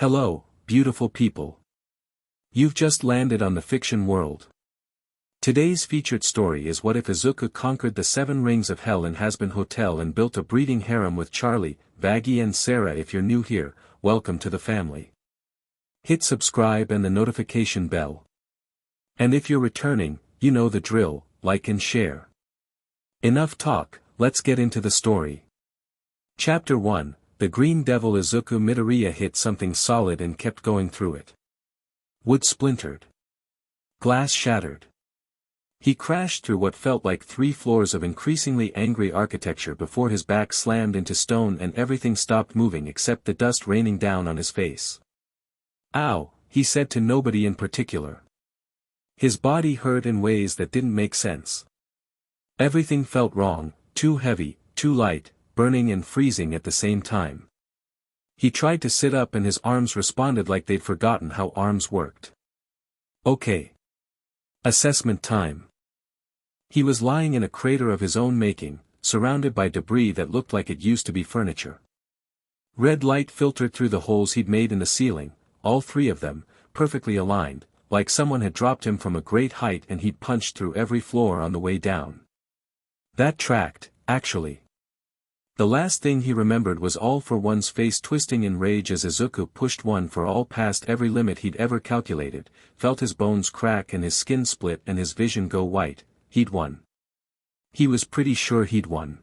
Hello, beautiful people. You've just landed on the fiction world. Today's featured story is what if Izuku conquered the 7 rings of hell in Hazbin Hotel and built a breeding harem with Charlie, Vaggie and Sera. If you're new here, welcome to the family. Hit subscribe and the notification bell. And if you're returning, you know the drill, like and share. Enough talk, let's get into the story. Chapter 1, The Green Devil. Izuku Midoriya hit something solid and kept going through it. Wood splintered. Glass shattered. He crashed through what felt like 3 floors of increasingly angry architecture before his back slammed into stone and everything stopped moving except the dust raining down on his face. Ow, he said to nobody in particular. His body hurt in ways that didn't make sense. Everything felt wrong, too heavy, too light, burning and freezing at the same time. He tried to sit up and his arms responded like they'd forgotten how arms worked. Okay. Assessment time. He was lying in a crater of his own making, surrounded by debris that looked like it used to be furniture. Red light filtered through the holes he'd made in the ceiling, all 3 of them, perfectly aligned, like someone had dropped him from a great height and he'd punched through every floor on the way down. That tracked, actually. The last thing he remembered was All for One's face twisting in rage as Izuku pushed One for All past every limit he'd ever calculated, felt his bones crack and his skin split and his vision go white. He'd won. He was pretty sure he'd won.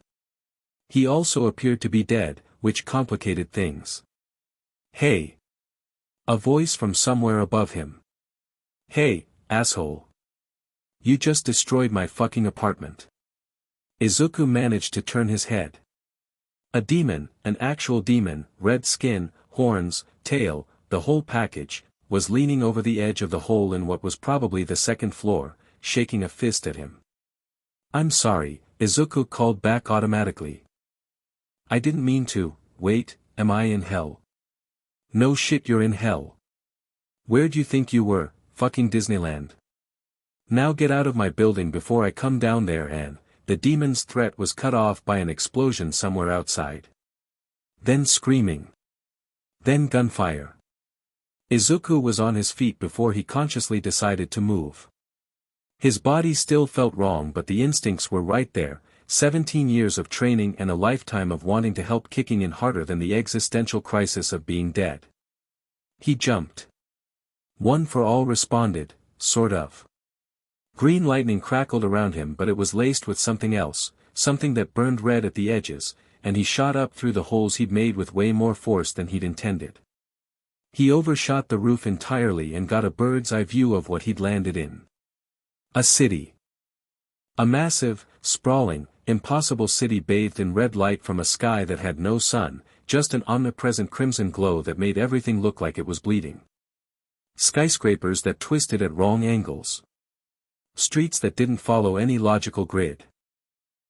He also appeared to be dead, which complicated things. Hey! A voice from somewhere above him. Hey, asshole. You just destroyed my fucking apartment. Izuku managed to turn his head. A demon, an actual demon, red skin, horns, tail, the whole package, was leaning over the edge of the hole in what was probably the 2nd floor, shaking a fist at him. I'm sorry, Izuku called back automatically. I didn't mean to. Wait, am I in hell? No shit, you're in hell. Where'd you think you were, fucking Disneyland? Now get out of my building before I come down there. And the demon's threat was cut off by an explosion somewhere outside. Then screaming. Then gunfire. Izuku was on his feet before he consciously decided to move. His body still felt wrong, but the instincts were right there, 17 years of training and a lifetime of wanting to help kicking in harder than the existential crisis of being dead. He jumped. One for All responded, sort of. Green lightning crackled around him, but it was laced with something else, something that burned red at the edges, and he shot up through the holes he'd made with way more force than he'd intended. He overshot the roof entirely and got a bird's eye view of what he'd landed in. A city. A massive, sprawling, impossible city bathed in red light from a sky that had no sun, just an omnipresent crimson glow that made everything look like it was bleeding. Skyscrapers that twisted at wrong angles. Streets that didn't follow any logical grid.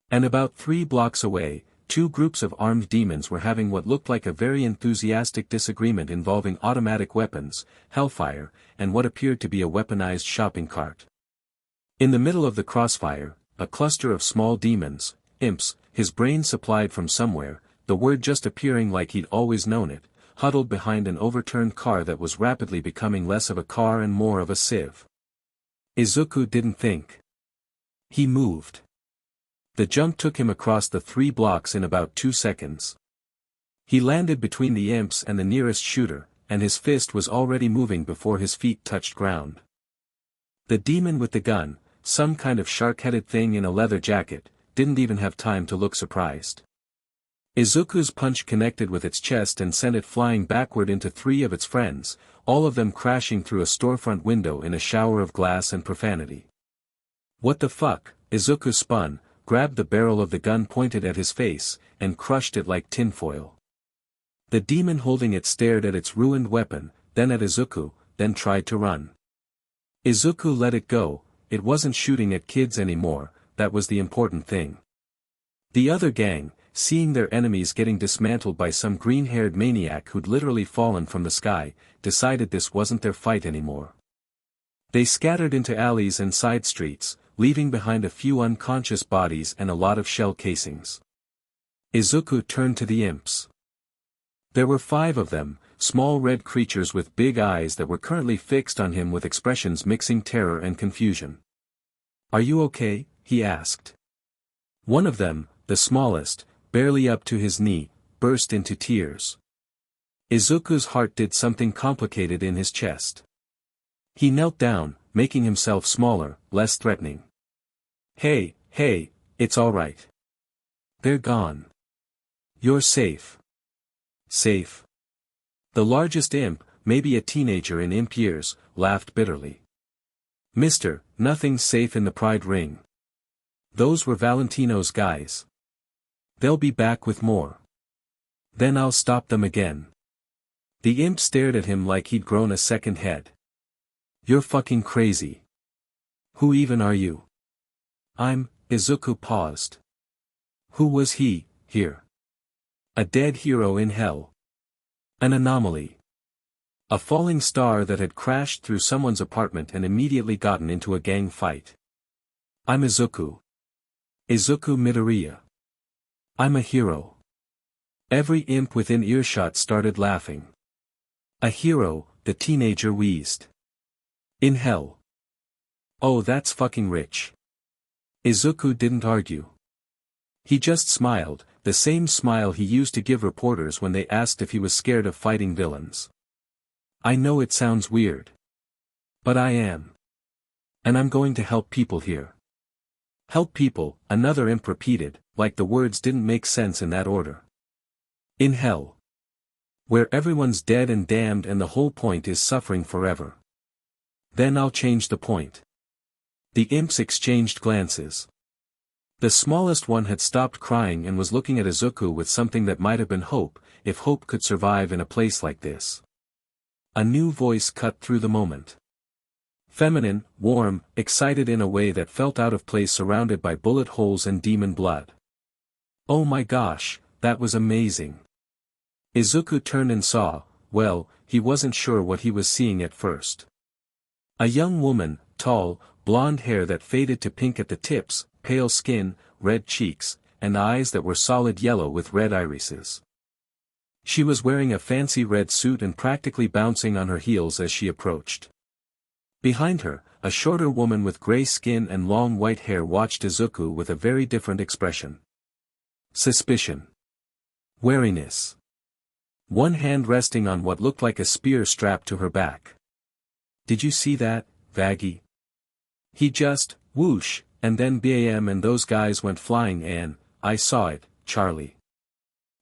And about 3 blocks away, 2 groups of armed demons were having what looked like a very enthusiastic disagreement involving automatic weapons, hellfire, and what appeared to be a weaponized shopping cart. In the middle of the crossfire, a cluster of small demons, imps, his brain supplied from somewhere, the word just appearing like he'd always known it, huddled behind an overturned car that was rapidly becoming less of a car and more of a sieve. Izuku didn't think. He moved. The jump took him across the 3 blocks in about 2 seconds. He landed between the imps and the nearest shooter, and his fist was already moving before his feet touched ground. The demon with the gun, some kind of shark-headed thing in a leather jacket, didn't even have time to look surprised. Izuku's punch connected with its chest and sent it flying backward into 3 of its friends, all of them crashing through a storefront window in a shower of glass and profanity. What the fuck? Izuku spun, grabbed the barrel of the gun pointed at his face, and crushed it like tinfoil. The demon holding it stared at its ruined weapon, then at Izuku, then tried to run. Izuku let it go. It wasn't shooting at kids anymore, that was the important thing. The other gang, seeing their enemies getting dismantled by some green-haired maniac who'd literally fallen from the sky, decided this wasn't their fight anymore. They scattered into alleys and side streets, leaving behind a few unconscious bodies and a lot of shell casings. Izuku turned to the imps. There were 5 of them, small red creatures with big eyes that were currently fixed on him with expressions mixing terror and confusion. "Are you okay?" he asked. One of them, the smallest, barely up to his knee, burst into tears. Izuku's heart did something complicated in his chest. He knelt down, making himself smaller, less threatening. Hey, it's all right. They're gone. You're safe." "Safe?" The largest imp, maybe a teenager in imp years, laughed bitterly. "Mister, nothing's safe in the Pride Ring. Those were Valentino's guys. They'll be back with more. Then I'll stop them again." The imp stared at him like he'd grown a second head. "You're fucking crazy. Who even are you?" Izuku paused. "Who was he, here? A dead hero in hell. An anomaly. A falling star that had crashed through someone's apartment and immediately gotten into a gang fight. I'm Izuku. Izuku Midoriya. I'm a hero." Every imp within earshot started laughing. "A hero," the teenager wheezed. "In hell. Oh, that's fucking rich." Izuku didn't argue. He just smiled, the same smile he used to give reporters when they asked if he was scared of fighting villains. "I know it sounds weird. But I am. And I'm going to help people here." "Help people," another imp repeated, like the words didn't make sense in that order. "In hell. Where everyone's dead and damned and the whole point is suffering forever." "Then I'll change the point." The imps exchanged glances. The smallest one had stopped crying and was looking at Izuku with something that might have been hope, if hope could survive in a place like this. A new voice cut through the moment. Feminine, warm, excited in a way that felt out of place surrounded by bullet holes and demon blood. "Oh my gosh, that was amazing." Izuku turned and saw, well, he wasn't sure what he was seeing at first. A young woman, tall, blonde hair that faded to pink at the tips, pale skin, red cheeks, and eyes that were solid yellow with red irises. She was wearing a fancy red suit and practically bouncing on her heels as she approached. Behind her, a shorter woman with gray skin and long white hair watched Izuku with a very different expression. Suspicion. Wariness. One hand resting on what looked like a spear strapped to her back. "Did you see that, Vaggie? He just, whoosh, and then bam and those guys went flying and, I saw it, Charlie."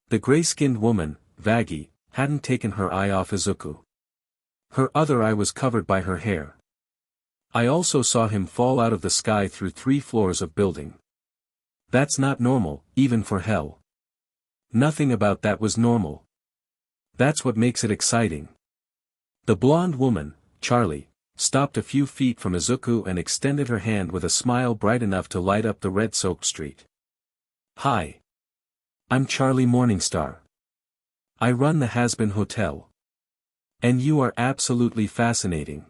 The gray-skinned woman, Vaggie, hadn't taken her eye off Izuku. Her other eye was covered by her hair. "I also saw him fall out of the sky through 3 floors of building. That's not normal, even for hell. Nothing about that was normal. That's what makes it exciting." The blonde woman, Charlie, stopped a few feet from Izuku and extended her hand with a smile bright enough to light up the red-soaked street. "Hi. I'm Charlie Morningstar. I run the Hazbin Hotel. And you are absolutely fascinating."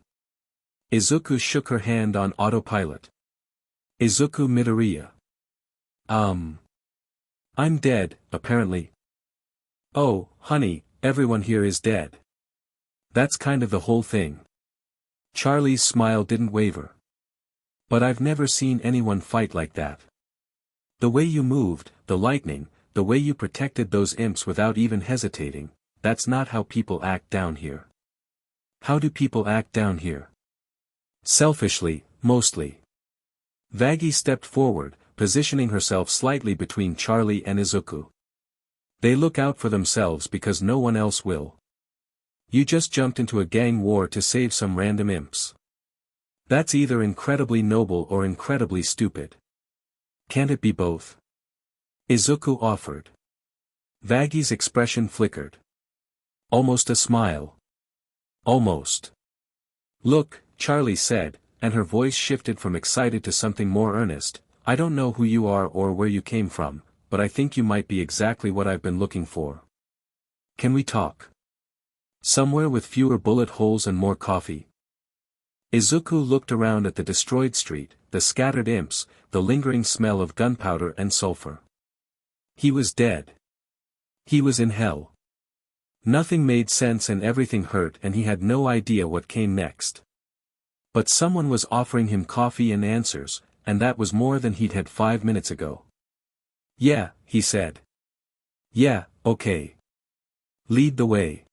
Izuku shook her hand on autopilot. "Izuku Midoriya. I'm dead, apparently." "Oh, honey, everyone here is dead. That's kind of the whole thing." Charlie's smile didn't waver. "But I've never seen anyone fight like that. The way you moved, the lightning, the way you protected those imps without even hesitating, that's not how people act down here." "How do people act down here?" "Selfishly, mostly." Vaggie stepped forward, positioning herself slightly between Charlie and Izuku. "They look out for themselves because no one else will. You just jumped into a gang war to save some random imps. That's either incredibly noble or incredibly stupid. Can't it be both?" Izuku offered. Vaggie's expression flickered. Almost a smile. "Almost." "Look," Charlie said, and her voice shifted from excited to something more earnest, "I don't know who you are or where you came from, but I think you might be exactly what I've been looking for. Can we talk? Somewhere with fewer bullet holes and more coffee?" Izuku looked around at the destroyed street, the scattered imps, the lingering smell of gunpowder and sulfur. He was dead. He was in hell. Nothing made sense and everything hurt and he had no idea what came next. But someone was offering him coffee and answers, and that was more than he'd had 5 minutes ago. "Yeah," he said. "Yeah, okay. Lead the way."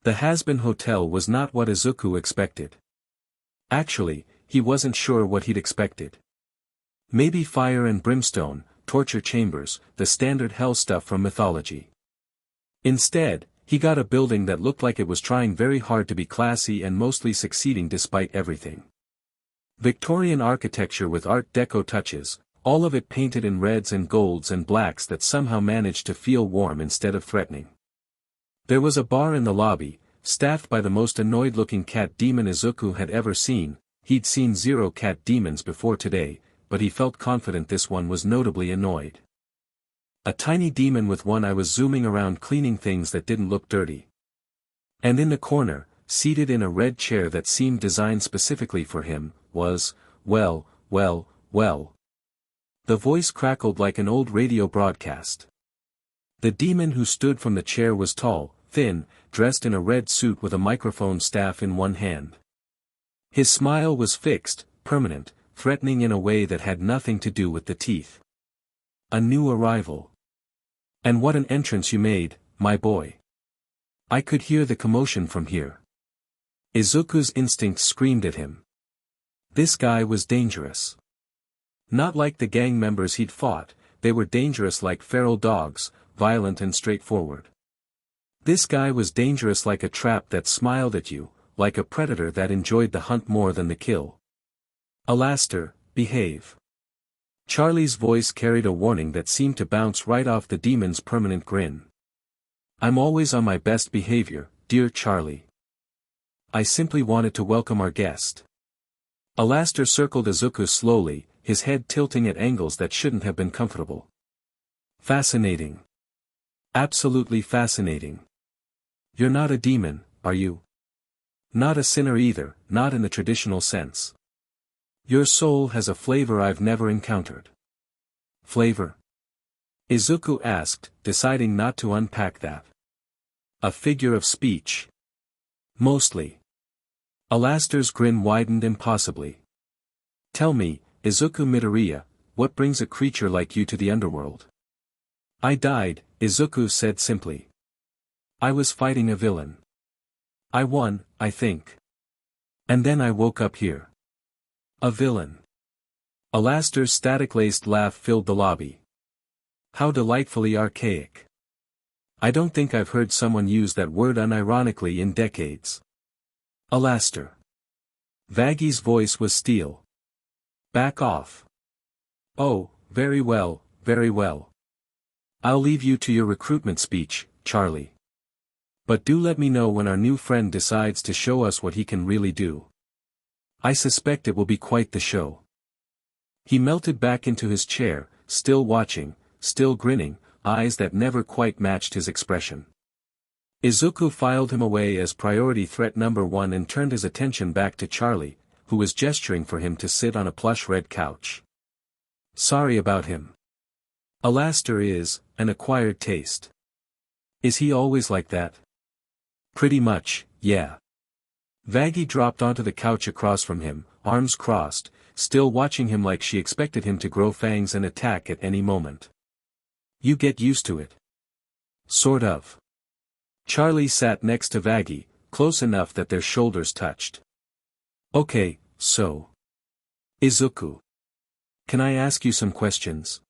The Hazbin Hotel was not what Izuku expected. Actually, he wasn't sure what he'd expected. Maybe fire and brimstone, torture chambers, the standard hell stuff from mythology. Instead, he got a building that looked like it was trying very hard to be classy and mostly succeeding despite everything. Victorian architecture with Art Deco touches, all of it painted in reds and golds and blacks that somehow managed to feel warm instead of threatening. There was a bar in the lobby, staffed by the most annoyed-looking cat demon Izuku had ever seen. He'd seen 0 cat demons before today, but he felt confident this one was notably annoyed. A tiny demon with one eye was zooming around cleaning things that didn't look dirty. And in the corner, seated in a red chair that seemed designed specifically for him, was, well. The voice crackled like an old radio broadcast. The demon who stood from the chair was tall, thin, dressed in a red suit with a microphone staff in one hand. His smile was fixed, permanent, threatening in a way that had nothing to do with the teeth. A new arrival. "And what an entrance you made, my boy. I could hear the commotion from here." Izuku's instincts screamed at him. This guy was dangerous. Not like the gang members he'd fought, they were dangerous like feral dogs, violent and straightforward. This guy was dangerous like a trap that smiled at you, like a predator that enjoyed the hunt more than the kill. "Alastair, behave." Charlie's voice carried a warning that seemed to bounce right off the demon's permanent grin. "I'm always on my best behavior, dear Charlie. I simply wanted to welcome our guest." Alastair circled Izuku slowly, his head tilting at angles that shouldn't have been comfortable. "Fascinating. Absolutely fascinating. You're not a demon, are you? Not a sinner either, not in the traditional sense. Your soul has a flavor I've never encountered." "Flavor?" Izuku asked, deciding not to unpack that. "A figure of speech." "Mostly." Alastair's grin widened impossibly. "Tell me, Izuku Midoriya, what brings a creature like you to the underworld?" "I died," Izuku said simply. "I was fighting a villain. I won, I think. And then I woke up here." "A villain?" Alastair's static-laced laugh filled the lobby. "How delightfully archaic. I don't think I've heard someone use that word unironically in decades." "Alastair." Vaggie's voice was steel. "Back off." "Oh, very well, very well. I'll leave you to your recruitment speech, Charlie. But do let me know when our new friend decides to show us what he can really do. I suspect it will be quite the show." He melted back into his chair, still watching, still grinning, eyes that never quite matched his expression. Izuku filed him away as priority threat number 1 and turned his attention back to Charlie, who was gesturing for him to sit on a plush red couch. "Sorry about him. Alastair is an acquired taste." "Is he always like that?" "Pretty much, yeah." Vaggie dropped onto the couch across from him, arms crossed, still watching him like she expected him to grow fangs and attack at any moment. "You get used to it." "Sort of." Charlie sat next to Vaggie, close enough that their shoulders touched. "Okay, so. Izuku. Can I ask you some questions?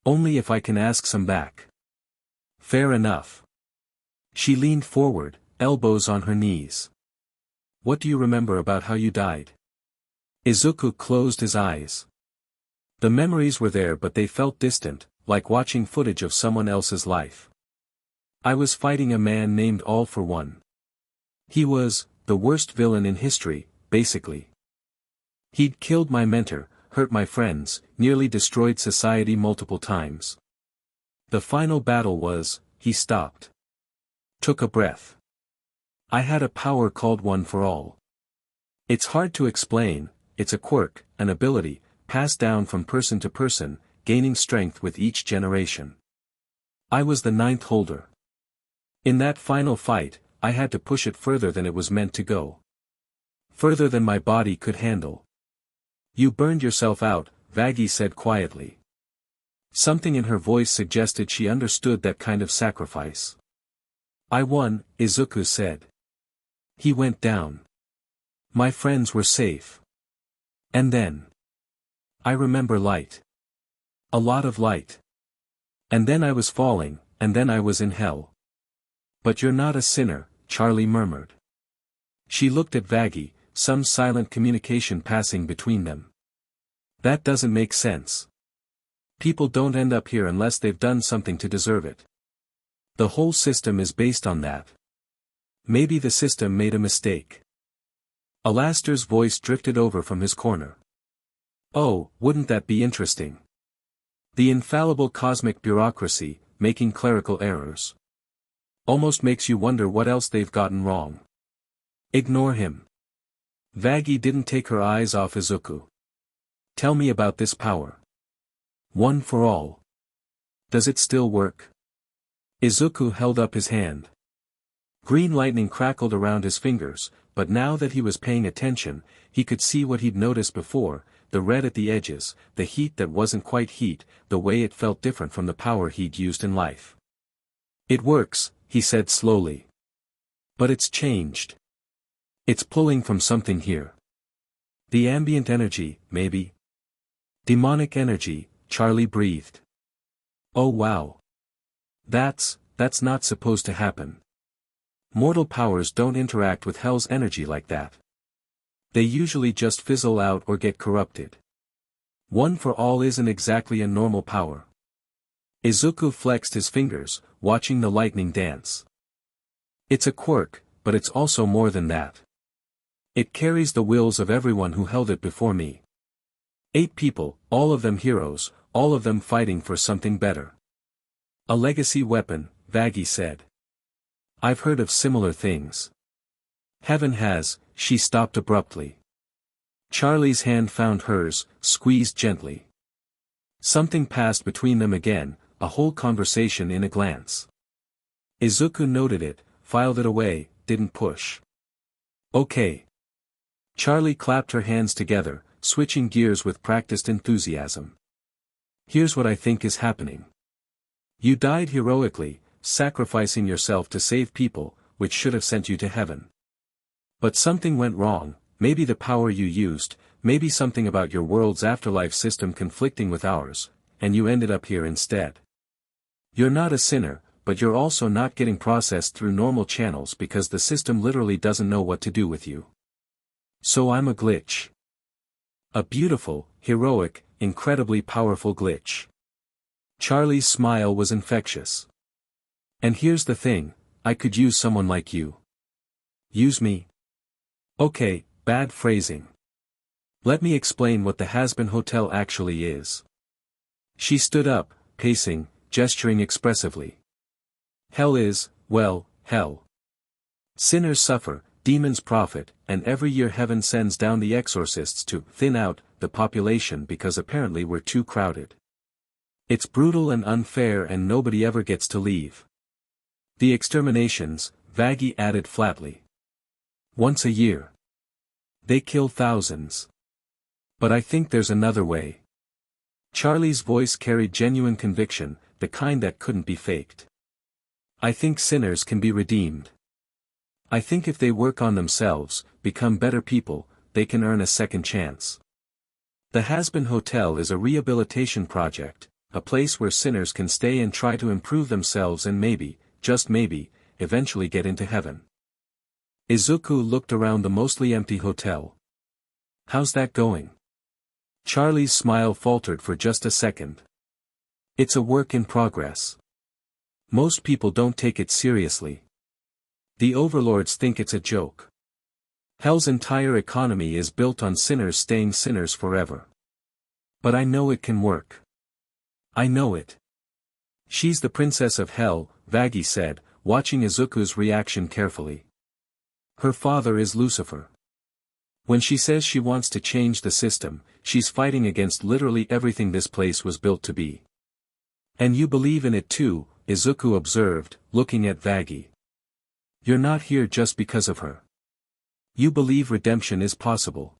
Only if I can ask some back." "Fair enough." She leaned forward, elbows on her knees. "What do you remember about how you died?" Izuku closed his eyes. The memories were there but they felt distant, like watching footage of someone else's life. "I was fighting a man named All for One. He was the worst villain in history, basically. He'd killed my mentor, hurt my friends, nearly destroyed society multiple times. The final battle was, he stopped. Took a breath. I had a power called One for All. It's hard to explain, it's a quirk, an ability, passed down from person to person, gaining strength with each generation. I was the 9th holder." In that final fight, I had to push it further than it was meant to go. Further than my body could handle. You burned yourself out, Vaggie said quietly. Something in her voice suggested she understood that kind of sacrifice. I won, Izuku said. He went down. My friends were safe. And then. I remember light. A lot of light. And then I was falling, and then I was in hell. But you're not a sinner, Charlie murmured. She looked at Vaggie, some silent communication passing between them. That doesn't make sense. People don't end up here unless they've done something to deserve it. The whole system is based on that. Maybe the system made a mistake. Alastair's voice drifted over from his corner. Oh, wouldn't that be interesting? The infallible cosmic bureaucracy, making clerical errors. Almost makes you wonder what else they've gotten wrong. Ignore him. Vaggie didn't take her eyes off Izuku. Tell me about this power. One for all. Does it still work? Izuku held up his hand. Green lightning crackled around his fingers, but now that he was paying attention, he could see what he'd noticed before, the red at the edges, the heat that wasn't quite heat, the way it felt different from the power he'd used in life. It works, he said slowly. But it's changed. It's pulling from something here. The ambient energy, maybe. Demonic energy, Charlie breathed. Oh wow. That's not supposed to happen. Mortal powers don't interact with hell's energy like that. They usually just fizzle out or get corrupted. One for all isn't exactly a normal power. Izuku flexed his fingers, watching the lightning dance. It's a quirk, but it's also more than that. It carries the wills of everyone who held it before me. 8 people, all of them heroes, all of them fighting for something better. A legacy weapon, Vaggie said. I've heard of similar things. Heaven has, she stopped abruptly. Charlie's hand found hers, squeezed gently. Something passed between them again, a whole conversation in a glance. Izuku noted it, filed it away, didn't push. Okay. Charlie clapped her hands together, switching gears with practiced enthusiasm. Here's what I think is happening. You died heroically, sacrificing yourself to save people, which should have sent you to heaven. But something went wrong, maybe the power you used, maybe something about your world's afterlife system conflicting with ours, and you ended up here instead. You're not a sinner, but you're also not getting processed through normal channels because the system literally doesn't know what to do with you. So I'm a glitch. A beautiful, heroic, incredibly powerful glitch. Charlie's smile was infectious. And here's the thing, I could use someone like you. Use me? Okay, bad phrasing. Let me explain what the Hazbin Hotel actually is. She stood up, pacing, gesturing expressively. Hell is, well, hell. Sinners suffer, demons profit, and every year heaven sends down the exorcists to thin out the population because apparently we're too crowded. It's brutal and unfair and nobody ever gets to leave. The exterminations, Vaggie added flatly. Once a year. They kill thousands. But I think there's another way. Charlie's voice carried genuine conviction, the kind that couldn't be faked. I think sinners can be redeemed. I think if they work on themselves, become better people, they can earn a second chance. The Hazbin Hotel is a rehabilitation project, a place where sinners can stay and try to improve themselves and maybe, just maybe, eventually get into heaven. Izuku looked around the mostly empty hotel. How's that going? Charlie's smile faltered for just a second. It's a work in progress. Most people don't take it seriously. The overlords think it's a joke. Hell's entire economy is built on sinners staying sinners forever. But I know it can work. I know it. She's the princess of hell, Vaggie said, watching Izuku's reaction carefully. Her father is Lucifer. When she says she wants to change the system, she's fighting against literally everything this place was built to be. And you believe in it too, Izuku observed, looking at Vaggie. You're not here just because of her. You believe redemption is possible.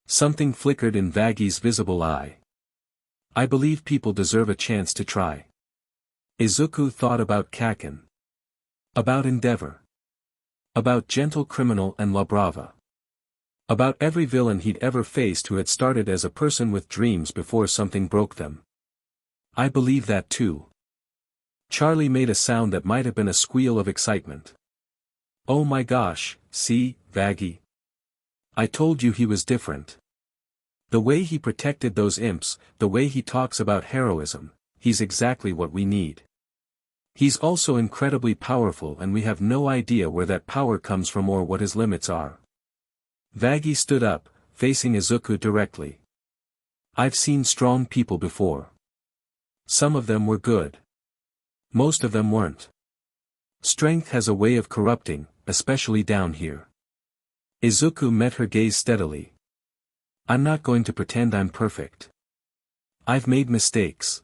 Something flickered in Vaggie's visible eye. I believe people deserve a chance to try. Izuku thought about Kaken. About Endeavor. About Gentle Criminal and La Brava. About every villain he'd ever faced who had started as a person with dreams before something broke them. I believe that too. Charlie made a sound that might have been a squeal of excitement. Oh my gosh, see, Vaggie. I told you he was different. The way he protected those imps, the way he talks about heroism, he's exactly what we need. He's also incredibly powerful and we have no idea where that power comes from or what his limits are. Vaggie stood up, facing Izuku directly. I've seen strong people before. Some of them were good. Most of them weren't. Strength has a way of corrupting, especially down here. Izuku met her gaze steadily. I'm not going to pretend I'm perfect. I've made mistakes.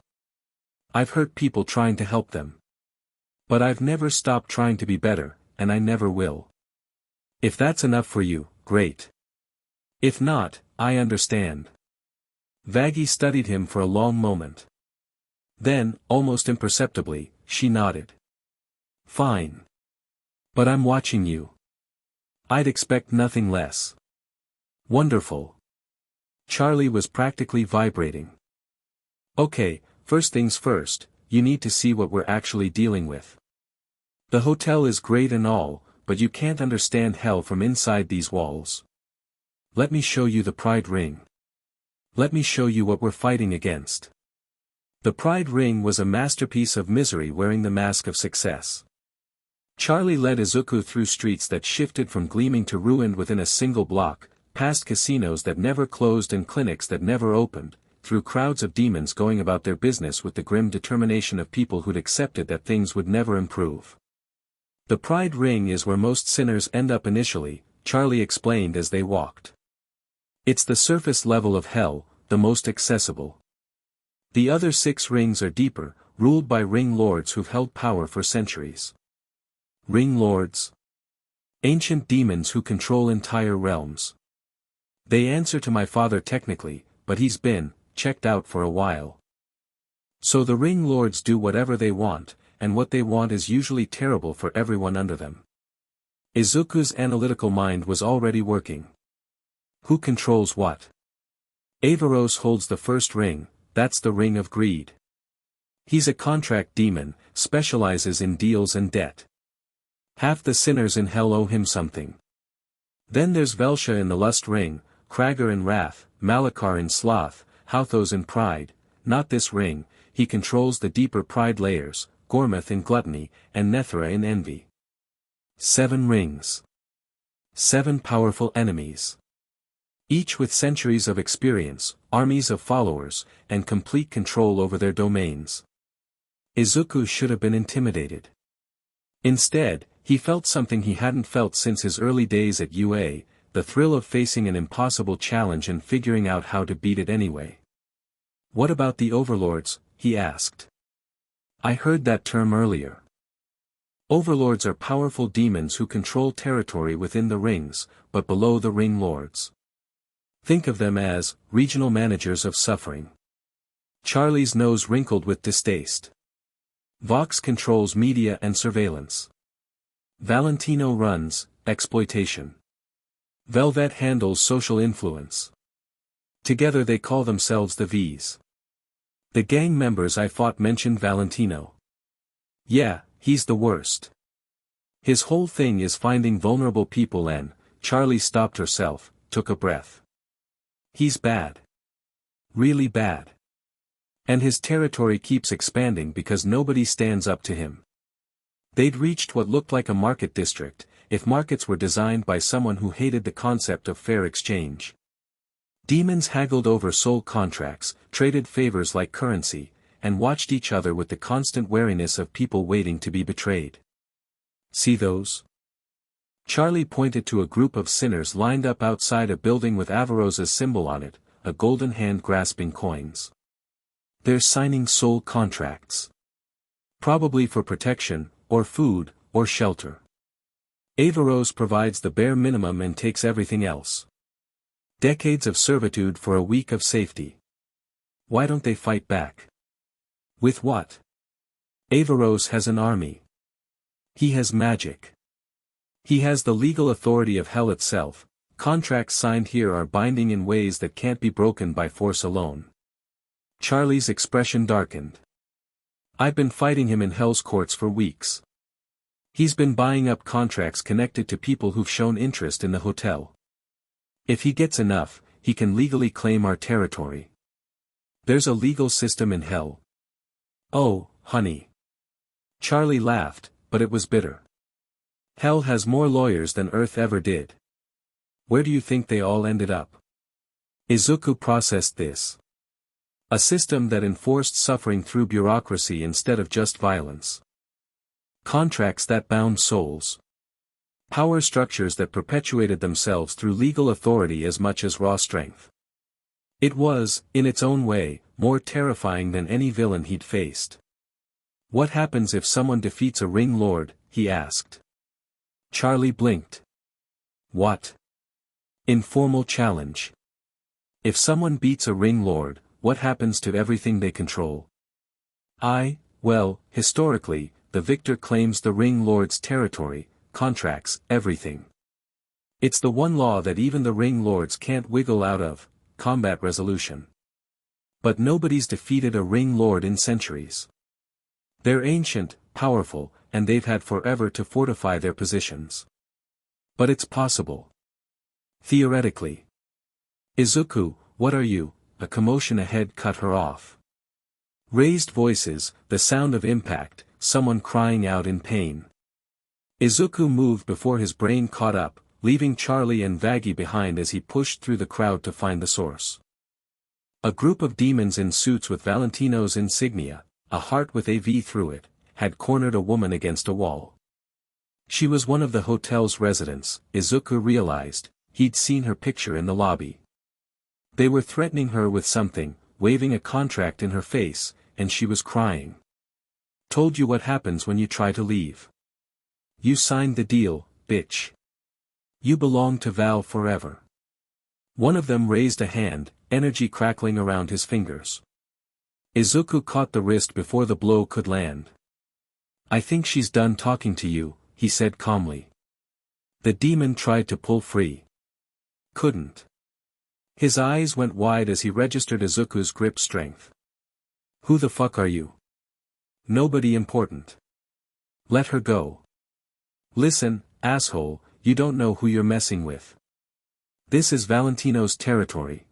I've hurt people trying to help them. But I've never stopped trying to be better, and I never will. If that's enough for you, great. If not, I understand. Vaggie studied him for a long moment. Then, almost imperceptibly, she nodded. Fine. But I'm watching you. I'd expect nothing less. Wonderful. Charlie was practically vibrating. Okay, first things first, you need to see what we're actually dealing with. The hotel is great and all, but you can't understand hell from inside these walls. Let me show you the Pride Ring. Let me show you what we're fighting against. The Pride Ring was a masterpiece of misery wearing the mask of success. Charlie led Izuku through streets that shifted from gleaming to ruined within a single block, past casinos that never closed and clinics that never opened, through crowds of demons going about their business with the grim determination of people who'd accepted that things would never improve. The Pride Ring is where most sinners end up initially, Charlie explained as they walked. It's the surface level of hell, the most accessible. The other 6 rings are deeper, ruled by ring lords who've held power for centuries. Ring lords? Ancient demons who control entire realms. They answer to my father technically, but he's been checked out for a while. So the ring lords do whatever they want, and what they want is usually terrible for everyone under them. Izuku's analytical mind was already working. Who controls what? Averos holds the first ring, that's the ring of greed. He's a contract demon, specializes in deals and debt. Half the sinners in hell owe him something. Then there's Velsha in the lust ring, Krager in wrath, Malakar in sloth, Hauthos in pride, not this ring, he controls the deeper pride layers, Gormeth in gluttony, and Nethra in envy. 7 rings. 7 powerful enemies. Each with centuries of experience, armies of followers, and complete control over their domains. Izuku should have been intimidated. Instead, he felt something he hadn't felt since his early days at UA, the thrill of facing an impossible challenge and figuring out how to beat it anyway. What about the overlords? He asked. I heard that term earlier. Overlords are powerful demons who control territory within the rings, but below the ring lords. Think of them as regional managers of suffering. Charlie's nose wrinkled with distaste. Vox controls media and surveillance. Valentino runs exploitation. Velvet handles social influence. Together they call themselves the V's. The gang members I fought mentioned Valentino. Yeah, he's the worst. His whole thing is finding vulnerable people and, Charlie stopped herself, took a breath. He's bad. Really bad. And his territory keeps expanding because nobody stands up to him. They'd reached what looked like a market district, if markets were designed by someone who hated the concept of fair exchange. Demons haggled over soul contracts, traded favors like currency, and watched each other with the constant wariness of people waiting to be betrayed. See those? Charlie pointed to a group of sinners lined up outside a building with Avarosa's symbol on it, a golden hand grasping coins. They're signing soul contracts. Probably for protection, or food, or shelter. Averroes provides the bare minimum and takes everything else. Decades of servitude for a week of safety. Why don't they fight back? With what? Averroes has an army. He has magic. He has the legal authority of hell itself. Contracts signed here are binding in ways that can't be broken by force alone. Charlie's expression darkened. I've been fighting him in hell's courts for weeks. He's been buying up contracts connected to people who've shown interest in the hotel. If he gets enough, he can legally claim our territory. There's a legal system in hell. Oh, honey. Charlie laughed, but it was bitter. Hell has more lawyers than Earth ever did. Where do you think they all ended up? Izuku processed this. A system that enforced suffering through bureaucracy instead of just violence. Contracts that bound souls. Power structures that perpetuated themselves through legal authority as much as raw strength. It was, in its own way, more terrifying than any villain he'd faced. What happens if someone defeats a ring lord, he asked. Charlie blinked. What? Informal challenge. If someone beats a ring lord, what happens to everything they control? Well, historically, the victor claims the ring lord's territory, contracts, everything. It's the one law that even the ring lords can't wiggle out of, combat resolution. But nobody's defeated a ring lord in centuries. They're ancient, powerful, and they've had forever to fortify their positions. But it's possible. Theoretically. Izuku, what are you? A commotion ahead cut her off. Raised voices, the sound of impact, someone crying out in pain. Izuku moved before his brain caught up, leaving Charlie and Vaggie behind as he pushed through the crowd to find the source. A group of demons in suits with Valentino's insignia, a heart with a V through it, had cornered a woman against a wall. She was one of the hotel's residents, Izuku realized. He'd seen her picture in the lobby. They were threatening her with something, waving a contract in her face, and she was crying. Told you what happens when you try to leave. You signed the deal, bitch. You belong to Val forever. One of them raised a hand, energy crackling around his fingers. Izuku caught the wrist before the blow could land. I think she's done talking to you, he said calmly. The demon tried to pull free. Couldn't. His eyes went wide as he registered Izuku's grip strength. Who the fuck are you? Nobody important. Let her go. Listen, asshole, you don't know who you're messing with. This is Valentino's territory.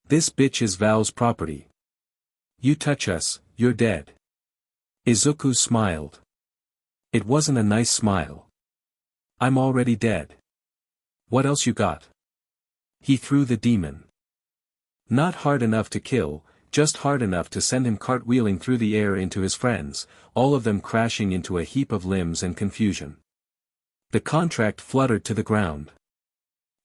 This bitch is Val's property. You touch us, you're dead. Izuku smiled. It wasn't a nice smile. I'm already dead. What else you got? He threw the demon. Not hard enough to kill, just hard enough to send him cartwheeling through the air into his friends, all of them crashing into a heap of limbs and confusion. The contract fluttered to the ground.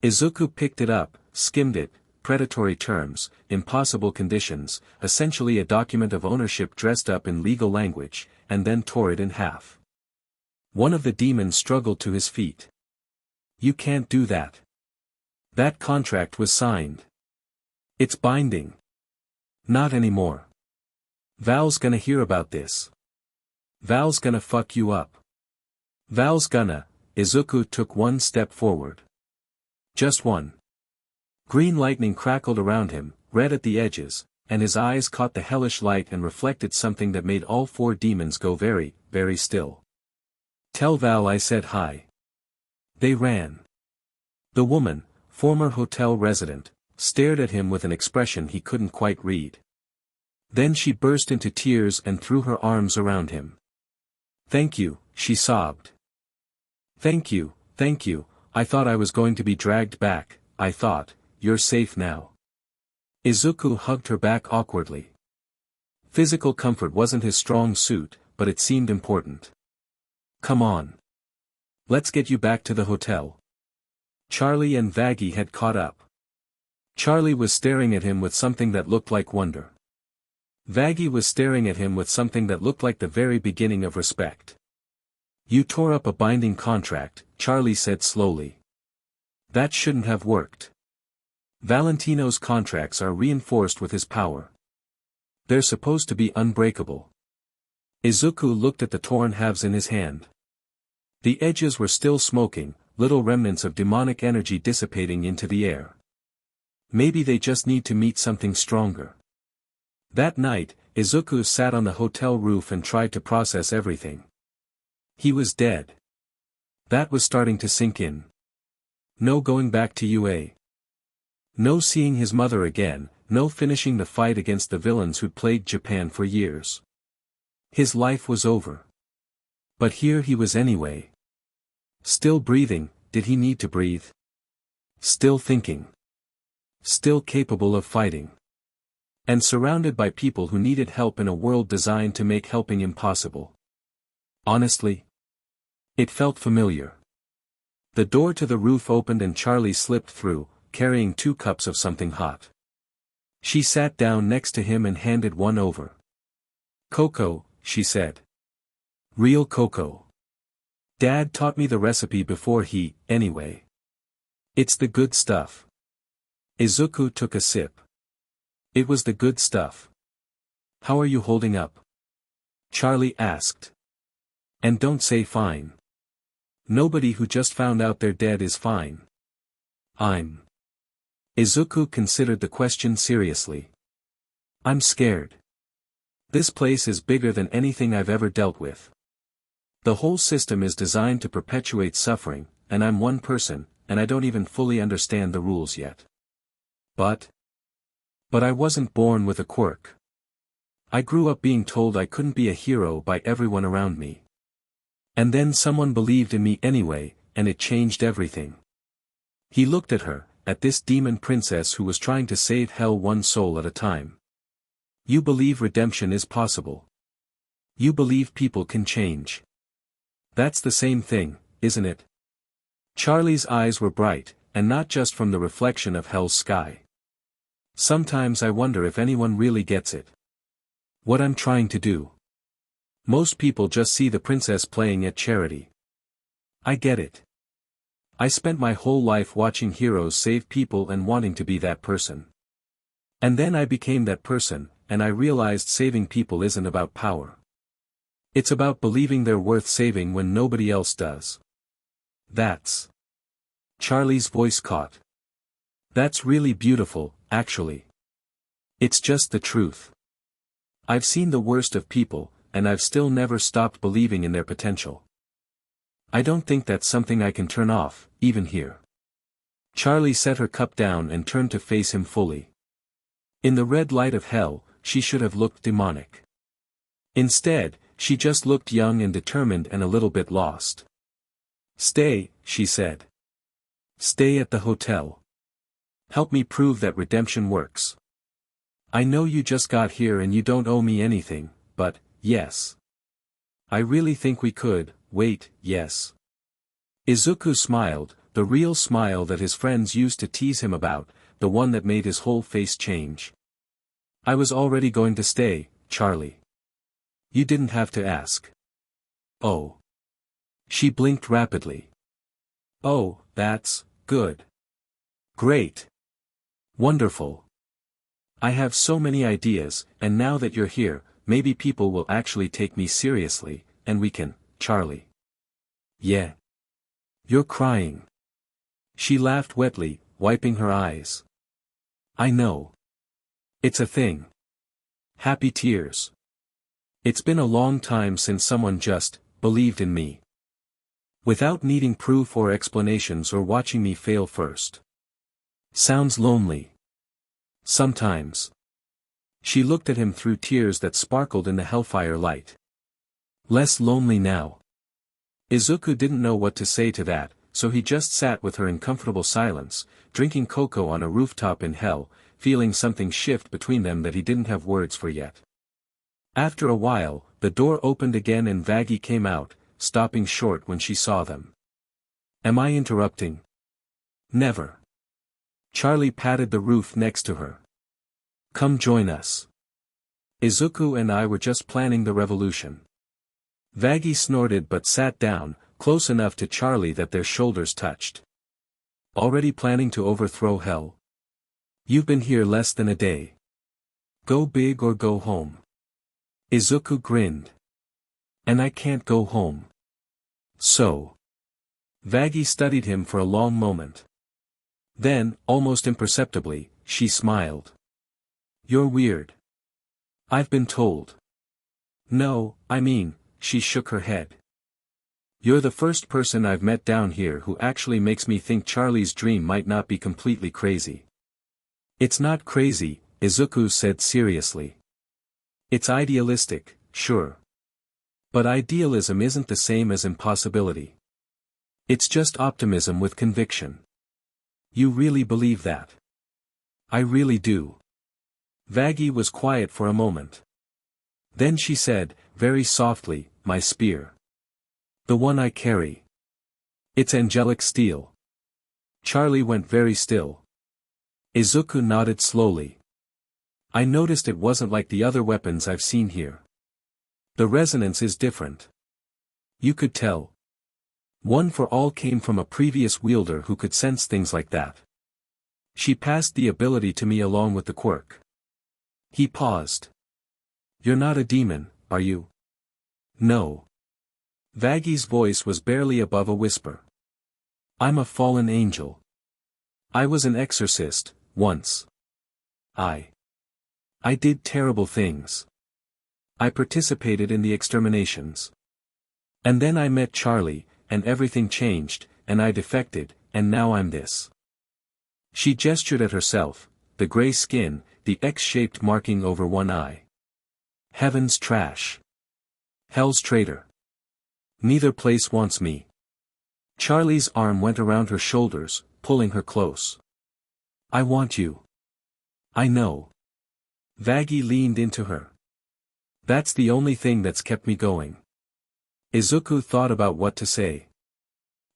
Izuku picked it up, skimmed it, predatory terms, impossible conditions, essentially a document of ownership dressed up in legal language, and then tore it in half. One of the demons struggled to his feet. You can't do that. That contract was signed. It's binding. Not anymore. Val's gonna hear about this. Val's gonna fuck you up. Val's gonna. Izuku took one step forward. Just one. Green lightning crackled around him, red at the edges, and his eyes caught the hellish light and reflected something that made all four demons go very, very still. Tell Val I said hi. They ran. The woman, former hotel resident, stared at him with an expression he couldn't quite read. Then she burst into tears and threw her arms around him. Thank you, she sobbed. Thank you, I thought I was going to be dragged back, I thought, you're safe now. Izuku hugged her back awkwardly. Physical comfort wasn't his strong suit, but it seemed important. Come on. Let's get you back to the hotel. Charlie and Vaggie had caught up. Charlie was staring at him with something that looked like wonder. Vaggie was staring at him with something that looked like the very beginning of respect. You tore up a binding contract, Charlie said slowly. That shouldn't have worked. Valentino's contracts are reinforced with his power. They're supposed to be unbreakable. Izuku looked at the torn halves in his hand. The edges were still smoking, little remnants of demonic energy dissipating into the air. Maybe they just need to meet something stronger. That night, Izuku sat on the hotel roof and tried to process everything. He was dead. That was starting to sink in. No going back to UA. No seeing his mother again, no finishing the fight against the villains who'd plagued Japan for years. His life was over. But here he was anyway. Still breathing, did he need to breathe? Still thinking. Still capable of fighting. And surrounded by people who needed help in a world designed to make helping impossible. Honestly, it felt familiar. The door to the roof opened and Charlie slipped through, carrying 2 cups of something hot. She sat down next to him and handed one over. Cocoa, she said. Real cocoa. Dad taught me the recipe before anyway. It's the good stuff. Izuku took a sip. It was the good stuff. How are you holding up? Charlie asked. And don't say fine. Nobody who just found out they're dead is fine. Izuku considered the question seriously. I'm scared. This place is bigger than anything I've ever dealt with. The whole system is designed to perpetuate suffering, and I'm one person, and I don't even fully understand the rules yet. But I wasn't born with a quirk. I grew up being told I couldn't be a hero by everyone around me. And then someone believed in me anyway, and it changed everything. He looked at her, at this demon princess who was trying to save hell one soul at a time. You believe redemption is possible. You believe people can change. That's the same thing, isn't it? Charlie's eyes were bright, and not just from the reflection of hell's sky. Sometimes I wonder if anyone really gets it. What I'm trying to do. Most people just see the princess playing at charity. I get it. I spent my whole life watching heroes save people and wanting to be that person. And then I became that person, and I realized saving people isn't about power. It's about believing they're worth saving when nobody else does. That's... Charlie's voice caught. That's really beautiful, actually. It's just the truth. I've seen the worst of people, and I've still never stopped believing in their potential. I don't think that's something I can turn off, even here. Charlie set her cup down and turned to face him fully. In the red light of hell, she should have looked demonic. Instead, she just looked young and determined and a little bit lost. Stay, she said. Stay at the hotel. Help me prove that redemption works. I know you just got here and you don't owe me anything, but, yes. I really think we could, wait, yes. Izuku smiled, the real smile that his friends used to tease him about, the one that made his whole face change. I was already going to stay, Charlie. You didn't have to ask. Oh. She blinked rapidly. Oh, that's good. Great. Wonderful. I have so many ideas, and now that you're here, maybe people will actually take me seriously, and we can, Charlie. Yeah. You're crying. She laughed wetly, wiping her eyes. I know. It's a thing. Happy tears. It's been a long time since someone just believed in me. Without needing proof or explanations or watching me fail first. Sounds lonely. Sometimes. She looked at him through tears that sparkled in the hellfire light. Less lonely now. Izuku didn't know what to say to that, so he just sat with her in comfortable silence, drinking cocoa on a rooftop in hell, feeling something shift between them that he didn't have words for yet. After a while, the door opened again and Vaggie came out, stopping short when she saw them. Am I interrupting? Never. Charlie patted the roof next to her. Come join us. Izuku and I were just planning the revolution. Vaggie snorted but sat down, close enough to Charlie that their shoulders touched. Already planning to overthrow hell? You've been here less than a day. Go big or go home. Izuku grinned. And I can't go home. So. Vaggie studied him for a long moment. Then, almost imperceptibly, she smiled. You're weird. I've been told. No, I mean, she shook her head. You're the first person I've met down here who actually makes me think Charlie's dream might not be completely crazy. It's not crazy, Izuku said seriously. It's idealistic, sure. But idealism isn't the same as impossibility. It's just optimism with conviction. You really believe that? I really do. Vaggie was quiet for a moment. Then she said, very softly, my spear. The one I carry. It's angelic steel. Charlie went very still. Izuku nodded slowly. I noticed it wasn't like the other weapons I've seen here. The resonance is different. You could tell. One for all came from a previous wielder who could sense things like that. She passed the ability to me along with the quirk. He paused. You're not a demon, are you? No. Vaggie's voice was barely above a whisper. I'm a fallen angel. I was an exorcist, once. I did terrible things. I participated in the exterminations. And then I met Charlie, and everything changed, and I defected, and now I'm this. She gestured at herself, the gray skin, the X-shaped marking over one eye. Heaven's trash. Hell's traitor. Neither place wants me. Charlie's arm went around her shoulders, pulling her close. I want you. I know. Vaggie leaned into her. That's the only thing that's kept me going. Izuku thought about what to say.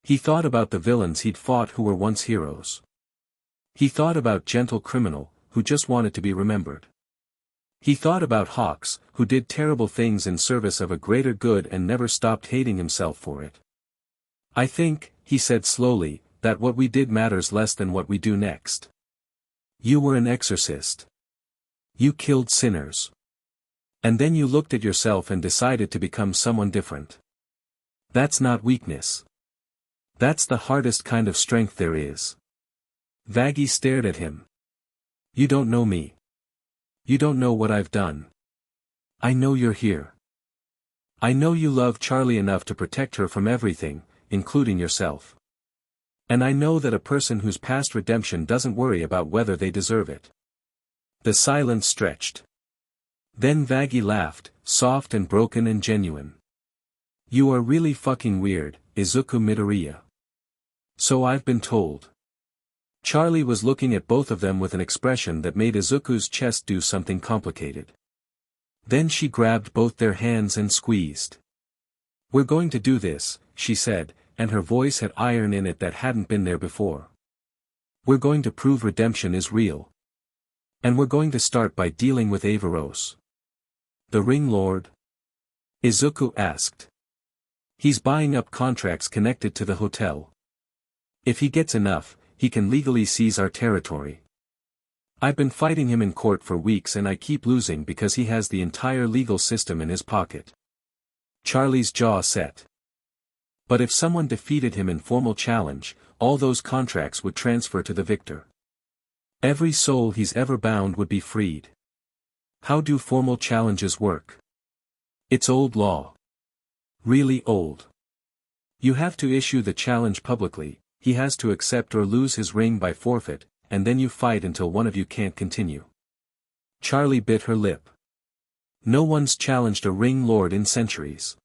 He thought about the villains he'd fought who were once heroes. He thought about gentle criminal, who just wanted to be remembered. He thought about Hawks, who did terrible things in service of a greater good and never stopped hating himself for it. I think, he said slowly, that what we did matters less than what we do next. You were an exorcist. You killed sinners. And then you looked at yourself and decided to become someone different. That's not weakness. That's the hardest kind of strength there is. Vaggie stared at him. You don't know me. You don't know what I've done. I know you're here. I know you love Charlie enough to protect her from everything, including yourself. And I know that a person who's past redemption doesn't worry about whether they deserve it. The silence stretched. Then Vaggie laughed, soft and broken and genuine. You are really fucking weird, Izuku Midoriya. So I've been told. Charlie was looking at both of them with an expression that made Izuku's chest do something complicated. Then she grabbed both their hands and squeezed. We're going to do this, she said, and her voice had iron in it that hadn't been there before. We're going to prove redemption is real. And we're going to start by dealing with Averos. The Ring Lord? Izuku asked. He's buying up contracts connected to the hotel. If he gets enough, he can legally seize our territory. I've been fighting him in court for weeks and I keep losing because he has the entire legal system in his pocket. Charlie's jaw set. But if someone defeated him in formal challenge, all those contracts would transfer to the victor. Every soul he's ever bound would be freed. How do formal challenges work? It's old law. Really old. You have to issue the challenge publicly, he has to accept or lose his ring by forfeit, and then you fight until one of you can't continue. Charlie bit her lip. No one's challenged a ring lord in centuries.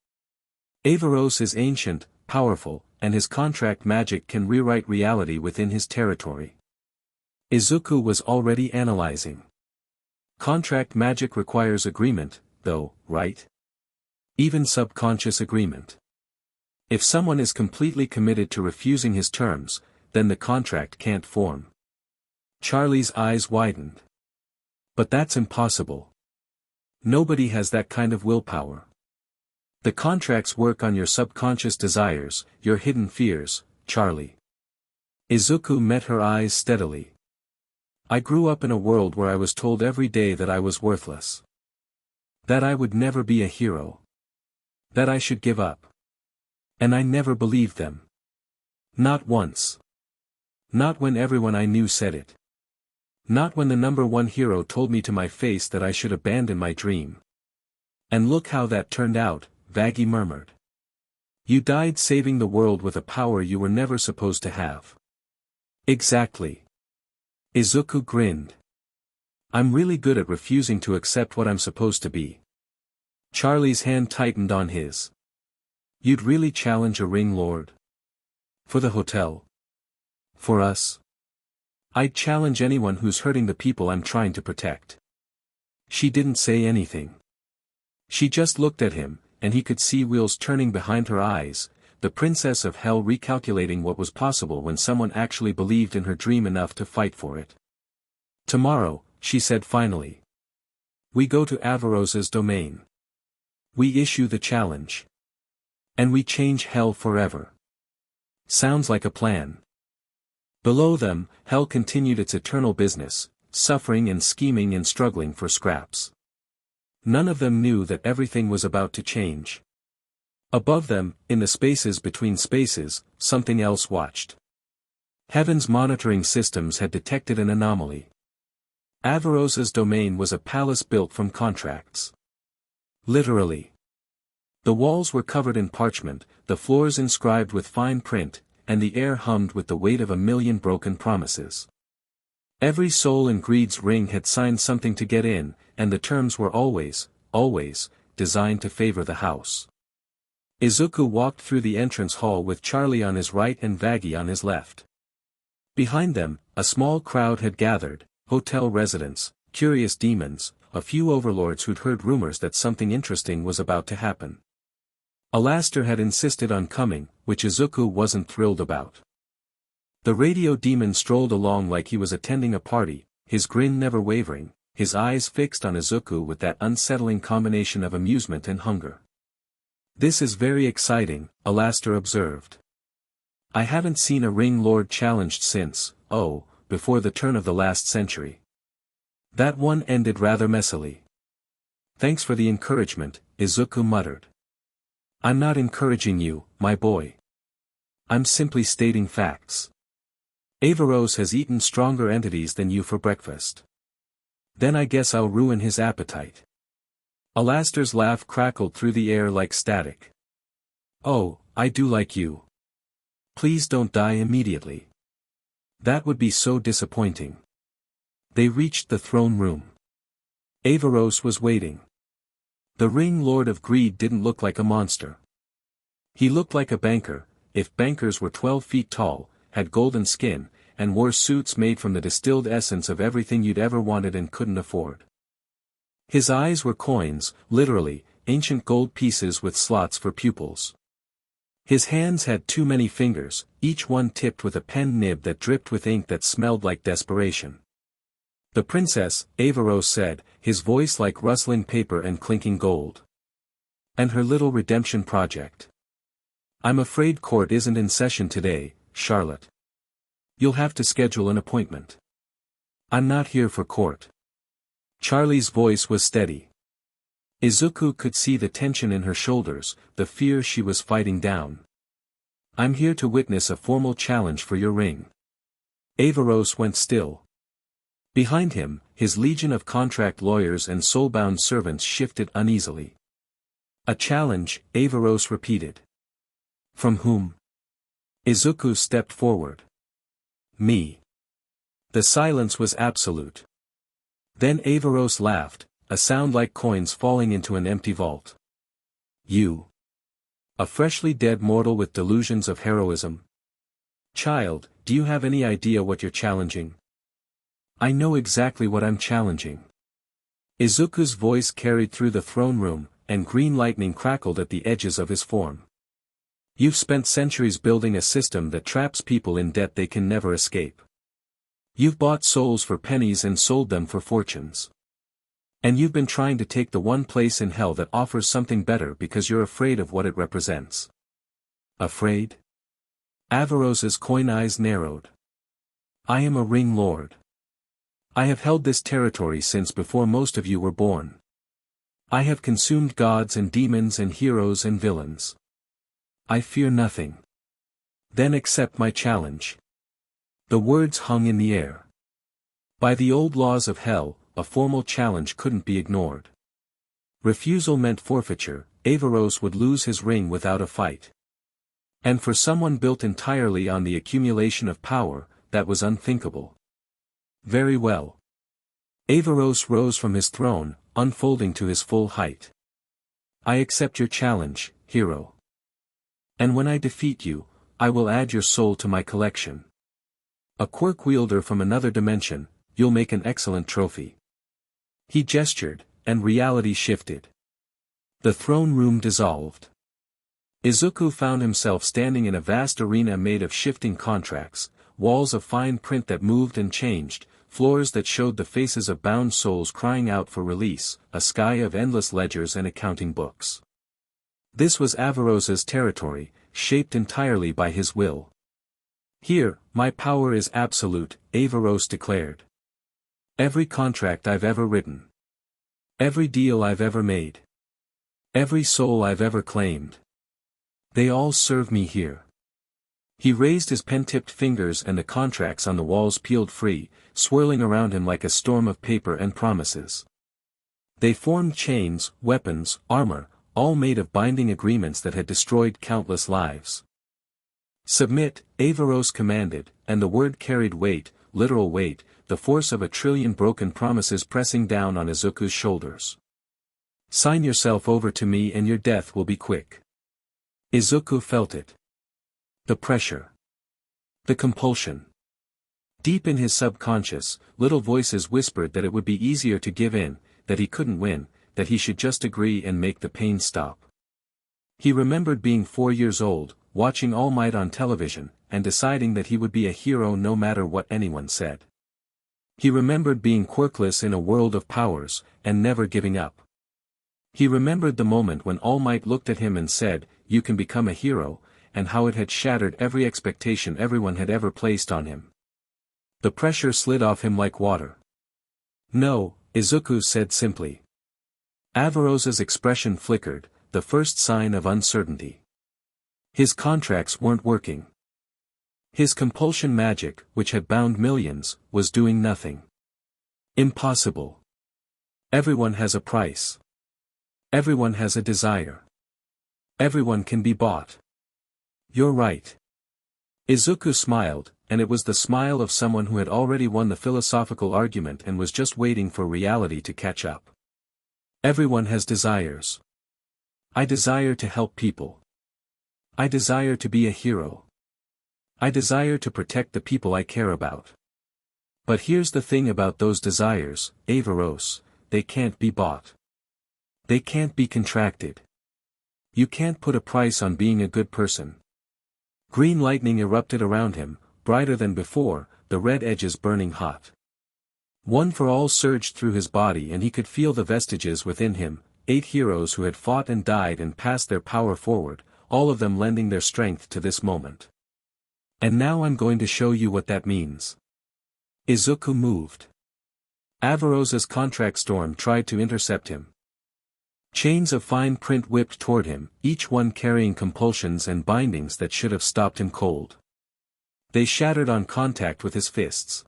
Averos is ancient, powerful, and his contract magic can rewrite reality within his territory. Izuku was already analyzing. Contract magic requires agreement, though, right? Even subconscious agreement. If someone is completely committed to refusing his terms, then the contract can't form. Charlie's eyes widened. But that's impossible. Nobody has that kind of willpower. The contracts work on your subconscious desires, your hidden fears, Charlie. Izuku met her eyes steadily. I grew up in a world where I was told every day that I was worthless. That I would never be a hero. That I should give up. And I never believed them. Not once. Not when everyone I knew said it. Not when the #1 hero told me to my face that I should abandon my dream. And look how that turned out, Vaggie murmured. You died saving the world with a power you were never supposed to have. Exactly. Izuku grinned. I'm really good at refusing to accept what I'm supposed to be. Charlie's hand tightened on his. You'd really challenge a ring lord? For the hotel? For us? I'd challenge anyone who's hurting the people I'm trying to protect. She didn't say anything. She just looked at him, and he could see wheels turning behind her eyes, the princess of hell recalculating what was possible when someone actually believed in her dream enough to fight for it. Tomorrow, she said finally. We go to Avarosa's domain. We issue the challenge. And we change hell forever. Sounds like a plan. Below them, hell continued its eternal business, suffering and scheming and struggling for scraps. None of them knew that everything was about to change. Above them, in the spaces between spaces, something else watched. Heaven's monitoring systems had detected an anomaly. Avarosa's domain was a palace built from contracts. Literally. The walls were covered in parchment, the floors inscribed with fine print, and the air hummed with the weight of 1,000,000 broken promises. Every soul in Greed's ring had signed something to get in, and the terms were always, designed to favor the house. Izuku walked through the entrance hall with Charlie on his right and Vaggie on his left. Behind them, a small crowd had gathered, hotel residents, curious demons, a few overlords who'd heard rumors that something interesting was about to happen. Alastor had insisted on coming, which Izuku wasn't thrilled about. The radio demon strolled along like he was attending a party, his grin never wavering, his eyes fixed on Izuku with that unsettling combination of amusement and hunger. This is very exciting, Alastor observed. I haven't seen a ring lord challenged since, before the turn of the last century. That one ended rather messily. Thanks for the encouragement, Izuku muttered. I'm not encouraging you, my boy. I'm simply stating facts. Avaros has eaten stronger entities than you for breakfast. Then I guess I'll ruin his appetite. Alastor's laugh crackled through the air like static. Oh, I do like you. Please don't die immediately. That would be so disappointing. They reached the throne room. Avaros was waiting. The ring lord of greed didn't look like a monster. He looked like a banker, if bankers were 12 feet tall, had golden skin, and wore suits made from the distilled essence of everything you'd ever wanted and couldn't afford. His eyes were coins, literally, ancient gold pieces with slots for pupils. His hands had too many fingers, each one tipped with a pen nib that dripped with ink that smelled like desperation. The princess, Avaros said, his voice like rustling paper and clinking gold. And her little redemption project. I'm afraid court isn't in session today, Charlotte. You'll have to schedule an appointment. I'm not here for court. Charlie's voice was steady. Izuku could see the tension in her shoulders, the fear she was fighting down. I'm here to witness a formal challenge for your ring. Avaros went still. Behind him, his legion of contract lawyers and soul-bound servants shifted uneasily. A challenge, Avaros repeated. From whom? Izuku stepped forward. Me. The silence was absolute. Then Avaros laughed, a sound like coins falling into an empty vault. You. A freshly dead mortal with delusions of heroism? Child, do you have any idea what you're challenging? I know exactly what I'm challenging. Izuku's voice carried through the throne room, and green lightning crackled at the edges of his form. You've spent centuries building a system that traps people in debt they can never escape. You've bought souls for pennies and sold them for fortunes. And you've been trying to take the one place in hell that offers something better because you're afraid of what it represents. Afraid? Avarosa's coin eyes narrowed. I am a ring lord. I have held this territory since before most of you were born. I have consumed gods and demons and heroes and villains. I fear nothing. Then accept my challenge. The words hung in the air. By the old laws of hell, a formal challenge couldn't be ignored. Refusal meant forfeiture. Avaros would lose his ring without a fight. And for someone built entirely on the accumulation of power, that was unthinkable. Very well. Avaros rose from his throne, unfolding to his full height. I accept your challenge, hero. And when I defeat you, I will add your soul to my collection. A quirk wielder from another dimension, you'll make an excellent trophy. He gestured, and reality shifted. The throne room dissolved. Izuku found himself standing in a vast arena made of shifting contracts, walls of fine print that moved and changed, floors that showed the faces of bound souls crying out for release, a sky of endless ledgers and accounting books. This was Avarosa's territory, shaped entirely by his will. Here, my power is absolute, Avaros declared. Every contract I've ever written. Every deal I've ever made. Every soul I've ever claimed. They all serve me here. He raised his pen-tipped fingers and the contracts on the walls peeled free, swirling around him like a storm of paper and promises. They formed chains, weapons, armor, all made of binding agreements that had destroyed countless lives. Submit, Avaros commanded, and the word carried weight, literal weight, the force of 1,000,000,000,000 broken promises pressing down on Izuku's shoulders. Sign yourself over to me and your death will be quick. Izuku felt it. The pressure. The compulsion. Deep in his subconscious, little voices whispered that it would be easier to give in, that he couldn't win, that he should just agree and make the pain stop. He remembered being 4 years old, watching All Might on television, and deciding that he would be a hero no matter what anyone said. He remembered being quirkless in a world of powers, and never giving up. He remembered the moment when All Might looked at him and said, "You can become a hero," and how it had shattered every expectation everyone had ever placed on him. The pressure slid off him like water. No, Izuku said simply. Avarosa's expression flickered, the first sign of uncertainty. His contracts weren't working. His compulsion magic, which had bound millions, was doing nothing. Impossible. Everyone has a price. Everyone has a desire. Everyone can be bought. You're right. Izuku smiled, and it was the smile of someone who had already won the philosophical argument and was just waiting for reality to catch up. Everyone has desires. I desire to help people. I desire to be a hero. I desire to protect the people I care about. But here's the thing about those desires, Avaros, they can't be bought. They can't be contracted. You can't put a price on being a good person. Green lightning erupted around him, brighter than before, the red edges burning hot. One for all surged through his body and he could feel the vestiges within him, 8 heroes who had fought and died and passed their power forward, all of them lending their strength to this moment. And now I'm going to show you what that means. Izuku moved. Avarosa's contract storm tried to intercept him. Chains of fine print whipped toward him, each one carrying compulsions and bindings that should have stopped him cold. They shattered on contact with his fists.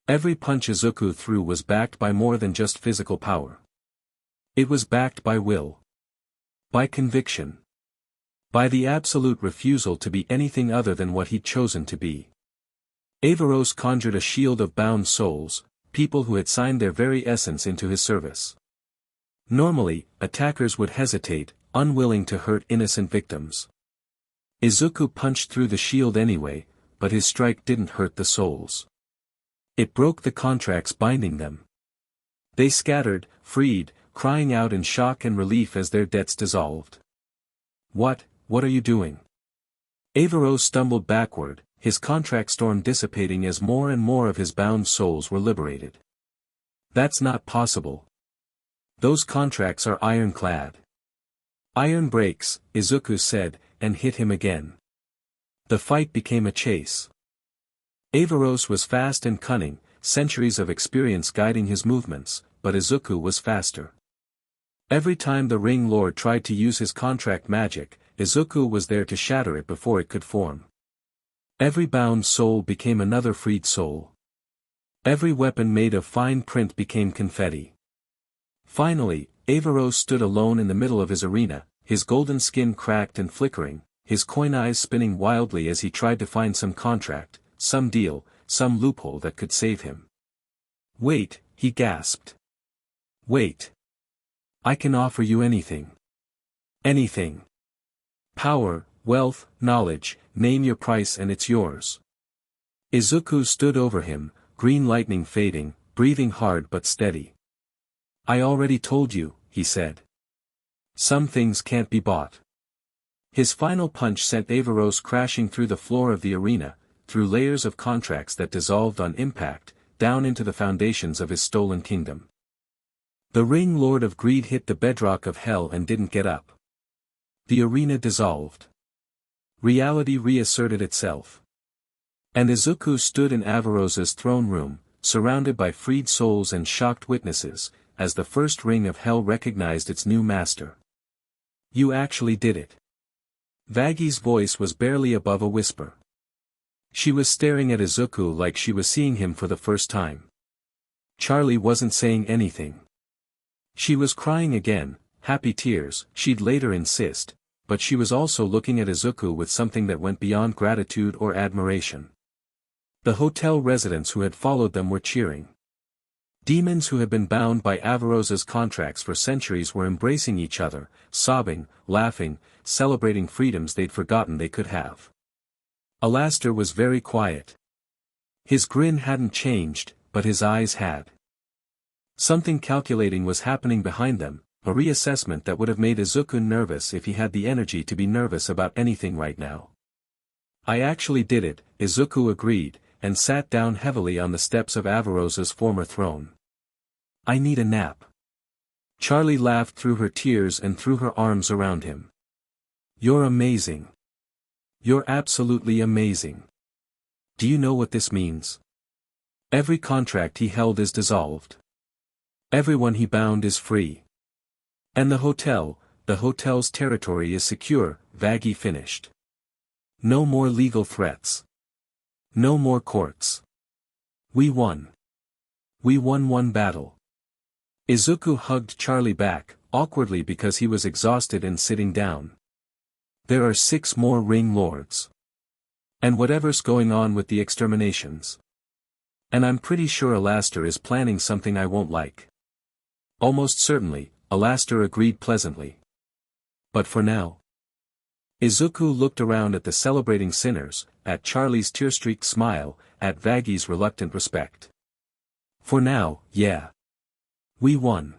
Every punch Izuku threw was backed by more than just physical power. It was backed by will. By conviction. By the absolute refusal to be anything other than what he'd chosen to be. Avaros conjured a shield of bound souls, people who had signed their very essence into his service. Normally, attackers would hesitate, unwilling to hurt innocent victims. Izuku punched through the shield anyway, but his strike didn't hurt the souls. It broke the contracts binding them. They scattered, freed, crying out in shock and relief as their debts dissolved. What are you doing? Avaros stumbled backward, his contract storm dissipating as more and more of his bound souls were liberated. That's not possible. Those contracts are ironclad. Iron breaks, Izuku said, and hit him again. The fight became a chase. Averos was fast and cunning, centuries of experience guiding his movements, but Izuku was faster. Every time the Ring Lord tried to use his contract magic, Izuku was there to shatter it before it could form. Every bound soul became another freed soul. Every weapon made of fine print became confetti. Finally, Averos stood alone in the middle of his arena, his golden skin cracked and flickering, his coin eyes spinning wildly as he tried to find some contract, some deal, some loophole that could save him. "Wait," he gasped. "Wait. I can offer you anything. Anything. Power, wealth, knowledge, name your price and it's yours." Izuku stood over him, green lightning fading, breathing hard but steady. "I already told you," he said. "Some things can't be bought." His final punch sent Averos crashing through the floor of the arena, through layers of contracts that dissolved on impact, down into the foundations of his stolen kingdom. The Ring Lord of Greed hit the bedrock of hell and didn't get up. The arena dissolved. Reality reasserted itself. And Izuku stood in Averos's throne room, surrounded by freed souls and shocked witnesses, as the first ring of hell recognized its new master. "You actually did it." Vaggie's voice was barely above a whisper. She was staring at Izuku like she was seeing him for the first time. Charlie wasn't saying anything. She was crying again, happy tears, she'd later insist, but she was also looking at Izuku with something that went beyond gratitude or admiration. The hotel residents who had followed them were cheering. Demons who had been bound by Averos's contracts for centuries were embracing each other, sobbing, laughing, celebrating freedoms they'd forgotten they could have. Alastor was very quiet. His grin hadn't changed, but his eyes had. Something calculating was happening behind them, a reassessment that would have made Izuku nervous if he had the energy to be nervous about anything right now. "I actually did it," Izuku agreed, and sat down heavily on the steps of Averos's former throne. "I need a nap." Charlie laughed through her tears and threw her arms around him. "You're amazing. You're absolutely amazing. Do you know what this means? Every contract he held is dissolved. Everyone he bound is free. And the hotel's territory is secure," Vaggie finished. "No more legal threats. No more courts. We won. We won one battle." Izuku hugged Charlie back, awkwardly because he was exhausted and sitting down. "There are 6 more Ring Lords. And whatever's going on with the exterminations. And I'm pretty sure Alastor is planning something I won't like." "Almost certainly," Alastor agreed pleasantly. "But for now." Izuku looked around at the celebrating sinners, at Charlie's tear-streaked smile, at Vaggie's reluctant respect. "For now, yeah. We won."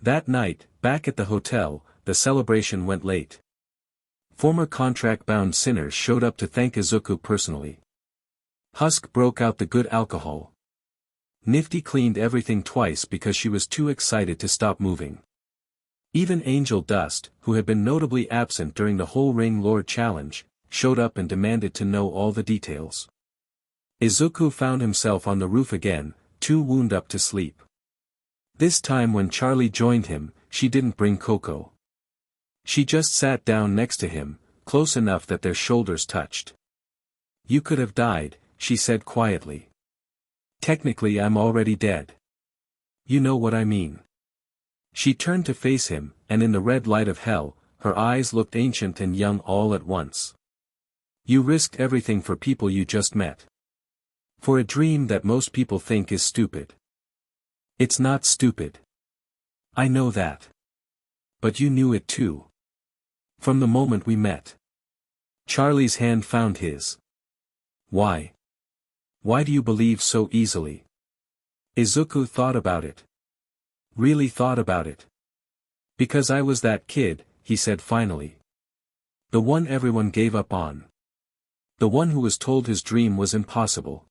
That night, back at the hotel, the celebration went late. Former contract-bound sinners showed up to thank Izuku personally. Husk broke out the good alcohol. Nifty cleaned everything twice because she was too excited to stop moving. Even Angel Dust, who had been notably absent during the whole Ring Lord challenge, showed up and demanded to know all the details. Izuku found himself on the roof again, too wound up to sleep. This time when Charlie joined him, she didn't bring cocoa. She just sat down next to him, close enough that their shoulders touched. "You could have died," she said quietly. "Technically I'm already dead. You know what I mean." She turned to face him, and in the red light of hell, her eyes looked ancient and young all at once. "You risked everything for people you just met. For a dream that most people think is stupid. It's not stupid. I know that. But you knew it too. From the moment we met." Charlie's hand found his. "Why? Why do you believe so easily?" Izuku thought about it. Really thought about it. "Because I was that kid," he said finally. "The one everyone gave up on. The one who was told his dream was impossible.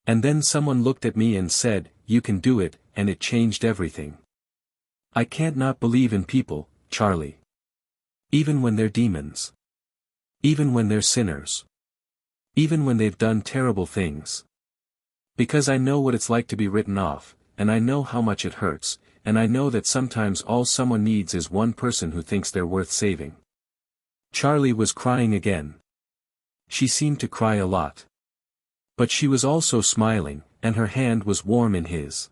And then someone looked at me and said, 'You can do it,' and it changed everything. I can't not believe in people, Charlie. Even when they're demons. Even when they're sinners. Even when they've done terrible things. Because I know what it's like to be written off, and I know how much it hurts, and I know that sometimes all someone needs is one person who thinks they're worth saving. Charlie was crying again. She seemed to cry a lot. But she was also smiling, and her hand was warm in his.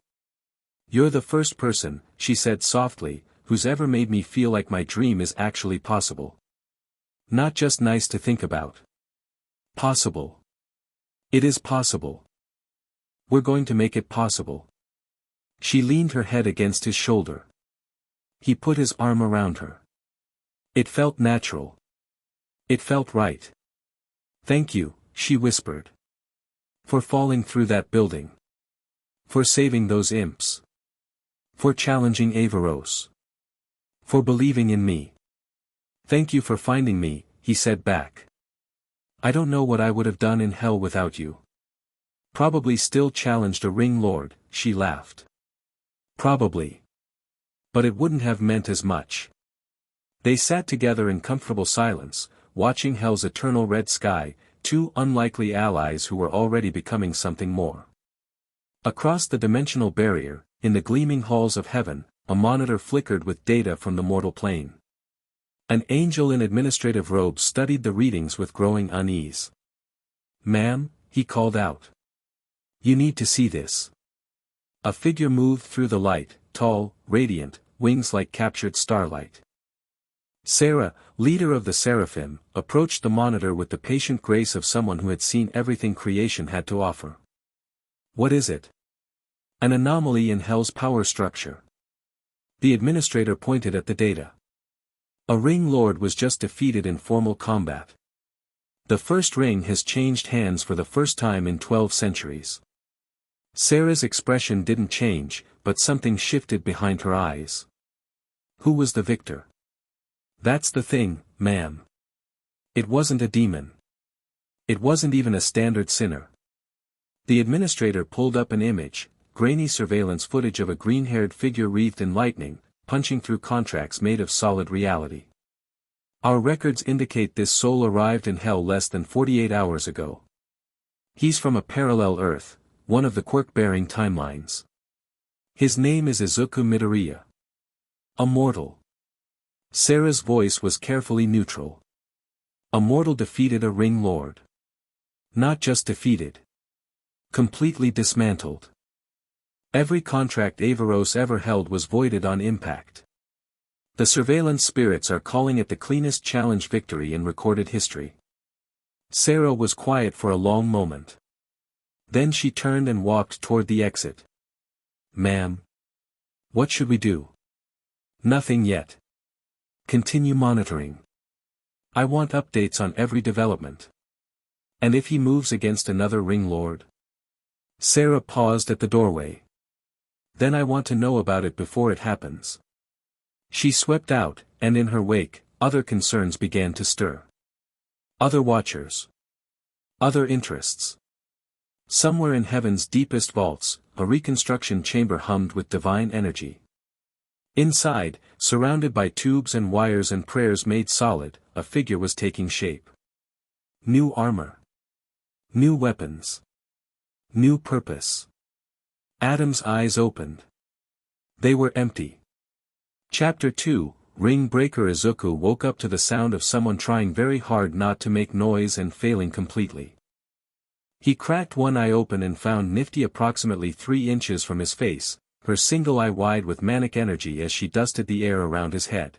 You're the first person, she said softly, who's ever made me feel like my dream is actually possible. Not just nice to think about. Possible. It is possible. We're going to make it possible. She leaned her head against his shoulder. He put his arm around her. It felt natural. It felt right. Thank you, she whispered. For falling through that building. For saving those imps. For challenging Averos. For believing in me. Thank you for finding me, he said back. I don't know what I would have done in hell without you. Probably still challenged a ring lord, she laughed. Probably. But it wouldn't have meant as much. They sat together in comfortable silence, watching hell's eternal red sky, two unlikely allies who were already becoming something more. Across the dimensional barrier, in the gleaming halls of heaven, a monitor flickered with data from the mortal plane. An angel in administrative robes studied the readings with growing unease. Ma'am, he called out. You need to see this. A figure moved through the light, tall, radiant, wings like captured starlight. Sera, leader of the seraphim, approached the monitor with the patient grace of someone who had seen everything creation had to offer. What is it? An anomaly in hell's power structure. The administrator pointed at the data. A ring lord was just defeated in formal combat. The first ring has changed hands for the first time in 12 centuries. Sera's expression didn't change, but something shifted behind her eyes. Who was the victor? That's the thing, ma'am. It wasn't a demon. It wasn't even a standard sinner. The administrator pulled up an image, grainy surveillance footage of a green-haired figure wreathed in lightning, punching through contracts made of solid reality. Our records indicate this soul arrived in hell less than 48 hours ago. He's from a parallel Earth, one of the quirk-bearing timelines. His name is Izuku Midoriya. A mortal. Sera's voice was carefully neutral. A mortal defeated a ring lord. Not just defeated. Completely dismantled. Every contract Averos ever held was voided on impact. The surveillance spirits are calling it the cleanest challenge victory in recorded history. Sera was quiet for a long moment. Then she turned and walked toward the exit. Ma'am. What should we do? Nothing yet. Continue monitoring. I want updates on every development. And if he moves against another ring lord? Sera paused at the doorway. Then I want to know about it before it happens. She swept out, and in her wake, other concerns began to stir. Other watchers. Other interests. Somewhere in heaven's deepest vaults, a reconstruction chamber hummed with divine energy. Inside, surrounded by tubes and wires and prayers made solid, a figure was taking shape. New armor. New weapons. New purpose. Adam's eyes opened. They were empty. Chapter 2, Ring Breaker. Izuku woke up to the sound of someone trying very hard not to make noise and failing completely. He cracked one eye open and found Nifty approximately 3 inches from his face, her single eye wide with manic energy as she dusted the air around his head.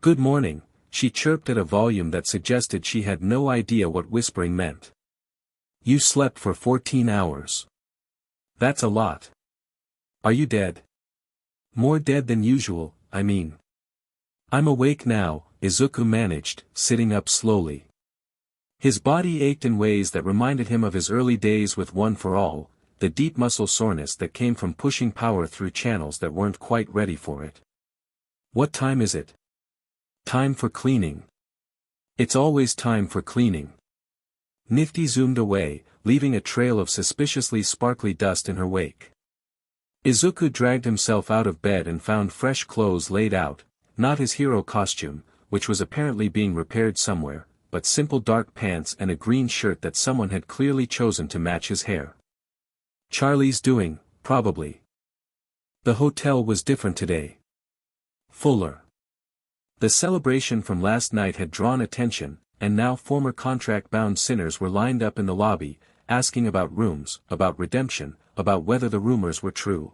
Good morning, she chirped at a volume that suggested she had no idea what whispering meant. You slept for 14 hours. That's a lot. Are you dead? More dead than usual, I mean. I'm awake now, Izuku managed, sitting up slowly. His body ached in ways that reminded him of his early days with One for All, the deep muscle soreness that came from pushing power through channels that weren't quite ready for it. What time is it? Time for cleaning. It's always time for cleaning. Nifty zoomed away, leaving a trail of suspiciously sparkly dust in her wake. Izuku dragged himself out of bed and found fresh clothes laid out, not his hero costume, which was apparently being repaired somewhere, but simple dark pants and a green shirt that someone had clearly chosen to match his hair. Charlie's doing, probably. The hotel was different today. Fuller. The celebration from last night had drawn attention, and now former contract-bound sinners were lined up in the lobby, asking about rooms, about redemption, about whether the rumors were true.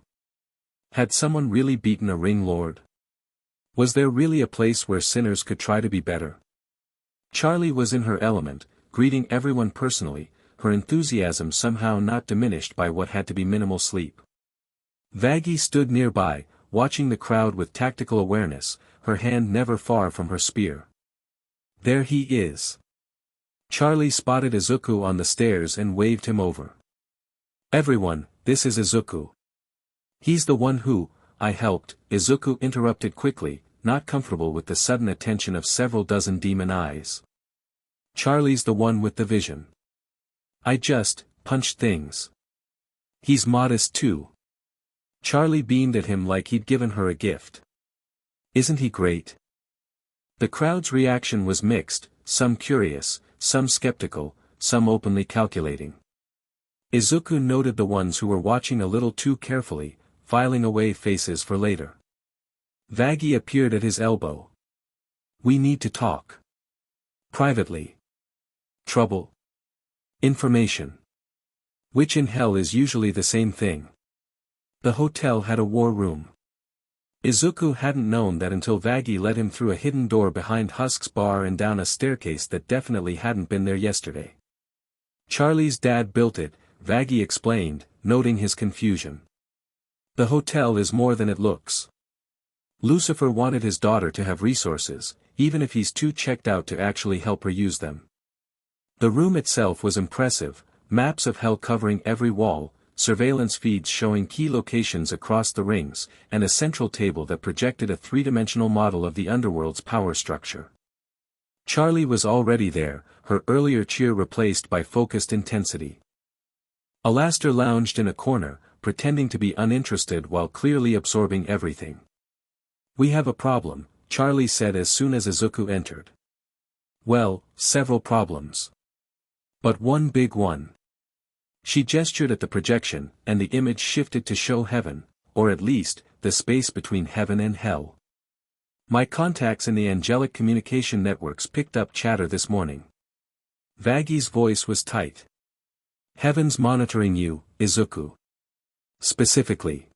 Had someone really beaten a ring lord? Was there really a place where sinners could try to be better? Charlie was in her element, greeting everyone personally, her enthusiasm somehow not diminished by what had to be minimal sleep. Vaggie stood nearby, watching the crowd with tactical awareness, her hand never far from her spear. There he is. Charlie spotted Izuku on the stairs and waved him over. Everyone, this is Izuku. He's the one who, I helped, Izuku interrupted quickly, not comfortable with the sudden attention of several dozen demon eyes. Charlie's the one with the vision. I just, punched things. He's modest too. Charlie beamed at him like he'd given her a gift. Isn't he great? The crowd's reaction was mixed, some curious, some skeptical, some openly calculating. Izuku noted the ones who were watching a little too carefully, filing away faces for later. Vaggie appeared at his elbow. We need to talk. Privately. Trouble. Information. Which in hell is usually the same thing. The hotel had a war room. Izuku hadn't known that until Vaggie led him through a hidden door behind Husk's bar and down a staircase that definitely hadn't been there yesterday. Charlie's dad built it, Vaggie explained, noting his confusion. The hotel is more than it looks. Lucifer wanted his daughter to have resources, even if he's too checked out to actually help her use them. The room itself was impressive, maps of hell covering every wall, surveillance feeds showing key locations across the rings, and a central table that projected a three-dimensional model of the underworld's power structure. Charlie was already there, her earlier cheer replaced by focused intensity. Alastair lounged in a corner, pretending to be uninterested while clearly absorbing everything. We have a problem, Charlie said as soon as Izuku entered. Well, several problems. But one big one. She gestured at the projection, and the image shifted to show heaven, or at least, the space between heaven and hell. My contacts in the angelic communication networks picked up chatter this morning. Vaggie's voice was tight. Heaven's monitoring you, Izuku. Specifically.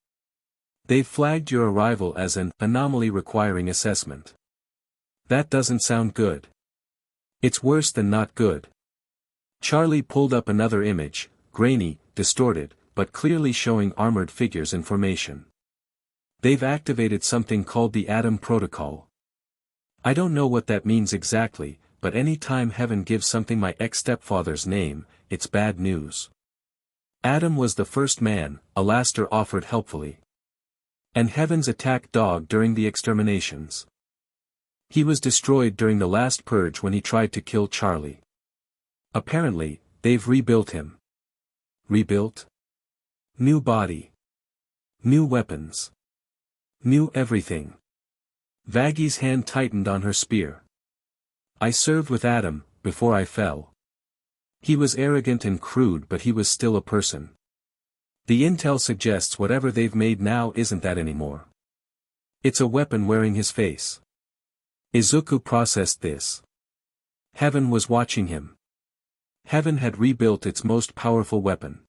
They've flagged your arrival as an anomaly requiring assessment. That doesn't sound good. It's worse than not good. Charlie pulled up another image, grainy, distorted, but clearly showing armored figures in formation. They've activated something called the Atom Protocol. I don't know what that means exactly, but any time heaven gives something my ex-stepfather's name, it's bad news. Adam was the first man, Alastair offered helpfully. And heaven's attack dog during the exterminations. He was destroyed during the last purge when he tried to kill Charlie. Apparently, they've rebuilt him. Rebuilt? New body. New weapons. New everything. Vaggie's hand tightened on her spear. I served with Adam, before I fell. He was arrogant and crude but he was still a person. The intel suggests whatever they've made now isn't that anymore. It's a weapon wearing his face. Izuku processed this. Heaven was watching him. Heaven had rebuilt its most powerful weapon.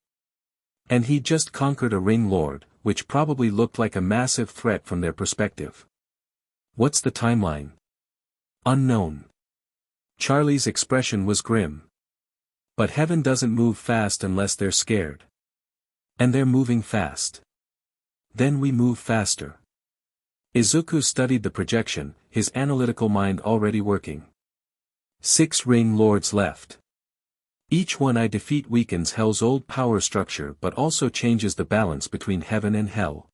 And he'd just conquered a ring lord, which probably looked like a massive threat from their perspective. What's the timeline? Unknown. Charlie's expression was grim. But heaven doesn't move fast unless they're scared. And they're moving fast. Then we move faster. Izuku studied the projection, his analytical mind already working. 6 ring lords left. Each one I defeat weakens hell's old power structure but also changes the balance between heaven and hell.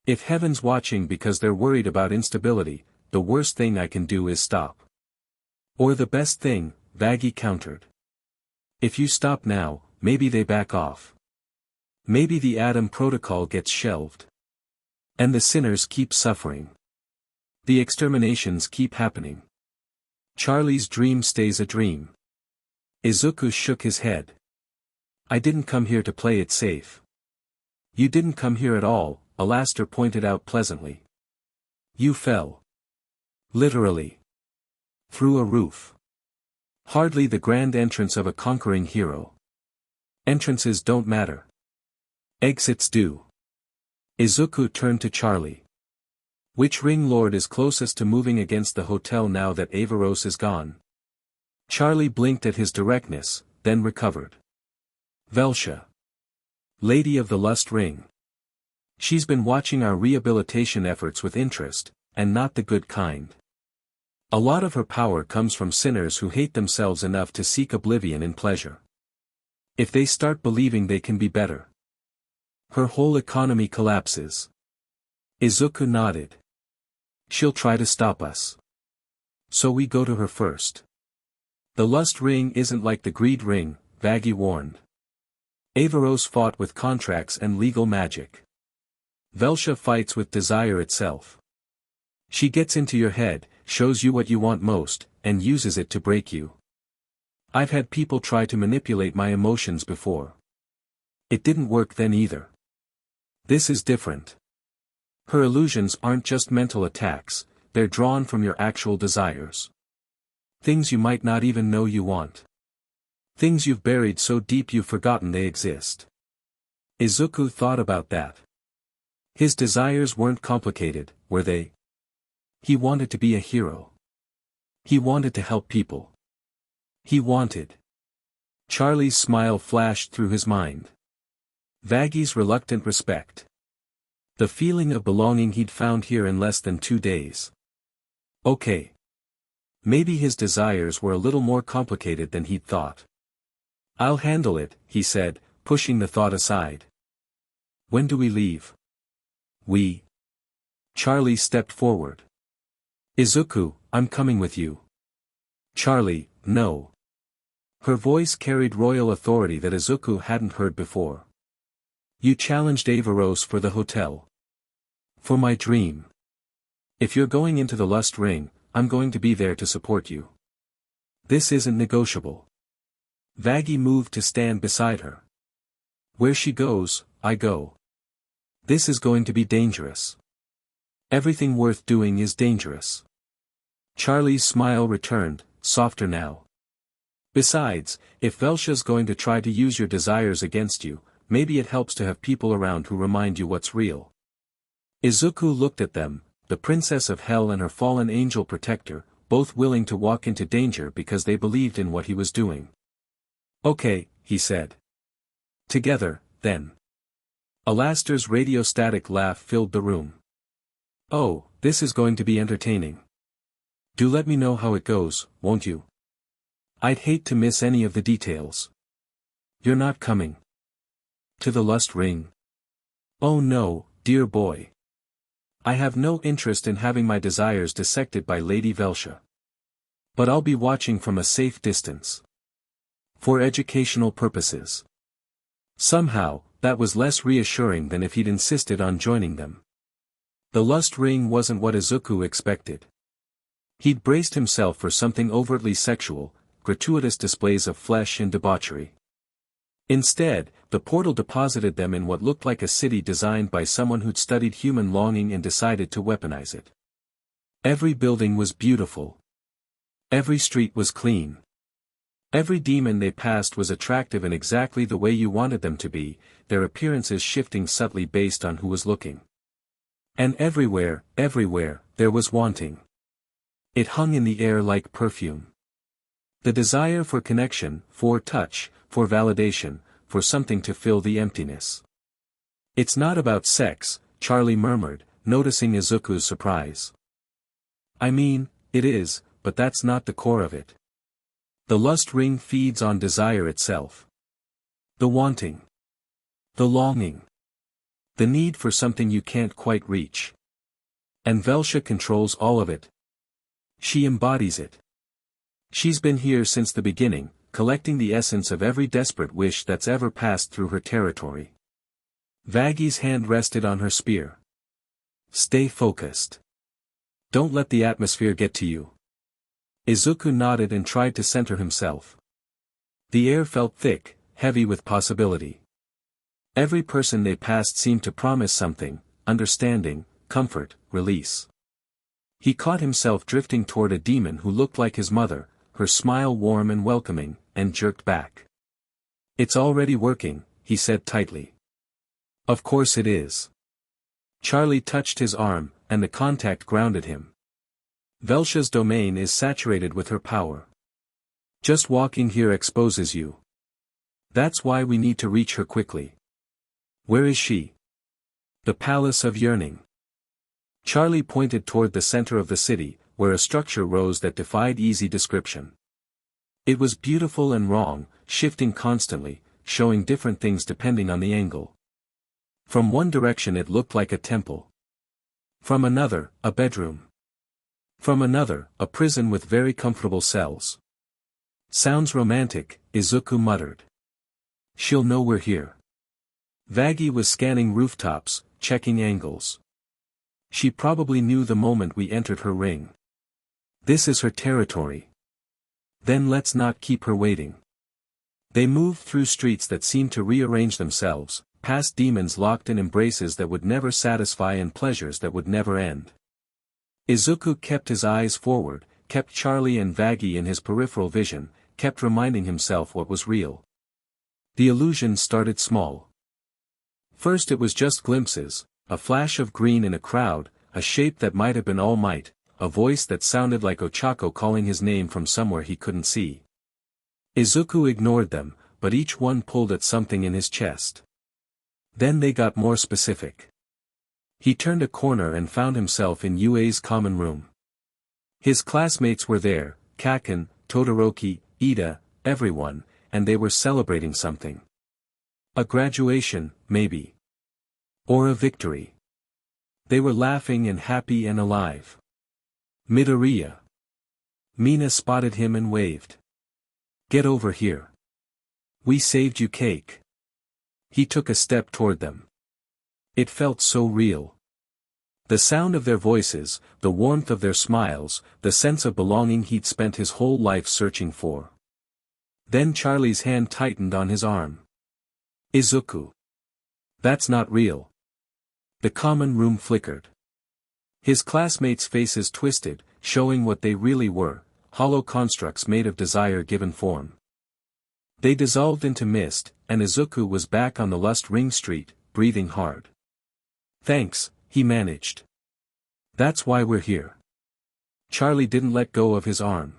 If heaven's watching because they're worried about instability, the worst thing I can do is stop. Or the best thing, Vaggie countered. If you stop now, maybe they back off. Maybe the Adam protocol gets shelved. And the sinners keep suffering. The exterminations keep happening. Charlie's dream stays a dream. Izuku shook his head. I didn't come here to play it safe. You didn't come here at all, Alastair pointed out pleasantly. You fell. Literally. Through a roof. Hardly the grand entrance of a conquering hero. Entrances don't matter. Exits do. Izuku turned to Charlie. Which ring lord is closest to moving against the hotel now that Averos is gone? Charlie blinked at his directness, then recovered. Velsha. Lady of the Lust Ring. She's been watching our rehabilitation efforts with interest, and not the good kind. A lot of her power comes from sinners who hate themselves enough to seek oblivion in pleasure. If they start believing they can be better, her whole economy collapses. Izuku nodded. She'll try to stop us. So we go to her first. The Lust Ring isn't like the Greed Ring, Vaggie warned. Averos fought with contracts and legal magic. Velsha fights with desire itself. She gets into your head, shows you what you want most, and uses it to break you. I've had people try to manipulate my emotions before. It didn't work then either. This is different. Her illusions aren't just mental attacks, they're drawn from your actual desires. Things you might not even know you want. Things you've buried so deep you've forgotten they exist. Izuku thought about that. His desires weren't complicated, were they? He wanted to be a hero. He wanted to help people. He wanted. Charlie's smile flashed through his mind. Vaggie's reluctant respect. The feeling of belonging he'd found here in less than 2 days. Okay. Maybe his desires were a little more complicated than he'd thought. I'll handle it, he said, pushing the thought aside. When do we leave? We. Charlie stepped forward. Izuku, I'm coming with you. Charlie, no. Her voice carried royal authority that Izuku hadn't heard before. You challenged Averos for the hotel. For my dream. If you're going into the Lust Ring, I'm going to be there to support you. This isn't negotiable. Vaggie moved to stand beside her. Where she goes, I go. This is going to be dangerous. Everything worth doing is dangerous. Charlie's smile returned, softer now. Besides, if Velsha's going to try to use your desires against you, maybe it helps to have people around who remind you what's real. Izuku looked at them, the princess of hell and her fallen angel protector, both willing to walk into danger because they believed in what he was doing. Okay, he said. Together, then. Alastair's radiostatic laugh filled the room. Oh, this is going to be entertaining. Do let me know how it goes, won't you? I'd hate to miss any of the details. You're not coming. To the Lust Ring? Oh no, dear boy. I have no interest in having my desires dissected by Lady Velsha. But I'll be watching from a safe distance. For educational purposes. Somehow, that was less reassuring than if he'd insisted on joining them. The Lust Ring wasn't what Izuku expected. He'd braced himself for something overtly sexual, gratuitous displays of flesh and debauchery. Instead, the portal deposited them in what looked like a city designed by someone who'd studied human longing and decided to weaponize it. Every building was beautiful. Every street was clean. Every demon they passed was attractive in exactly the way you wanted them to be, their appearances shifting subtly based on who was looking. And everywhere, there was wanting. It hung in the air like perfume. The desire for connection, for touch, for validation, for something to fill the emptiness. It's not about sex, Charlie murmured, noticing Izuku's surprise. I mean, it is, but that's not the core of it. The Lust Ring feeds on desire itself. The wanting. The longing. The need for something you can't quite reach. And Velsha controls all of it. She embodies it. She's been here since the beginning, collecting the essence of every desperate wish that's ever passed through her territory. Vaggie's hand rested on her spear. Stay focused. Don't let the atmosphere get to you. Izuku nodded and tried to center himself. The air felt thick, heavy with possibility. Every person they passed seemed to promise something: understanding, comfort, release. He caught himself drifting toward a demon who looked like his mother, her smile warm and welcoming, and jerked back. It's already working, he said tightly. Of course it is. Charlie touched his arm, and the contact grounded him. Velsha's domain is saturated with her power. Just walking here exposes you. That's why we need to reach her quickly. Where is she? The Palace of Yearning. Charlie pointed toward the center of the city, where a structure rose that defied easy description. It was beautiful and wrong, shifting constantly, showing different things depending on the angle. From one direction it looked like a temple. From another, a bedroom. From another, a prison with very comfortable cells. Sounds romantic, Izuku muttered. She'll know we're here. Vaggie was scanning rooftops, checking angles. She probably knew the moment we entered her ring. This is her territory. Then let's not keep her waiting. They moved through streets that seemed to rearrange themselves, past demons locked in embraces that would never satisfy and pleasures that would never end. Izuku kept his eyes forward, kept Charlie and Vaggie in his peripheral vision, kept reminding himself what was real. The illusion started small. First it was just glimpses, a flash of green in a crowd, a shape that might have been All Might, a voice that sounded like Ochako calling his name from somewhere he couldn't see. Izuku ignored them, but each one pulled at something in his chest. Then they got more specific. He turned a corner and found himself in Yue's common room. His classmates were there, Kaken, Todoroki, Ida, everyone, and they were celebrating something. A graduation, maybe. Or a victory. They were laughing and happy and alive. Midoriya. Mina spotted him and waved. Get over here. We saved you, cake. He took a step toward them. It felt so real. The sound of their voices, the warmth of their smiles, the sense of belonging he'd spent his whole life searching for. Then Charlie's hand tightened on his arm. Izuku. That's not real. The common room flickered. His classmates' faces twisted, showing what they really were, hollow constructs made of desire given form. They dissolved into mist, and Izuku was back on the Lust Ring Street, breathing hard. Thanks, he managed. That's why we're here. Charlie didn't let go of his arm.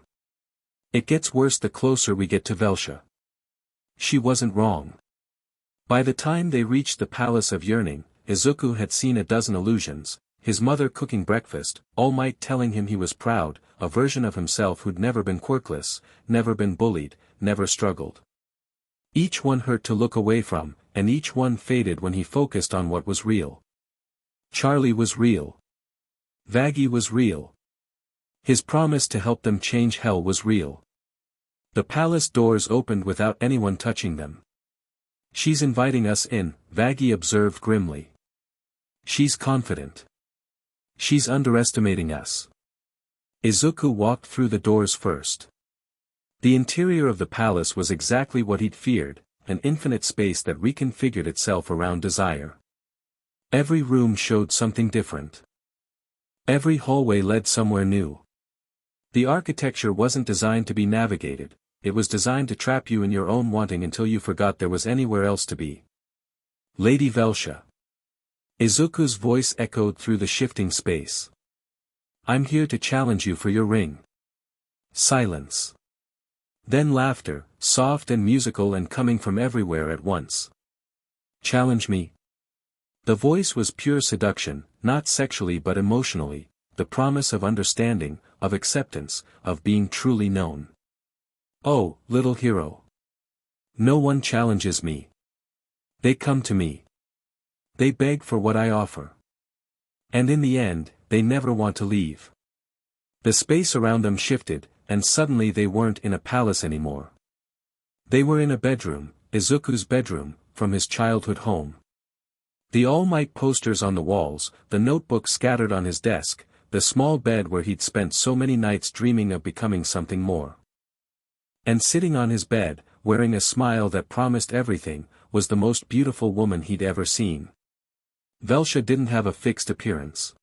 It gets worse the closer we get to Velsha. She wasn't wrong. By the time they reached the Palace of Yearning, Izuku had seen a dozen illusions, his mother cooking breakfast, All Might telling him he was proud, a version of himself who'd never been quirkless, never been bullied, never struggled. Each one hurt to look away from, and each one faded when he focused on what was real. Charlie was real. Vaggie was real. His promise to help them change hell was real. The palace doors opened without anyone touching them. She's inviting us in, Vaggie observed grimly. She's confident. She's underestimating us. Izuku walked through the doors first. The interior of the palace was exactly what he'd feared, an infinite space that reconfigured itself around desire. Every room showed something different. Every hallway led somewhere new. The architecture wasn't designed to be navigated, it was designed to trap you in your own wanting until you forgot there was anywhere else to be. Lady Velsha. Izuku's voice echoed through the shifting space. I'm here to challenge you for your ring. Silence. Then laughter, soft and musical and coming from everywhere at once. Challenge me. The voice was pure seduction, not sexually but emotionally, the promise of understanding, of acceptance, of being truly known. Oh, little hero. No one challenges me. They come to me. They beg for what I offer. And in the end, they never want to leave. The space around them shifted, and suddenly they weren't in a palace anymore. They were in a bedroom, Izuku's bedroom, from his childhood home. The All Might posters on the walls, the notebooks scattered on his desk, the small bed where he'd spent so many nights dreaming of becoming something more. And sitting on his bed, wearing a smile that promised everything, was the most beautiful woman he'd ever seen. Velsha didn't have a fixed appearance.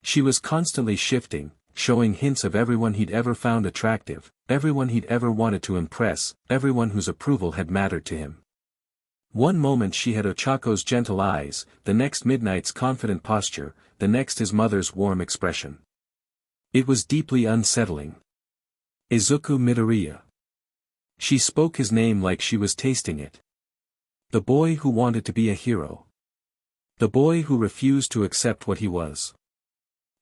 She was constantly shifting, showing hints of everyone he'd ever found attractive, everyone he'd ever wanted to impress, everyone whose approval had mattered to him. One moment she had Ochako's gentle eyes, the next Midnight's confident posture, the next his mother's warm expression. It was deeply unsettling. Izuku Midoriya. She spoke his name like she was tasting it. The boy who wanted to be a hero. The boy who refused to accept what he was.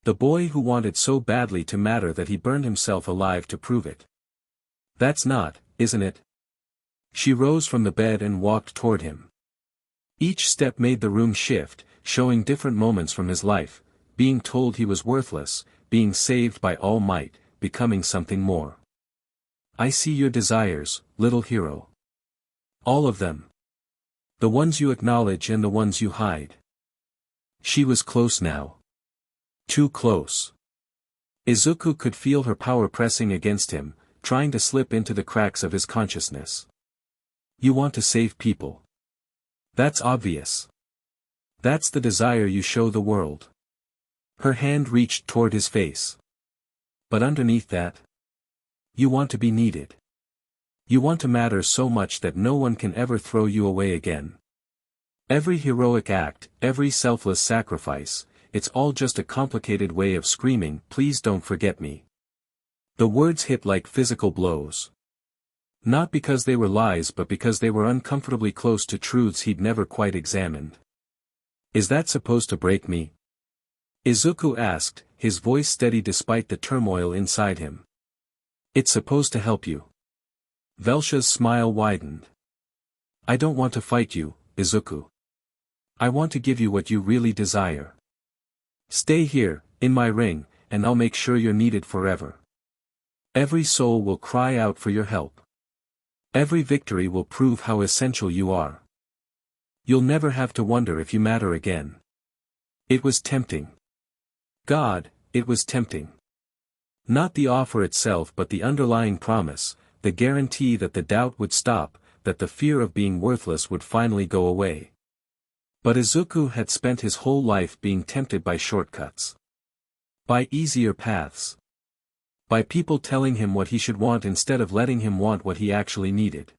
The boy who wanted so badly to matter that he burned himself alive to prove it. That's not, isn't it? She rose from the bed and walked toward him. Each step made the room shift, showing different moments from his life, being told he was worthless, being saved by All Might, becoming something more. I see your desires, little hero. All of them. The ones you acknowledge and the ones you hide. She was close now. Too close. Izuku could feel her power pressing against him, trying to slip into the cracks of his consciousness. You want to save people. That's obvious. That's the desire you show the world. Her hand reached toward his face. But underneath that, you want to be needed. You want to matter so much that no one can ever throw you away again. Every heroic act, every selfless sacrifice, it's all just a complicated way of screaming, please don't forget me. The words hit like physical blows. Not because they were lies but because they were uncomfortably close to truths he'd never quite examined. Is that supposed to break me? Izuku asked, his voice steady despite the turmoil inside him. It's supposed to help you. Velsha's smile widened. I don't want to fight you, Izuku. I want to give you what you really desire. Stay here, in my ring, and I'll make sure you're needed forever. Every soul will cry out for your help. Every victory will prove how essential you are. You'll never have to wonder if you matter again. It was tempting. God, it was tempting. Not the offer itself but the underlying promise, the guarantee that the doubt would stop, that the fear of being worthless would finally go away. But Izuku had spent his whole life being tempted by shortcuts. By easier paths. By people telling him what he should want instead of letting him want what he actually needed.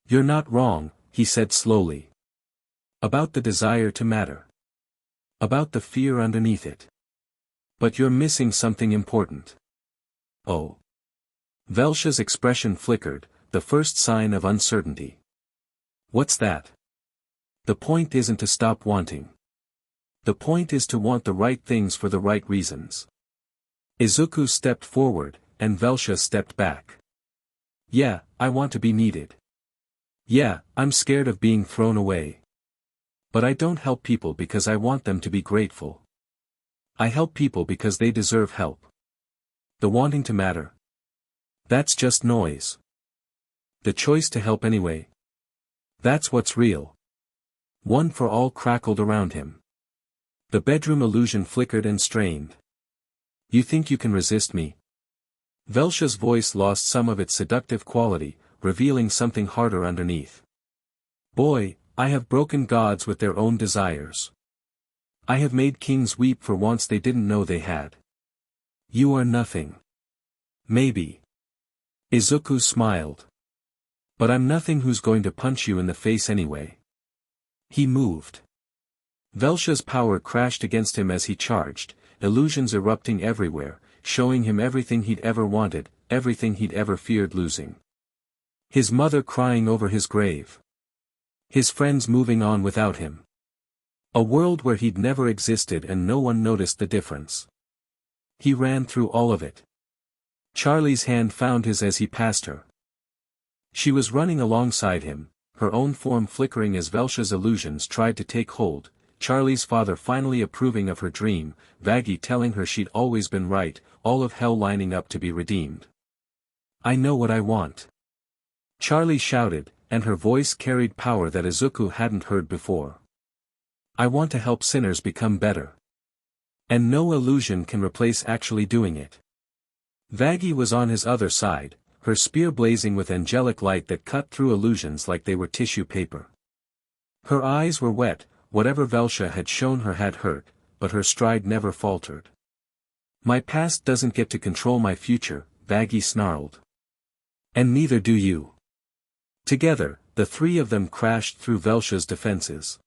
You're not wrong, he said slowly. About the desire to matter. About the fear underneath it. But you're missing something important. Oh. Velsha's expression flickered, the first sign of uncertainty. What's that? The point isn't to stop wanting. The point is to want the right things for the right reasons. Izuku stepped forward, and Velsha stepped back. Yeah, I want to be needed. Yeah, I'm scared of being thrown away. But I don't help people because I want them to be grateful. I help people because they deserve help. The wanting to matter. That's just noise. The choice to help anyway. That's what's real. One for all crackled around him. The bedroom illusion flickered and strained. You think you can resist me? Velsha's voice lost some of its seductive quality, revealing something harder underneath. Boy, I have broken gods with their own desires. I have made kings weep for wants they didn't know they had. You are nothing. Maybe. Izuku smiled. But I'm nothing who's going to punch you in the face anyway. He moved. Velsha's power crashed against him as he charged, illusions erupting everywhere, showing him everything he'd ever wanted, everything he'd ever feared losing. His mother crying over his grave. His friends moving on without him. A world where he'd never existed and no one noticed the difference. He ran through all of it. Charlie's hand found his as he passed her. She was running alongside him, her own form flickering as Velsha's illusions tried to take hold, Charlie's father finally approving of her dream, Vaggie telling her she'd always been right, all of hell lining up to be redeemed. I know what I want. Charlie shouted, and her voice carried power that Izuku hadn't heard before. I want to help sinners become better. And no illusion can replace actually doing it. Vaggie was on his other side, her spear blazing with angelic light that cut through illusions like they were tissue paper. Her eyes were wet, whatever Velsha had shown her had hurt, but her stride never faltered. My past doesn't get to control my future, Vaggie snarled. And neither do you. Together, the three of them crashed through Velsha's defenses.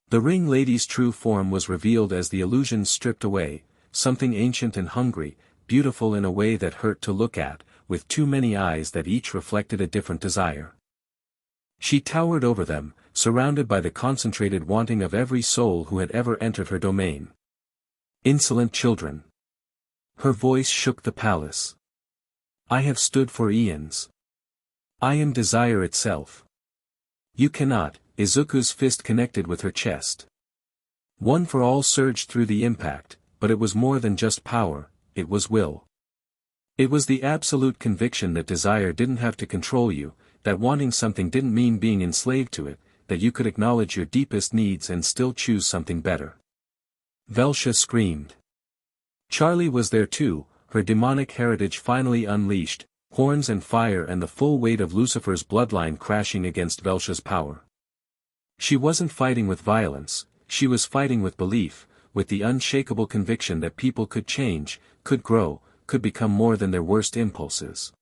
The ring lady's true form was revealed as the illusions stripped away, something ancient and hungry, beautiful in a way that hurt to look at, with too many eyes that each reflected a different desire. She towered over them, surrounded by the concentrated wanting of every soul who had ever entered her domain. Insolent children. Her voice shook the palace. I have stood for eons. I am desire itself. You cannot. Izuku's fist connected with her chest. One for all surged through the impact, but it was more than just power, it was will. It was the absolute conviction that desire didn't have to control you, that wanting something didn't mean being enslaved to it, that you could acknowledge your deepest needs and still choose something better. Velsha screamed. Charlie was there too, her demonic heritage finally unleashed, horns and fire and the full weight of Lucifer's bloodline crashing against Velsha's power. She wasn't fighting with violence, she was fighting with belief, with the unshakable conviction that people could change, could grow, could become more than their worst impulses.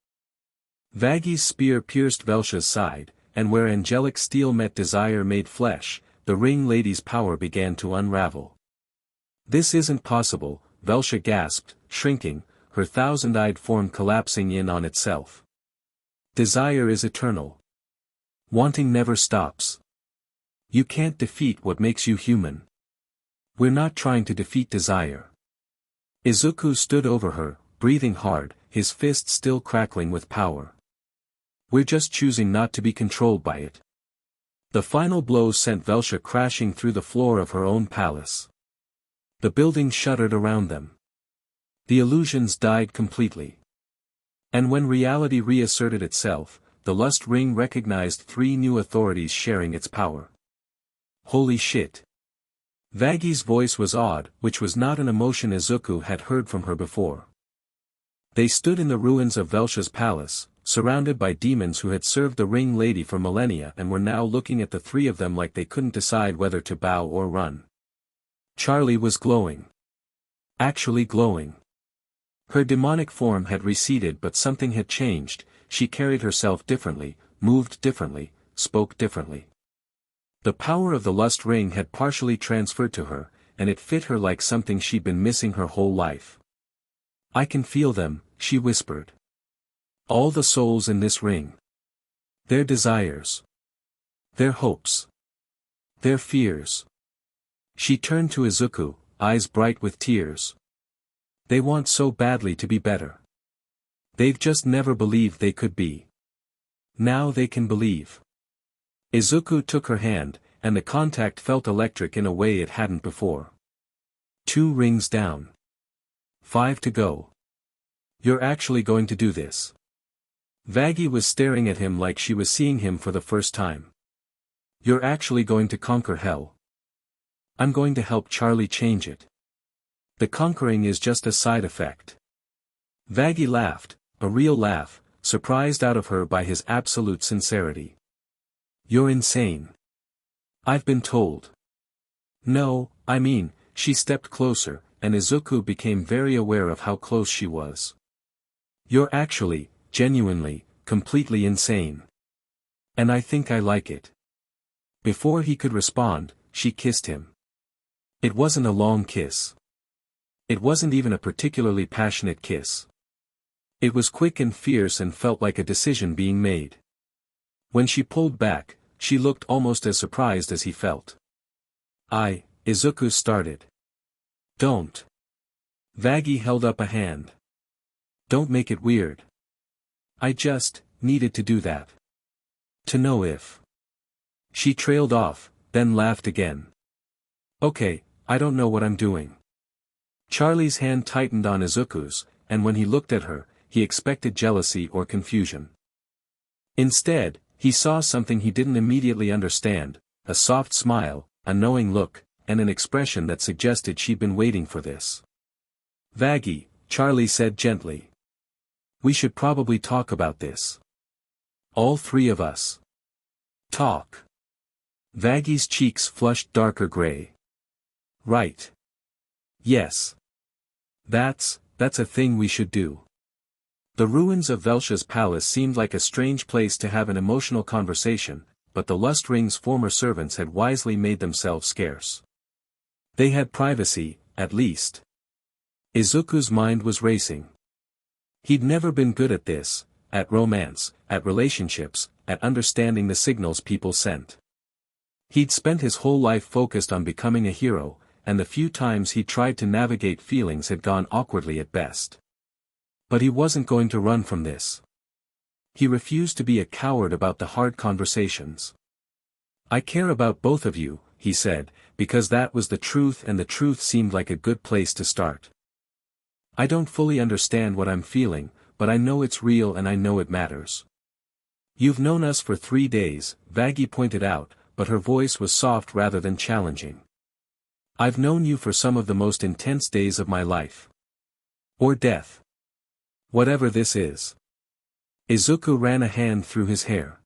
Vaggie's spear pierced Velsha's side, and where angelic steel met desire made flesh, the ring lady's power began to unravel. This isn't possible, Velsha gasped, shrinking, her thousand-eyed form collapsing in on itself. Desire is eternal. Wanting never stops. You can't defeat what makes you human. We're not trying to defeat desire. Izuku stood over her, breathing hard, his fist still crackling with power. We're just choosing not to be controlled by it. The final blow sent Velsha crashing through the floor of her own palace. The building shuddered around them. The illusions died completely. And when reality reasserted itself, the lust ring recognized three new authorities sharing its power. Holy shit. Vaggie's voice was odd, which was not an emotion Izuku had heard from her before. They stood in the ruins of Velsha's palace, surrounded by demons who had served the ring lady for millennia and were now looking at the three of them like they couldn't decide whether to bow or run. Charlie was glowing. Actually glowing. Her demonic form had receded but something had changed, she carried herself differently, moved differently, spoke differently. The power of the lust ring had partially transferred to her, and it fit her like something she'd been missing her whole life. I can feel them, she whispered. All the souls in this ring. Their desires. Their hopes. Their fears. She turned to Izuku, eyes bright with tears. They want so badly to be better. They've just never believed they could be. Now they can believe. Izuku took her hand, and the contact felt electric in a way it hadn't before. 2 rings down. 5 to go. You're actually going to do this. Vaggie was staring at him like she was seeing him for the first time. You're actually going to conquer hell. I'm going to help Charlie change it. The conquering is just a side effect. Vaggie laughed, a real laugh, surprised out of her by his absolute sincerity. You're insane. I've been told. No, I mean, she stepped closer, and Izuku became very aware of how close she was. You're actually, genuinely, completely insane. And I think I like it. Before he could respond, she kissed him. It wasn't a long kiss. It wasn't even a particularly passionate kiss. It was quick and fierce and felt like a decision being made. When she pulled back, she looked almost as surprised as he felt. Izuku started. Don't. Vaggie held up a hand. Don't make it weird. I just needed to do that. To know if. She trailed off, then laughed again. Okay, I don't know what I'm doing. Charlie's hand tightened on Izuku's, and when he looked at her, he expected jealousy or confusion. Instead, he saw something he didn't immediately understand, a soft smile, a knowing look, and an expression that suggested she'd been waiting for this. "Vaggie," Charlie said gently. "We should probably talk about this. All three of us." "Talk?" Vaggie's cheeks flushed darker gray. "Right. Yes. That's a thing we should do." The ruins of Velsha's palace seemed like a strange place to have an emotional conversation, but the Lust Ring's former servants had wisely made themselves scarce. They had privacy, at least. Izuku's mind was racing. He'd never been good at this, at romance, at relationships, at understanding the signals people sent. He'd spent his whole life focused on becoming a hero, and the few times he tried to navigate feelings had gone awkwardly at best. But he wasn't going to run from this. He refused to be a coward about the hard conversations. "I care about both of you," he said, because that was the truth, and the truth seemed like a good place to start. "I don't fully understand what I'm feeling, but I know it's real and I know it matters." "You've known us for 3 days," Vaggie pointed out, but her voice was soft rather than challenging. "I've known you for some of the most intense days of my life. Or death. Whatever this is." Izuku ran a hand through his hair.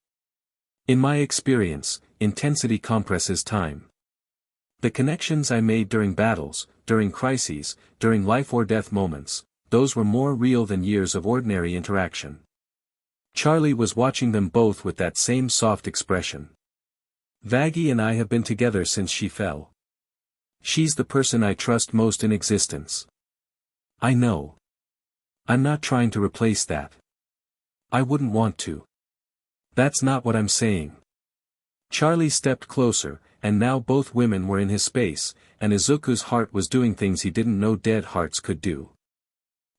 "In my experience, intensity compresses time. The connections I made during battles, during crises, during life or death moments, those were more real than years of ordinary interaction." Charlie was watching them both with that same soft expression. "Vaggie and I have been together since she fell. She's the person I trust most in existence." "I know. I'm not trying to replace that. I wouldn't want to. That's not what I'm saying." Charlie stepped closer, and now both women were in his space, and Izuku's heart was doing things he didn't know dead hearts could do.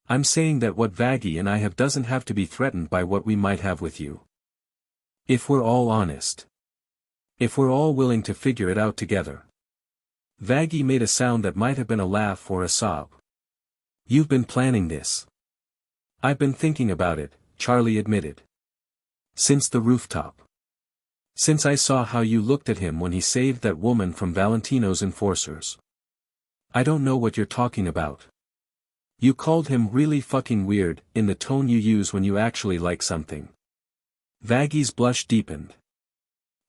"I'm saying that what Vaggie and I have doesn't have to be threatened by what we might have with you. If we're all honest. If we're all willing to figure it out together." Vaggie made a sound that might have been a laugh or a sob. "You've been planning this." "I've been thinking about it," Charlie admitted. "Since the rooftop. Since I saw how you looked at him when he saved that woman from Valentino's enforcers." "I don't know what you're talking about." "You called him really fucking weird, in the tone you use when you actually like something." Vaggie's blush deepened.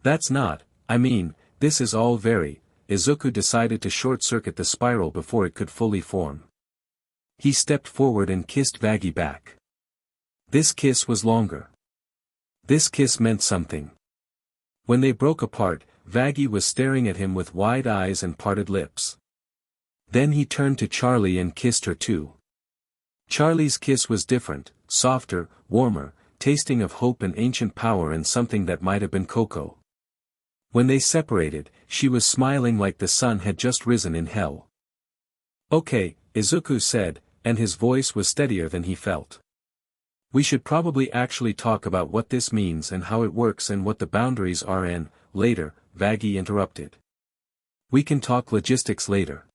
"That's not, I mean, this is all very..." Izuku decided to short-circuit the spiral before it could fully form. He stepped forward and kissed Vaggie back. This kiss was longer. This kiss meant something. When they broke apart, Vaggie was staring at him with wide eyes and parted lips. Then he turned to Charlie and kissed her too. Charlie's kiss was different, softer, warmer, tasting of hope and ancient power and something that might have been cocoa. When they separated, she was smiling like the sun had just risen in hell. "Okay," Izuku said, and his voice was steadier than he felt. "We should probably actually talk about what this means and how it works and what the boundaries are and, later," Vaggie interrupted. "We can talk logistics later.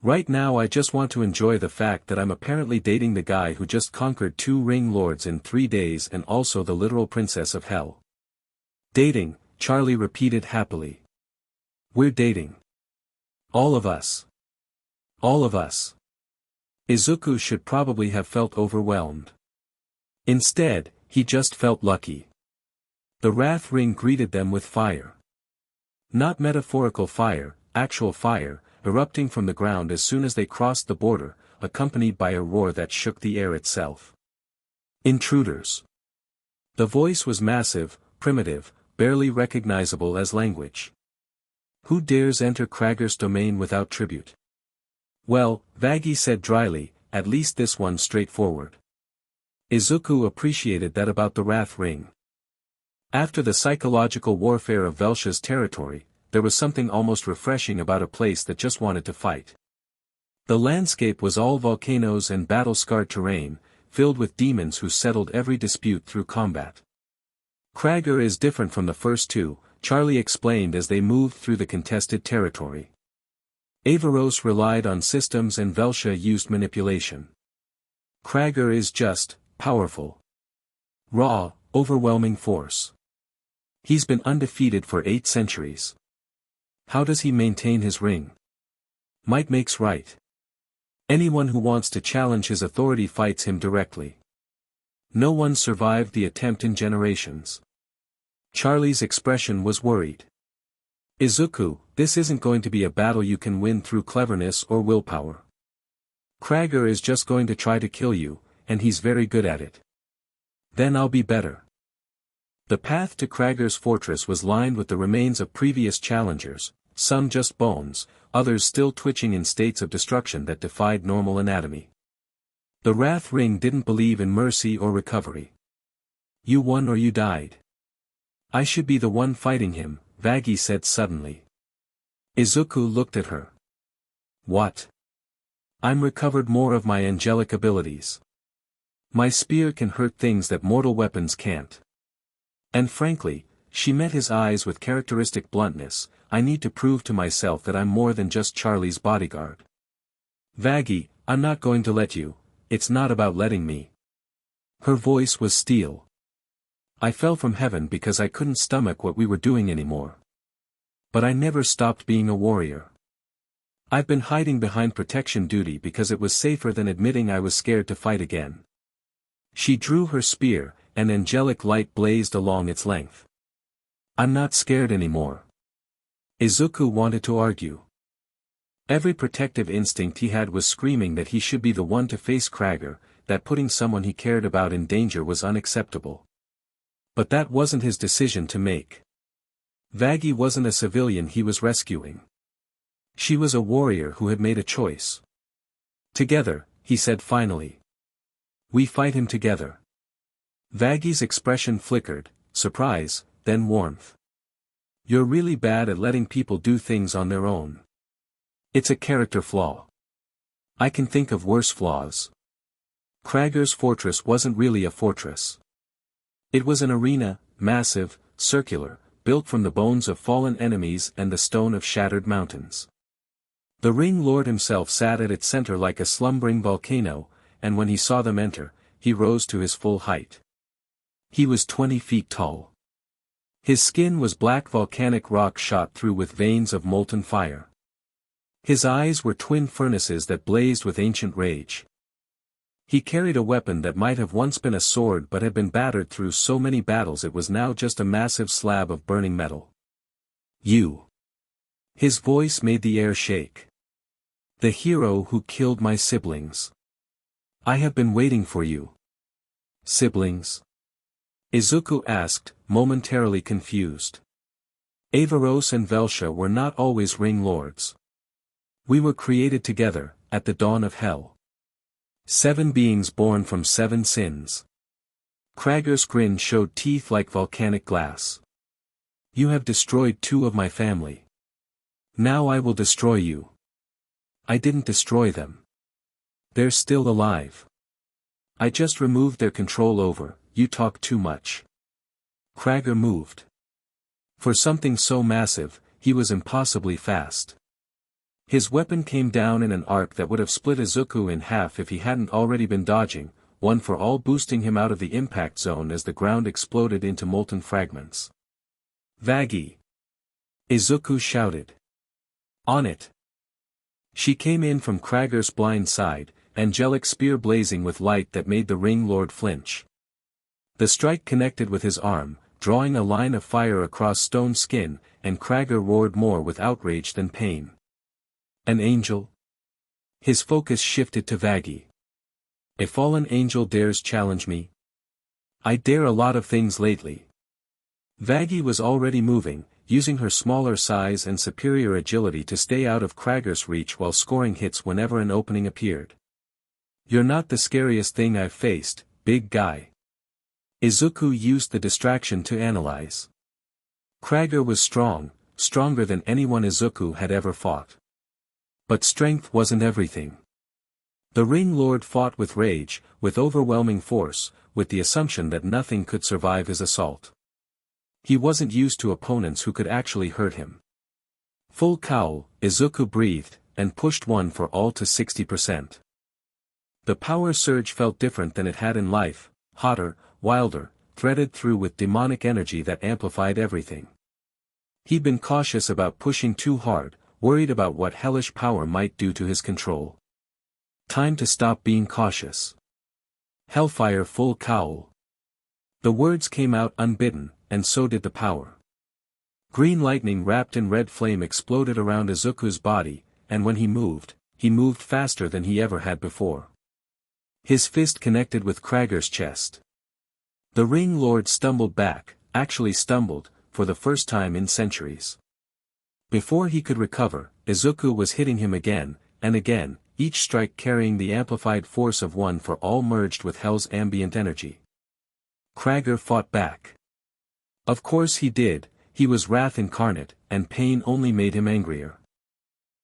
Right now I just want to enjoy the fact that I'm apparently dating the guy who just conquered 2 ring lords in 3 days and also the literal princess of hell." "Dating," Charlie repeated happily. "We're dating. All of us. All of us." Izuku should probably have felt overwhelmed. Instead, he just felt lucky. The Wrath Ring greeted them with fire. Not metaphorical fire, actual fire, erupting from the ground as soon as they crossed the border, accompanied by a roar that shook the air itself. "Intruders." The voice was massive, primitive, barely recognizable as language. "Who dares enter Krager's domain without tribute?" "Well," Vaggie said dryly, "at least this one's straightforward." Izuku appreciated that about the Wrath Ring. After the psychological warfare of Velsha's territory, there was something almost refreshing about a place that just wanted to fight. The landscape was all volcanoes and battle-scarred terrain, filled with demons who settled every dispute through combat. "Krager is different from the first two," Charlie explained as they moved through the contested territory. Averos relied on systems and Velsha used manipulation. Krager is just, powerful. Raw, overwhelming force. He's been undefeated for 8 centuries. How does he maintain his ring? Might makes right. Anyone who wants to challenge his authority fights him directly. No one survived the attempt in generations. Charlie's expression was worried. Izuku, this isn't going to be a battle you can win through cleverness or willpower. Krager is just going to try to kill you, and he's very good at it. Then I'll be better. The path to Krager's fortress was lined with the remains of previous challengers, some just bones, others still twitching in states of destruction that defied normal anatomy. The Wrath Ring didn't believe in mercy or recovery. You won or you died. I should be the one fighting him, Vaggie said suddenly. Izuku looked at her. What? I'm recovered more of my angelic abilities. My spear can hurt things that mortal weapons can't. And frankly, she met his eyes with characteristic bluntness, I need to prove to myself that I'm more than just Charlie's bodyguard. Vaggie, I'm not going to let you, it's not about letting me. Her voice was steel. I fell from heaven because I couldn't stomach what we were doing anymore. But I never stopped being a warrior. I've been hiding behind protection duty because it was safer than admitting I was scared to fight again. She drew her spear, and angelic light blazed along its length. I'm not scared anymore. Izuku wanted to argue. Every protective instinct he had was screaming that he should be the one to face Krager, that putting someone he cared about in danger was unacceptable. But that wasn't his decision to make. Vaggie wasn't a civilian he was rescuing. She was a warrior who had made a choice. Together, he said finally. We fight him together. Vaggie's expression flickered, surprise, then warmth. You're really bad at letting people do things on their own. It's a character flaw. I can think of worse flaws. Krager's fortress wasn't really a fortress. It was an arena, massive, circular, built from the bones of fallen enemies and the stone of shattered mountains. The Ring Lord himself sat at its center like a slumbering volcano, and when he saw them enter, he rose to his full height. He was 20 feet tall. His skin was black volcanic rock shot through with veins of molten fire. His eyes were twin furnaces that blazed with ancient rage. He carried a weapon that might have once been a sword but had been battered through so many battles it was now just a massive slab of burning metal. You. His voice made the air shake. The hero who killed my siblings. I have been waiting for you. Siblings? Izuku asked, momentarily confused. Avaros and Velsha were not always Ring Lords. We were created together, at the dawn of hell. 7 beings born from 7 sins. Krager's grin showed teeth like volcanic glass. You have destroyed 2 of my family. Now I will destroy you. I didn't destroy them. They're still alive. I just removed their control over, you talk too much. Krager moved. For something so massive, he was impossibly fast. His weapon came down in an arc that would have split Izuku in half if he hadn't already been dodging, one for all boosting him out of the impact zone as the ground exploded into molten fragments. Vaggie! Izuku shouted. On it! She came in from Krager's blind side, angelic spear blazing with light that made the Ring Lord flinch. The strike connected with his arm, drawing a line of fire across stone skin, and Krager roared more with outrage than pain. An angel? His focus shifted to Vaggie. A fallen angel dares challenge me? I dare a lot of things lately. Vaggie was already moving, using her smaller size and superior agility to stay out of Krager's reach while scoring hits whenever an opening appeared. You're not the scariest thing I've faced, big guy. Izuku used the distraction to analyze. Krager was strong, stronger than anyone Izuku had ever fought. But strength wasn't everything. The Ring Lord fought with rage, with overwhelming force, with the assumption that nothing could survive his assault. He wasn't used to opponents who could actually hurt him. Full cowl, Izuku breathed, and pushed one for all to 60%. The power surge felt different than it had in life, hotter, wilder, threaded through with demonic energy that amplified everything. He'd been cautious about pushing too hard, worried about what hellish power might do to his control. Time to stop being cautious. Hellfire full cowl. The words came out unbidden, and so did the power. Green lightning wrapped in red flame exploded around Izuku's body, and when he moved faster than he ever had before. His fist connected with Krager's chest. The Ring Lord stumbled back, actually stumbled, for the first time in centuries. Before he could recover, Izuku was hitting him again, and again, each strike carrying the amplified force of one for all merged with Hell's ambient energy. Krager fought back. Of course he did, he was wrath incarnate, and pain only made him angrier.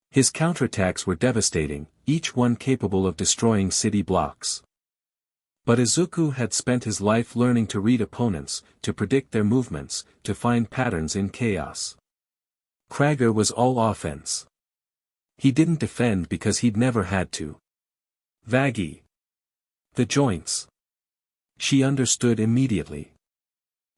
His counterattacks were devastating, each one capable of destroying city blocks. But Izuku had spent his life learning to read opponents, to predict their movements, to find patterns in chaos. Krager was all offense. He didn't defend because he'd never had to. Vaggie. The joints. She understood immediately.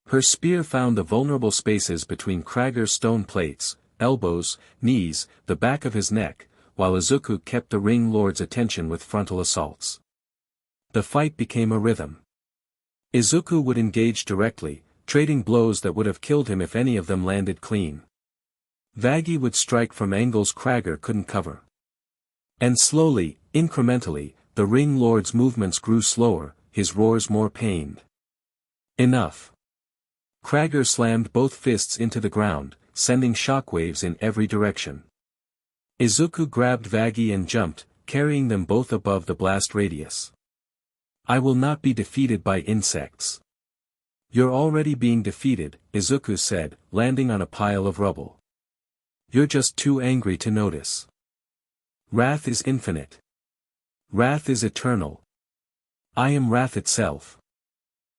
Her spear found the vulnerable spaces between Krager's stone plates, elbows, knees, the back of his neck, while Izuku kept the Ring Lord's attention with frontal assaults. The fight became a rhythm. Izuku would engage directly, trading blows that would have killed him if any of them landed clean. Vaggie would strike from angles Krager couldn't cover. And slowly, incrementally, the Ring Lord's movements grew slower, his roars more pained. Enough. Krager slammed both fists into the ground, sending shockwaves in every direction. Izuku grabbed Vaggie and jumped, carrying them both above the blast radius. I will not be defeated by insects. You're already being defeated, Izuku said, landing on a pile of rubble. You're just too angry to notice. Wrath is infinite. Wrath is eternal. I am wrath itself.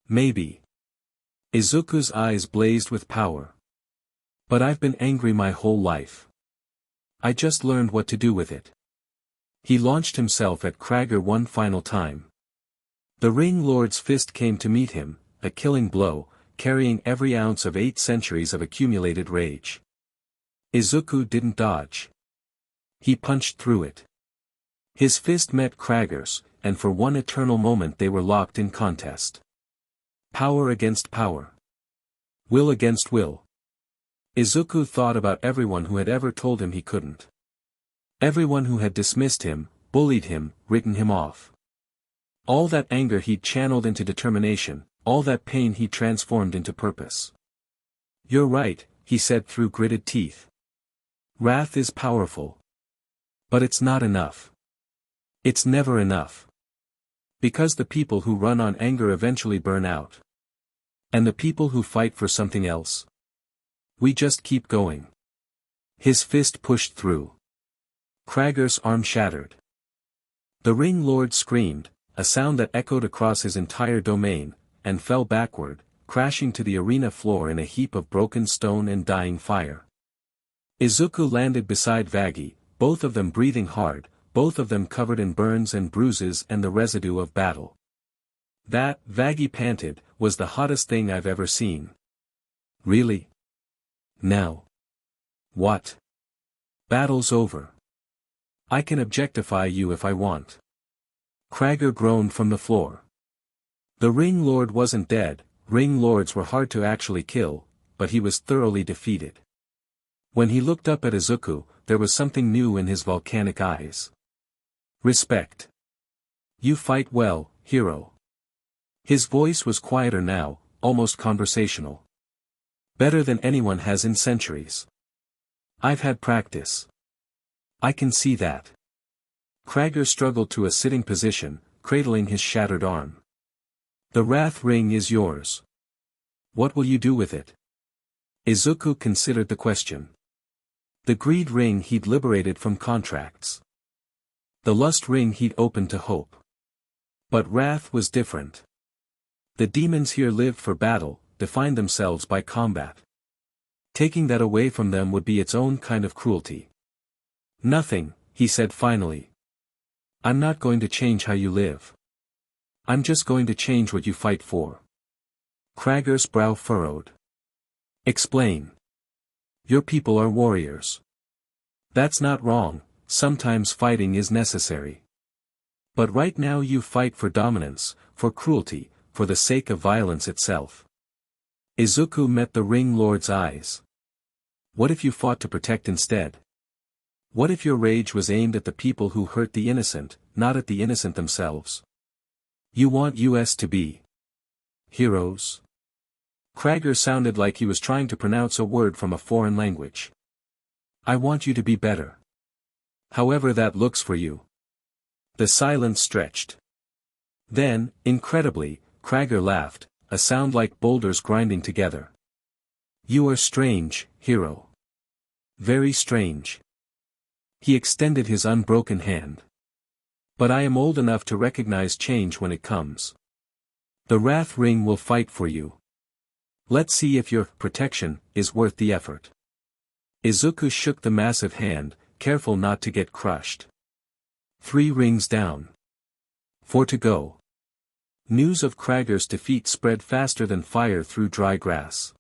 Maybe. Izuku's eyes blazed with power. But I've been angry my whole life. I just learned what to do with it. He launched himself at Krager one final time. The Ring Lord's fist came to meet him, a killing blow, carrying every ounce of 8 centuries of accumulated rage. Izuku didn't dodge. He punched through it. His fist met Krager's, and for one eternal moment they were locked in contest. Power against power. Will against will. Izuku thought about everyone who had ever told him he couldn't. Everyone who had dismissed him, bullied him, written him off. All that anger he'd channeled into determination, all that pain he'd transformed into purpose. You're right, he said through gritted teeth. Wrath is powerful. But it's not enough. It's never enough. Because the people who run on anger eventually burn out. And the people who fight for something else? We just keep going. His fist pushed through. Krager's arm shattered. The Ring Lord screamed, a sound that echoed across his entire domain, and fell backward, crashing to the arena floor in a heap of broken stone and dying fire. Izuku landed beside Vaggie, both of them breathing hard, both of them covered in burns and bruises and the residue of battle. That, Vaggie panted, was the hottest thing I've ever seen. Really? Now? What? Battle's over. I can objectify you if I want. Krager groaned from the floor. The Ring Lord wasn't dead, Ring Lords were hard to actually kill, but he was thoroughly defeated. When he looked up at Izuku, there was something new in his volcanic eyes. Respect. You fight well, hero. His voice was quieter now, almost conversational. Better than anyone has in centuries. I've had practice. I can see that. Krager struggled to a sitting position, cradling his shattered arm. The Wrath Ring is yours. What will you do with it? Izuku considered the question. The Greed Ring he'd liberated from contracts. The Lust Ring he'd opened to hope. But Wrath was different. The demons here lived for battle, defined themselves by combat. Taking that away from them would be its own kind of cruelty. Nothing, he said finally. I'm not going to change how you live. I'm just going to change what you fight for. Krager's brow furrowed. Explain. Your people are warriors. That's not wrong, sometimes fighting is necessary. But right now you fight for dominance, for cruelty, for the sake of violence itself. Izuku met the Ring Lord's eyes. What if you fought to protect instead? What if your rage was aimed at the people who hurt the innocent, not at the innocent themselves? You want us to be heroes? Krager sounded like he was trying to pronounce a word from a foreign language. I want you to be better. However that looks for you. The silence stretched. Then, incredibly, Krager laughed, a sound like boulders grinding together. You are strange, hero. Very strange. He extended his unbroken hand. But I am old enough to recognize change when it comes. The Wrath Ring will fight for you. Let's see if your protection is worth the effort. Izuku shook the massive hand, careful not to get crushed. 3 rings down. 4 to go. News of Krager's defeat spread faster than fire through dry grass.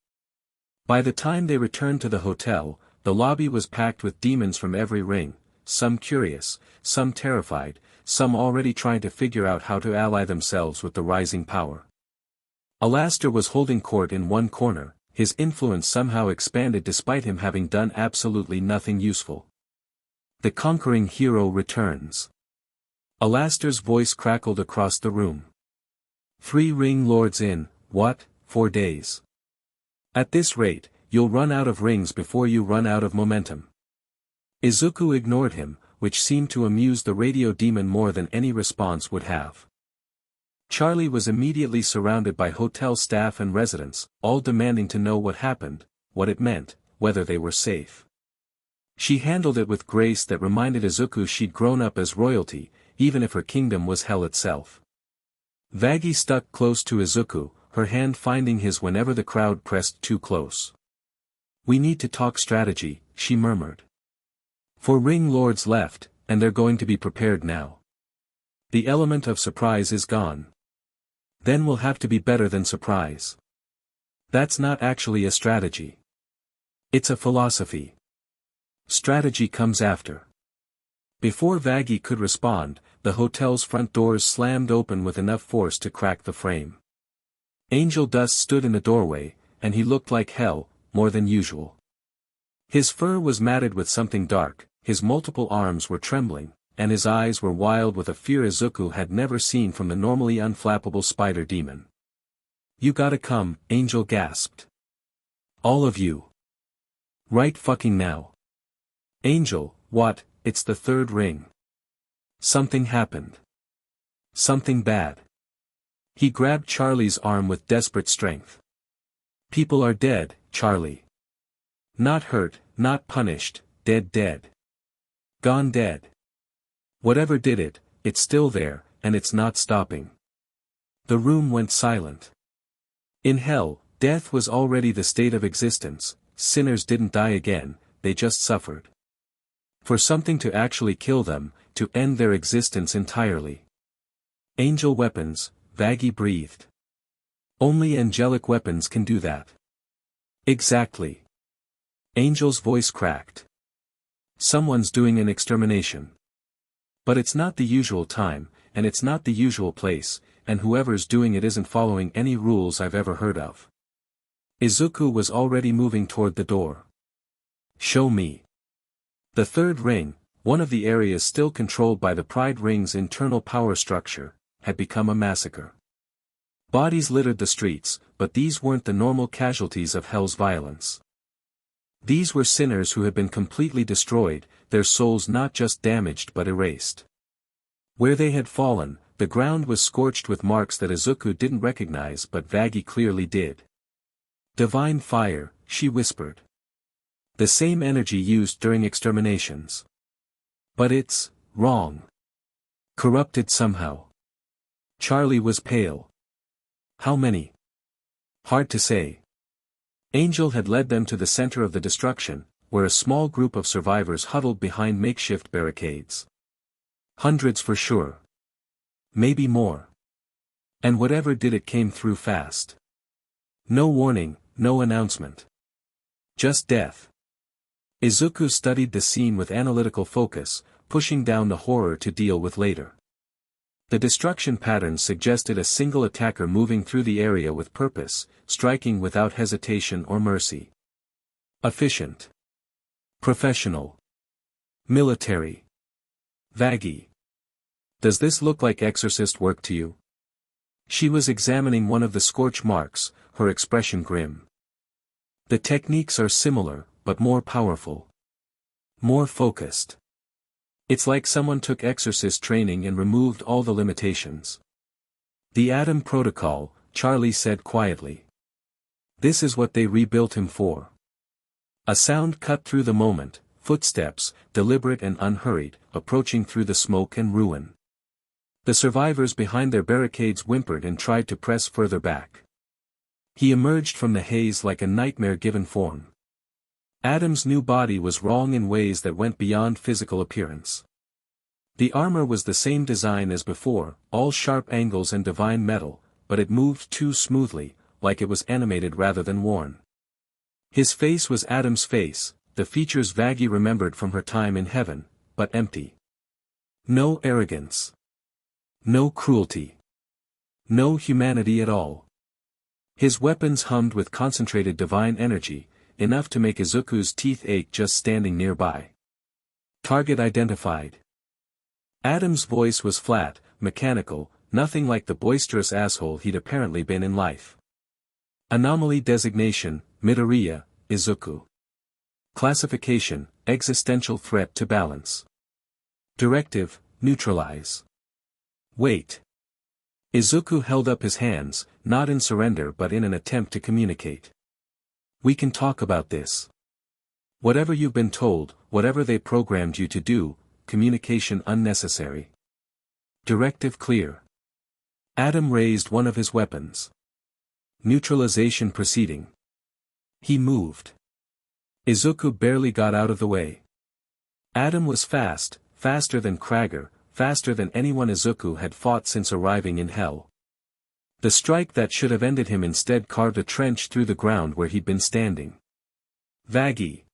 By the time they returned to the hotel, the lobby was packed with demons from every ring, some curious, some terrified, some already trying to figure out how to ally themselves with the rising power. Alastor was holding court in one corner, his influence somehow expanded despite him having done absolutely nothing useful. The conquering hero returns. Alastor's voice crackled across the room. 3 ring lords in, what, 4 days? At this rate, you'll run out of rings before you run out of momentum. Izuku ignored him, which seemed to amuse the radio demon more than any response would have. Charlie was immediately surrounded by hotel staff and residents, all demanding to know what happened, what it meant, whether they were safe. She handled it with grace that reminded Izuku she'd grown up as royalty, even if her kingdom was hell itself. Vaggie stuck close to Izuku, her hand finding his whenever the crowd pressed too close. We need to talk strategy, she murmured. 4 ring lords left, and they're going to be prepared now. The element of surprise is gone. Then we'll have to be better than surprise. That's not actually a strategy. It's a philosophy. Strategy comes after. Before Vaggie could respond, the hotel's front doors slammed open with enough force to crack the frame. Angel Dust stood in the doorway, and he looked like hell, more than usual. His fur was matted with something dark, his multiple arms were trembling, and his eyes were wild with a fear Izuku had never seen from the normally unflappable spider demon. You gotta come, Angel gasped. All of you. Right fucking now. Angel, what, it's the 3rd ring. Something happened. Something bad. He grabbed Charlie's arm with desperate strength. People are dead, Charlie. Not hurt, not punished, dead. Gone dead. Whatever did it, it's still there, and it's not stopping. The room went silent. In hell, death was already the state of existence, sinners didn't die again, they just suffered. For something to actually kill them, to end their existence entirely. Angel weapons, Vaggie breathed. Only angelic weapons can do that. Exactly. Angel's voice cracked. Someone's doing an extermination. But it's not the usual time, and it's not the usual place, and whoever's doing it isn't following any rules I've ever heard of. Izuku was already moving toward the door. Show me. The 3rd ring, one of the areas still controlled by the Pride Ring's internal power structure, had become a massacre. Bodies littered the streets, but these weren't the normal casualties of hell's violence. These were sinners who had been completely destroyed, their souls not just damaged but erased. Where they had fallen, the ground was scorched with marks that Izuku didn't recognize but Vaggie clearly did. Divine fire, she whispered. The same energy used during exterminations. But it's wrong. Corrupted somehow. Charlie was pale. How many? Hard to say. Angel had led them to the center of the destruction, where a small group of survivors huddled behind makeshift barricades. Hundreds for sure. Maybe more. And whatever did it came through fast. No warning, no announcement. Just death. Izuku studied the scene with analytical focus, pushing down the horror to deal with later. The destruction pattern suggested a single attacker moving through the area with purpose, striking without hesitation or mercy. Efficient. Professional. Military. Vaggie. Does this look like exorcist work to you? She was examining one of the scorch marks, her expression grim. The techniques are similar, but more powerful. More focused. It's like someone took exorcist training and removed all the limitations. The Adam Protocol, Charlie said quietly. This is what they rebuilt him for. A sound cut through the moment, footsteps, deliberate and unhurried, approaching through the smoke and ruin. The survivors behind their barricades whimpered and tried to press further back. He emerged from the haze like a nightmare given form. Adam's new body was wrong in ways that went beyond physical appearance. The armor was the same design as before, all sharp angles and divine metal, but it moved too smoothly, like it was animated rather than worn. His face was Adam's face, the features Vaggie remembered from her time in heaven, but empty. No arrogance. No cruelty. No humanity at all. His weapons hummed with concentrated divine energy, enough to make Izuku's teeth ache just standing nearby. Target identified. Adam's voice was flat, mechanical, nothing like the boisterous asshole he'd apparently been in life. Anomaly designation, Midoriya, Izuku. Classification, existential threat to balance. Directive, neutralize. Wait. Izuku held up his hands, not in surrender but in an attempt to communicate. We can talk about this. Whatever you've been told, whatever they programmed you to do, communication unnecessary. Directive clear. Adam raised one of his weapons. Neutralization proceeding. He moved. Izuku barely got out of the way. Adam was fast, faster than Krager, faster than anyone Izuku had fought since arriving in Hell. The strike that should have ended him instead carved a trench through the ground where he'd been standing. Vaggie.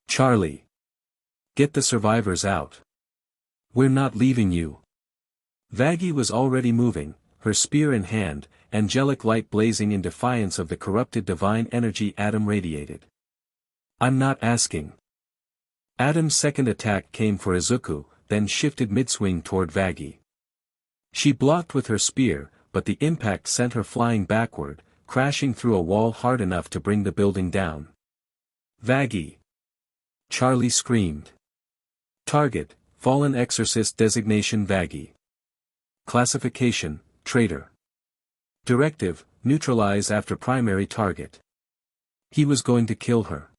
Charlie. Get the survivors out. We're not leaving you. Vaggie was already moving, her spear in hand, angelic light blazing in defiance of the corrupted divine energy Adam radiated. I'm not asking. Adam's second attack came for Izuku, then shifted mid-swing toward Vaggie. She blocked with her spear, but the impact sent her flying backward, crashing through a wall hard enough to bring the building down. Vaggie. Charlie screamed. Target, fallen exorcist designation Vaggie. Classification, traitor. Directive, neutralize after primary target. He was going to kill her.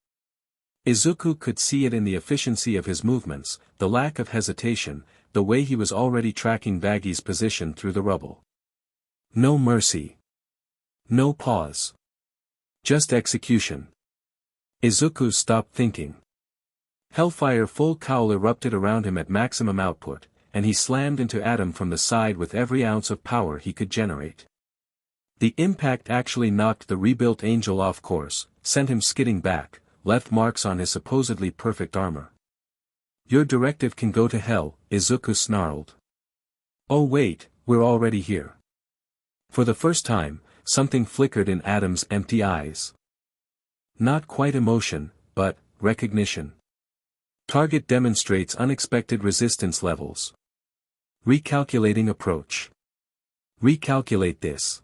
Izuku could see it in the efficiency of his movements, the lack of hesitation, the way he was already tracking Vaggie's position through the rubble. No mercy. No pause. Just execution. Izuku stopped thinking. Hellfire full cowl erupted around him at maximum output, and he slammed into Adam from the side with every ounce of power he could generate. The impact actually knocked the rebuilt angel off course, sent him skidding back, left marks on his supposedly perfect armor. Your directive can go to hell, Izuku snarled. Oh wait, we're already here. For the first time, something flickered in Adam's empty eyes. Not quite emotion, but recognition. Target demonstrates unexpected resistance levels. Recalculating approach. Recalculate this.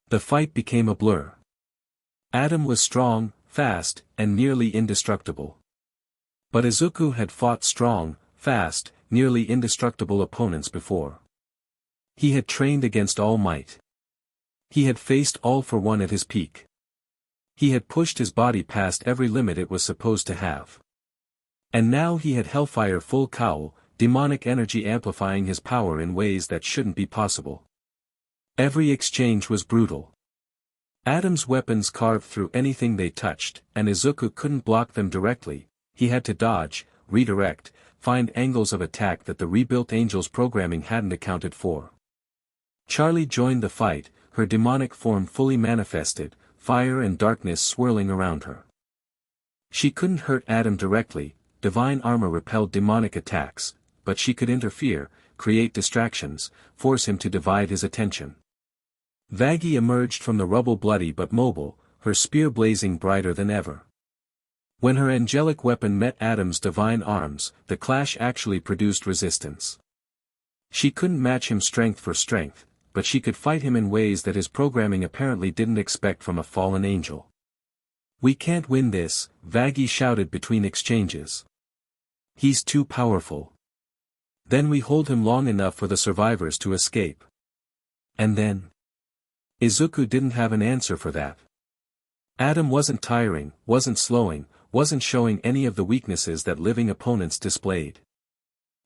The fight became a blur. Adam was strong, fast, and nearly indestructible. But Izuku had fought strong, fast, nearly indestructible opponents before. He had trained against all might. He had faced all for one at his peak. He had pushed his body past every limit it was supposed to have. And now he had hellfire full cowl, demonic energy amplifying his power in ways that shouldn't be possible. Every exchange was brutal. Adam's weapons carved through anything they touched, and Izuku couldn't block them directly. He had to dodge, redirect, find angles of attack that the rebuilt angel's programming hadn't accounted for. Charlie joined the fight, her demonic form fully manifested, fire and darkness swirling around her. She couldn't hurt Adam directly, divine armor repelled demonic attacks, but she could interfere, create distractions, force him to divide his attention. Vaggie emerged from the rubble bloody but mobile, her spear blazing brighter than ever. When her angelic weapon met Adam's divine arms, the clash actually produced resistance. She couldn't match him strength for strength, but she could fight him in ways that his programming apparently didn't expect from a fallen angel. "We can't win this," Vaggie shouted between exchanges. "He's too powerful. Then we hold him long enough for the survivors to escape. And then?" Izuku didn't have an answer for that. Adam wasn't tiring, wasn't slowing, wasn't showing any of the weaknesses that living opponents displayed.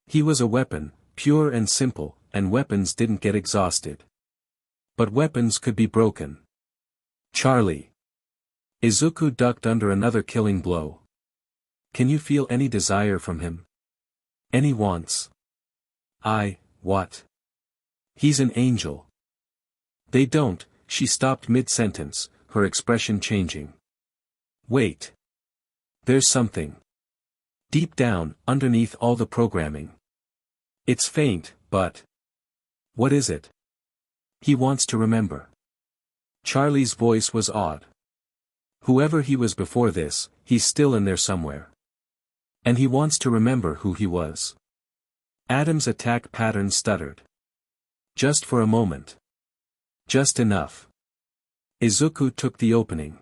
He was a weapon, pure and simple, and weapons didn't get exhausted. But weapons could be broken. "Charlie." Izuku ducked under another killing blow. "Can you feel any desire from him? Any wants?" What? He's an angel." "They don't," she stopped mid-sentence, her expression changing. "Wait. There's something. Deep down, underneath all the programming. It's faint, but... What is it?" "He wants to remember." Charlie's voice was odd. "Whoever he was before this, he's still in there somewhere. And he wants to remember who he was." Adam's attack pattern stuttered. Just for a moment. Just enough. Izuku took the opening.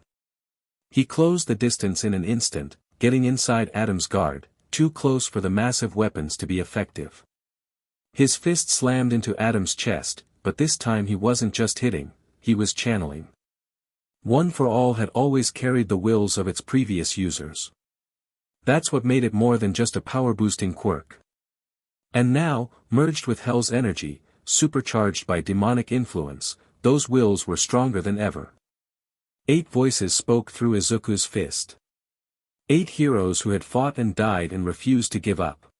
He closed the distance in an instant, getting inside Adam's guard, too close for the massive weapons to be effective. His fist slammed into Adam's chest, but this time he wasn't just hitting, he was channeling. One for All had always carried the wills of its previous users. That's what made it more than just a power-boosting quirk. And now, merged with Hell's energy, supercharged by demonic influence, those wills were stronger than ever. 8 voices spoke through Izuku's fist. 8 heroes who had fought and died and refused to give up.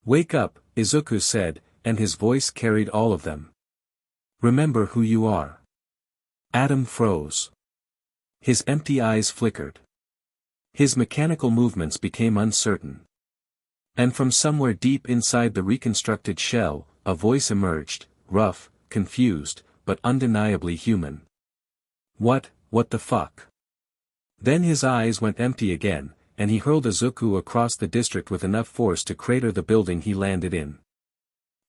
"Wake up," Izuku said, and his voice carried all of them. "Remember who you are." Adam froze. His empty eyes flickered. His mechanical movements became uncertain. And from somewhere deep inside the reconstructed shell, a voice emerged, rough, confused, but undeniably human. What the fuck?" Then his eyes went empty again, and he hurled Izuku across the district with enough force to crater the building he landed in.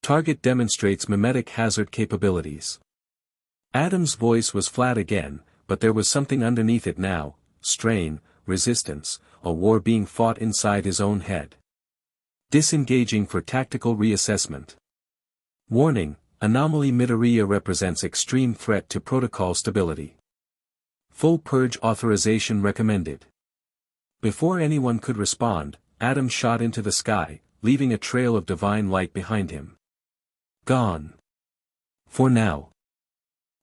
Target demonstrates mimetic hazard capabilities. Adam's voice was flat again, but there was something underneath it now, strain, resistance, a war being fought inside his own head. Disengaging for tactical reassessment. Warning, anomaly Midoriya represents extreme threat to protocol stability. Full purge authorization recommended. Before anyone could respond, Adam shot into the sky, leaving a trail of divine light behind him. Gone. For now.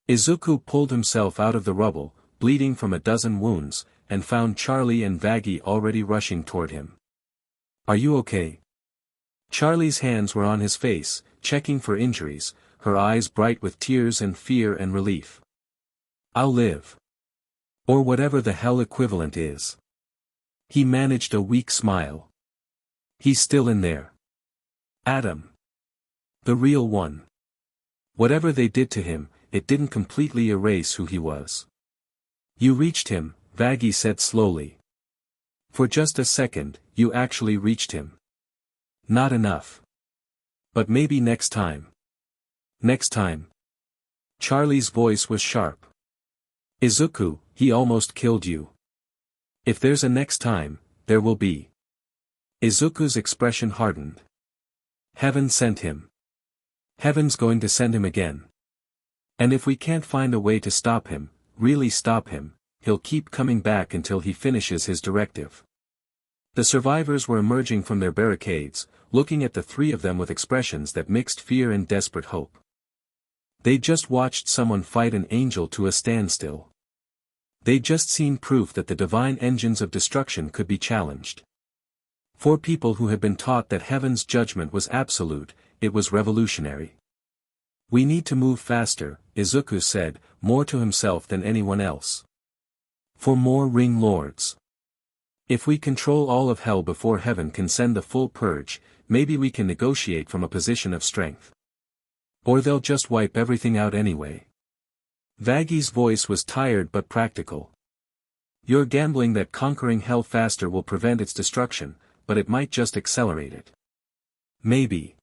Izuku pulled himself out of the rubble, bleeding from a dozen wounds, and found Charlie and Vaggie already rushing toward him. "Are you okay?" Charlie's hands were on his face, checking for injuries, her eyes bright with tears and fear and relief. "I'll live. Or whatever the hell equivalent is." He managed a weak smile. "He's still in there. Adam. The real one. Whatever they did to him, it didn't completely erase who he was." "You reached him," Vaggie said slowly. "For just a second, you actually reached him. Not enough. But maybe next time." "Next time." Charlie's voice was sharp. "Izuku, he almost killed you. If there's a next time, there will be." Izuku's expression hardened. "Heaven sent him. Heaven's going to send him again. And if we can't find a way to stop him, really stop him, he'll keep coming back until he finishes his directive." The survivors were emerging from their barricades, looking at the 3 of them with expressions that mixed fear and desperate hope. They'd just watched someone fight an angel to a standstill. They'd just seen proof that the divine engines of destruction could be challenged. For people who had been taught that heaven's judgment was absolute, it was revolutionary. "We need to move faster," Izuku said, more to himself than anyone else. "For more ring lords. If we control all of hell before heaven can send the full purge, maybe we can negotiate from a position of strength. Or they'll just wipe everything out anyway. Vaggie's voice was tired but practical. You're gambling that conquering hell faster will prevent its destruction, but it might just accelerate it. Maybe.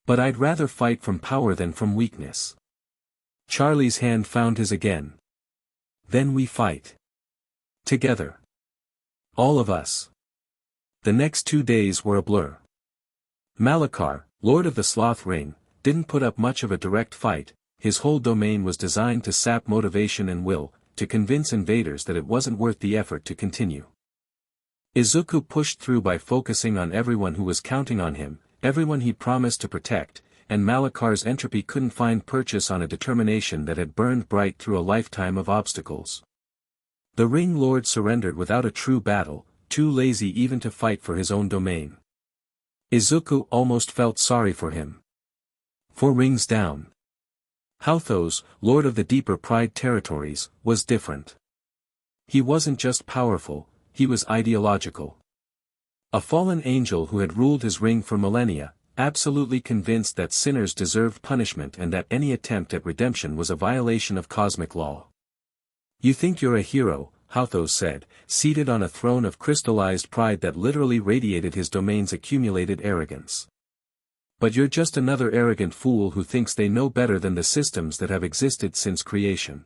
But I'd rather fight from power than from weakness. Charlie's hand found his again. Then we fight. Together. All of us. The next 2 days were a blur. Malachar, Lord of the Sloth Ring, didn't put up much of a direct fight. His whole domain was designed to sap motivation and will, to convince invaders that it wasn't worth the effort to continue. Izuku pushed through by focusing on everyone who was counting on him, everyone he promised to protect, and Malachar's entropy couldn't find purchase on a determination that had burned bright through a lifetime of obstacles. The Ring Lord surrendered without a true battle, too lazy even to fight for his own domain. Izuku almost felt sorry for him. 4 rings down. Halthos, Lord of the Deeper Pride Territories, was different. He wasn't just powerful, he was ideological. A fallen angel who had ruled his ring for millennia, absolutely convinced that sinners deserved punishment and that any attempt at redemption was a violation of cosmic law. You think you're a hero, Halthos said, seated on a throne of crystallized pride that literally radiated his domain's accumulated arrogance. But you're just another arrogant fool who thinks they know better than the systems that have existed since creation.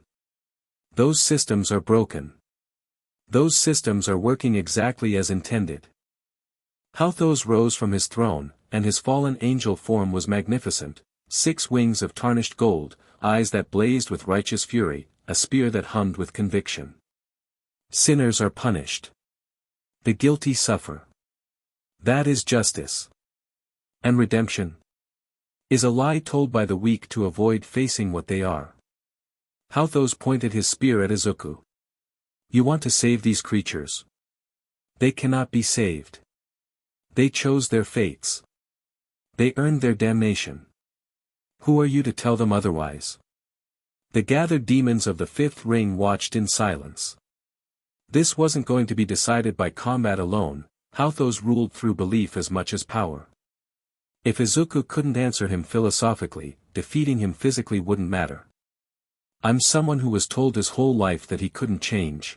Those systems are broken. Those systems are working exactly as intended. Halthos rose from his throne, and his fallen angel form was magnificent, 6 wings of tarnished gold, eyes that blazed with righteous fury, a spear that hummed with conviction. Sinners are punished. The guilty suffer. That is justice. And redemption is a lie told by the weak to avoid facing what they are. Halthos pointed his spear at Izuku. You want to save these creatures? They cannot be saved. They chose their fates. They earned their damnation. Who are you to tell them otherwise? The gathered demons of the 5th ring watched in silence. This wasn't going to be decided by combat alone, Halthos ruled through belief as much as power. If Izuku couldn't answer him philosophically, defeating him physically wouldn't matter. I'm someone who was told his whole life that he couldn't change.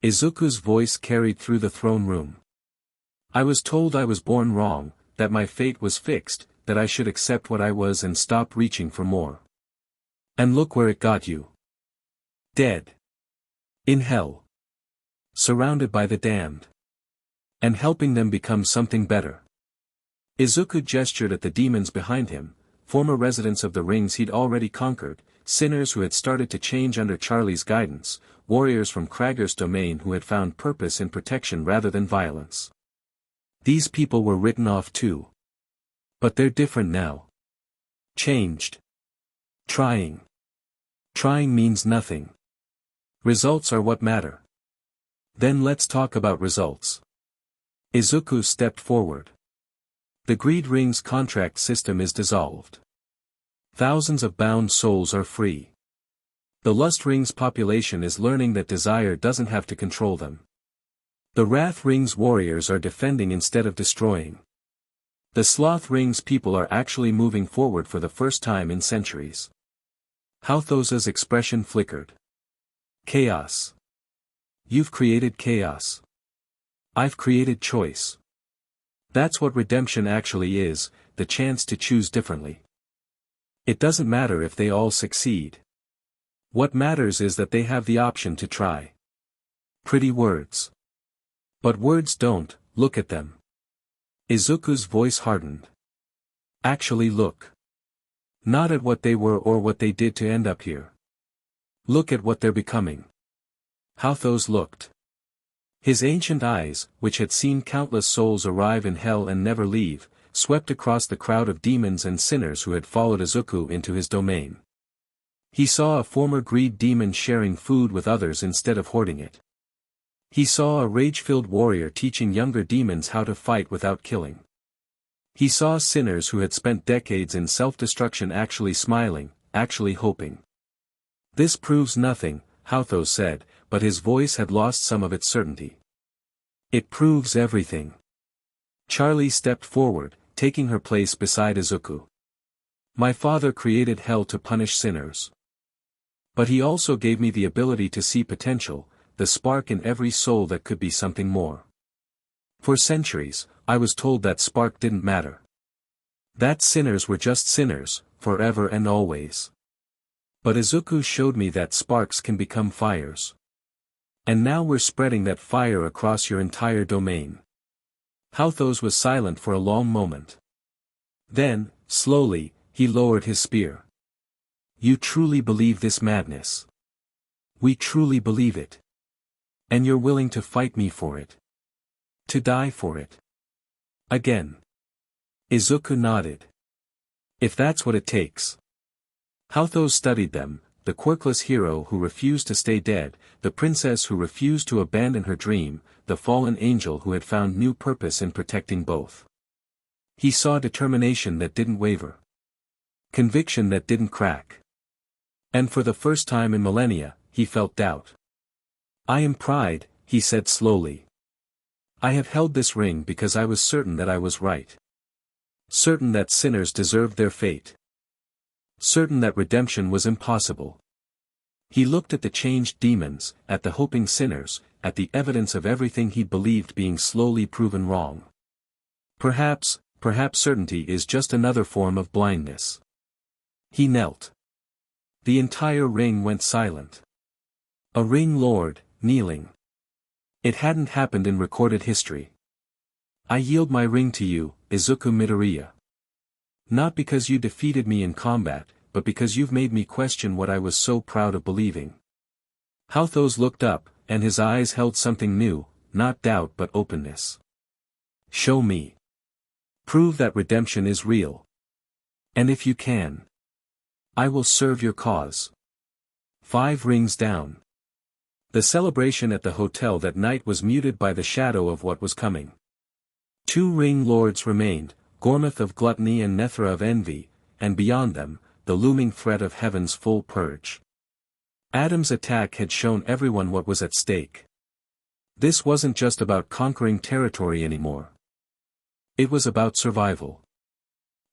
Izuku's voice carried through the throne room. I was told I was born wrong, that my fate was fixed, that I should accept what I was and stop reaching for more. And look where it got you. Dead. In hell. Surrounded by the damned. And helping them become something better. Izuku gestured at the demons behind him, former residents of the rings he'd already conquered, sinners who had started to change under Charlie's guidance, warriors from Krager's domain who had found purpose in protection rather than violence. These people were written off too. But they're different now. Changed. Trying. Trying means nothing. Results are what matter. Then let's talk about results. Izuku stepped forward. The Greed Ring's contract system is dissolved. Thousands of bound souls are free. The Lust Ring's population is learning that desire doesn't have to control them. The Wrath Ring's warriors are defending instead of destroying. The Sloth Ring's people are actually moving forward for the first time in centuries. Halthos's expression flickered. Chaos. You've created chaos. I've created choice. That's what redemption actually is, the chance to choose differently. It doesn't matter if they all succeed. What matters is that they have the option to try. Pretty words. But words don't, look at them. Izuku's voice hardened. Actually look. Not at what they were or what they did to end up here. Look at what they're becoming. Halthos looked. His ancient eyes, which had seen countless souls arrive in hell and never leave, swept across the crowd of demons and sinners who had followed Izuku into his domain. He saw a former greed demon sharing food with others instead of hoarding it. He saw a rage-filled warrior teaching younger demons how to fight without killing. He saw sinners who had spent decades in self-destruction actually smiling, actually hoping. This proves nothing, Halthos said, but his voice had lost some of its certainty. It proves everything. Charlie stepped forward, taking her place beside Izuku. My father created hell to punish sinners. But he also gave me the ability to see potential, the spark in every soul that could be something more. For centuries, I was told that spark didn't matter. That sinners were just sinners, forever and always. But Izuku showed me that sparks can become fires. And now we're spreading that fire across your entire domain. Hauthos was silent for a long moment. Then, slowly, he lowered his spear. You truly believe this madness? We truly believe it. And you're willing to fight me for it? To die for it? Again. Izuku nodded. If that's what it takes. Hauthos studied them, the quirkless hero who refused to stay dead, the princess who refused to abandon her dream, the fallen angel who had found new purpose in protecting both. He saw determination that didn't waver. Conviction that didn't crack. And for the first time in millennia, he felt doubt. I am pride, he said slowly. I have held this ring because I was certain that I was right. Certain that sinners deserved their fate. Certain that redemption was impossible. He looked at the changed demons, at the hoping sinners, at the evidence of everything he believed being slowly proven wrong. Perhaps certainty is just another form of blindness. He knelt. The entire ring went silent. A ring lord, kneeling. It hadn't happened in recorded history. I yield my ring to you, Izuku Midoriya. Not because you defeated me in combat, but because you've made me question what I was so proud of believing. Hauthos looked up, and his eyes held something new, not doubt but openness. Show me. Prove that redemption is real. And if you can, I will serve your cause. 5 rings down. The celebration at the hotel that night was muted by the shadow of what was coming. 2 ring lords remained, Gormuth of gluttony and Nethra of envy, and beyond them, the looming threat of heaven's full purge. Adam's attack had shown everyone what was at stake. This wasn't just about conquering territory anymore. It was about survival.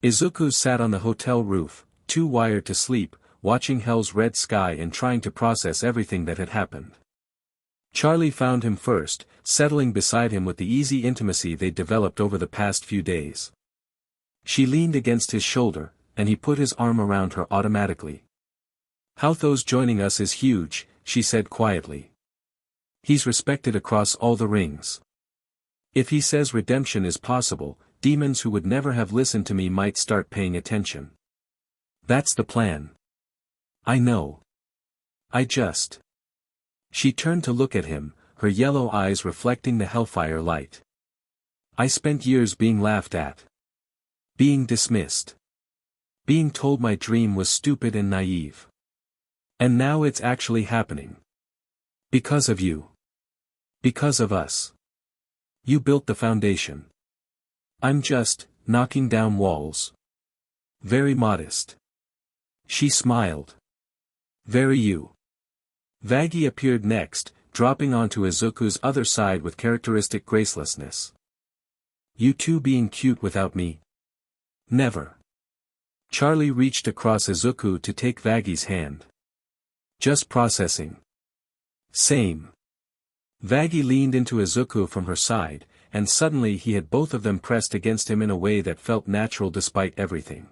Izuku sat on the hotel roof, too wired to sleep, watching hell's red sky and trying to process everything that had happened. Charlie found him first, settling beside him with the easy intimacy they'd developed over the past few days. She leaned against his shoulder, and he put his arm around her automatically. Hauthos joining us is huge, she said quietly. He's respected across all the rings. If he says redemption is possible, demons who would never have listened to me might start paying attention. That's the plan. I know. I just... She turned to look at him, her yellow eyes reflecting the hellfire light. I spent years being laughed at. Being dismissed. Being told my dream was stupid and naive. And now it's actually happening. Because of you. Because of us. You built the foundation. I'm just knocking down walls. Very modest. She smiled. Very you. Vaggie appeared next, dropping onto Izuku's other side with characteristic gracelessness. You two being cute without me? Never. Charlie reached across Izuku to take Vaggie's hand. Just processing. Same. Vaggie leaned into Izuku from her side, and suddenly he had both of them pressed against him in a way that felt natural despite everything.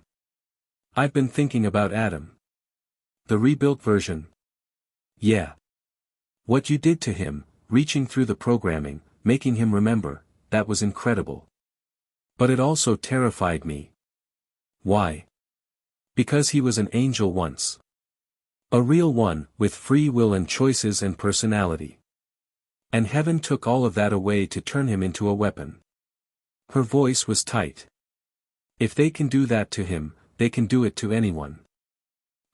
I've been thinking about Adam. The rebuilt version. Yeah. What you did to him, reaching through the programming, making him remember, that was incredible. But it also terrified me. Why? Because he was an angel once. A real one, with free will and choices and personality. And heaven took all of that away to turn him into a weapon. Her voice was tight. If they can do that to him, they can do it to anyone.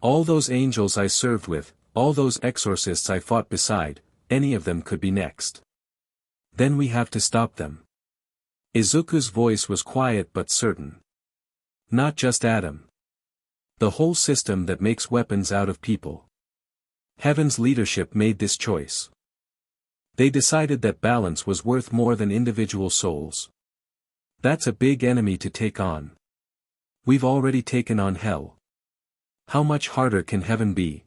All those angels I served with, all those exorcists I fought beside, any of them could be next. Then we have to stop them. Izuku's voice was quiet but certain. Not just Adam. The whole system that makes weapons out of people. Heaven's leadership made this choice. They decided that balance was worth more than individual souls. That's a big enemy to take on. We've already taken on hell. How much harder can heaven be?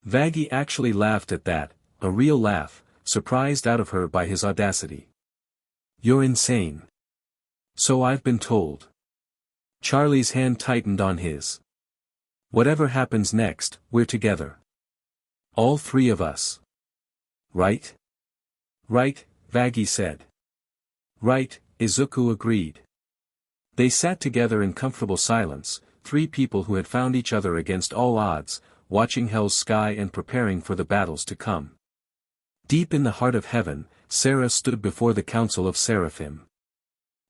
Vaggie actually laughed at that, a real laugh, surprised out of her by his audacity. You're insane. So I've been told. Charlie's hand tightened on his. Whatever happens next, we're together. All three of us. Right? Right, Vaggie said. Right, Izuku agreed. They sat together in comfortable silence, three people who had found each other against all odds, watching hell's sky and preparing for the battles to come. Deep in the heart of heaven, Sera stood before the council of seraphim.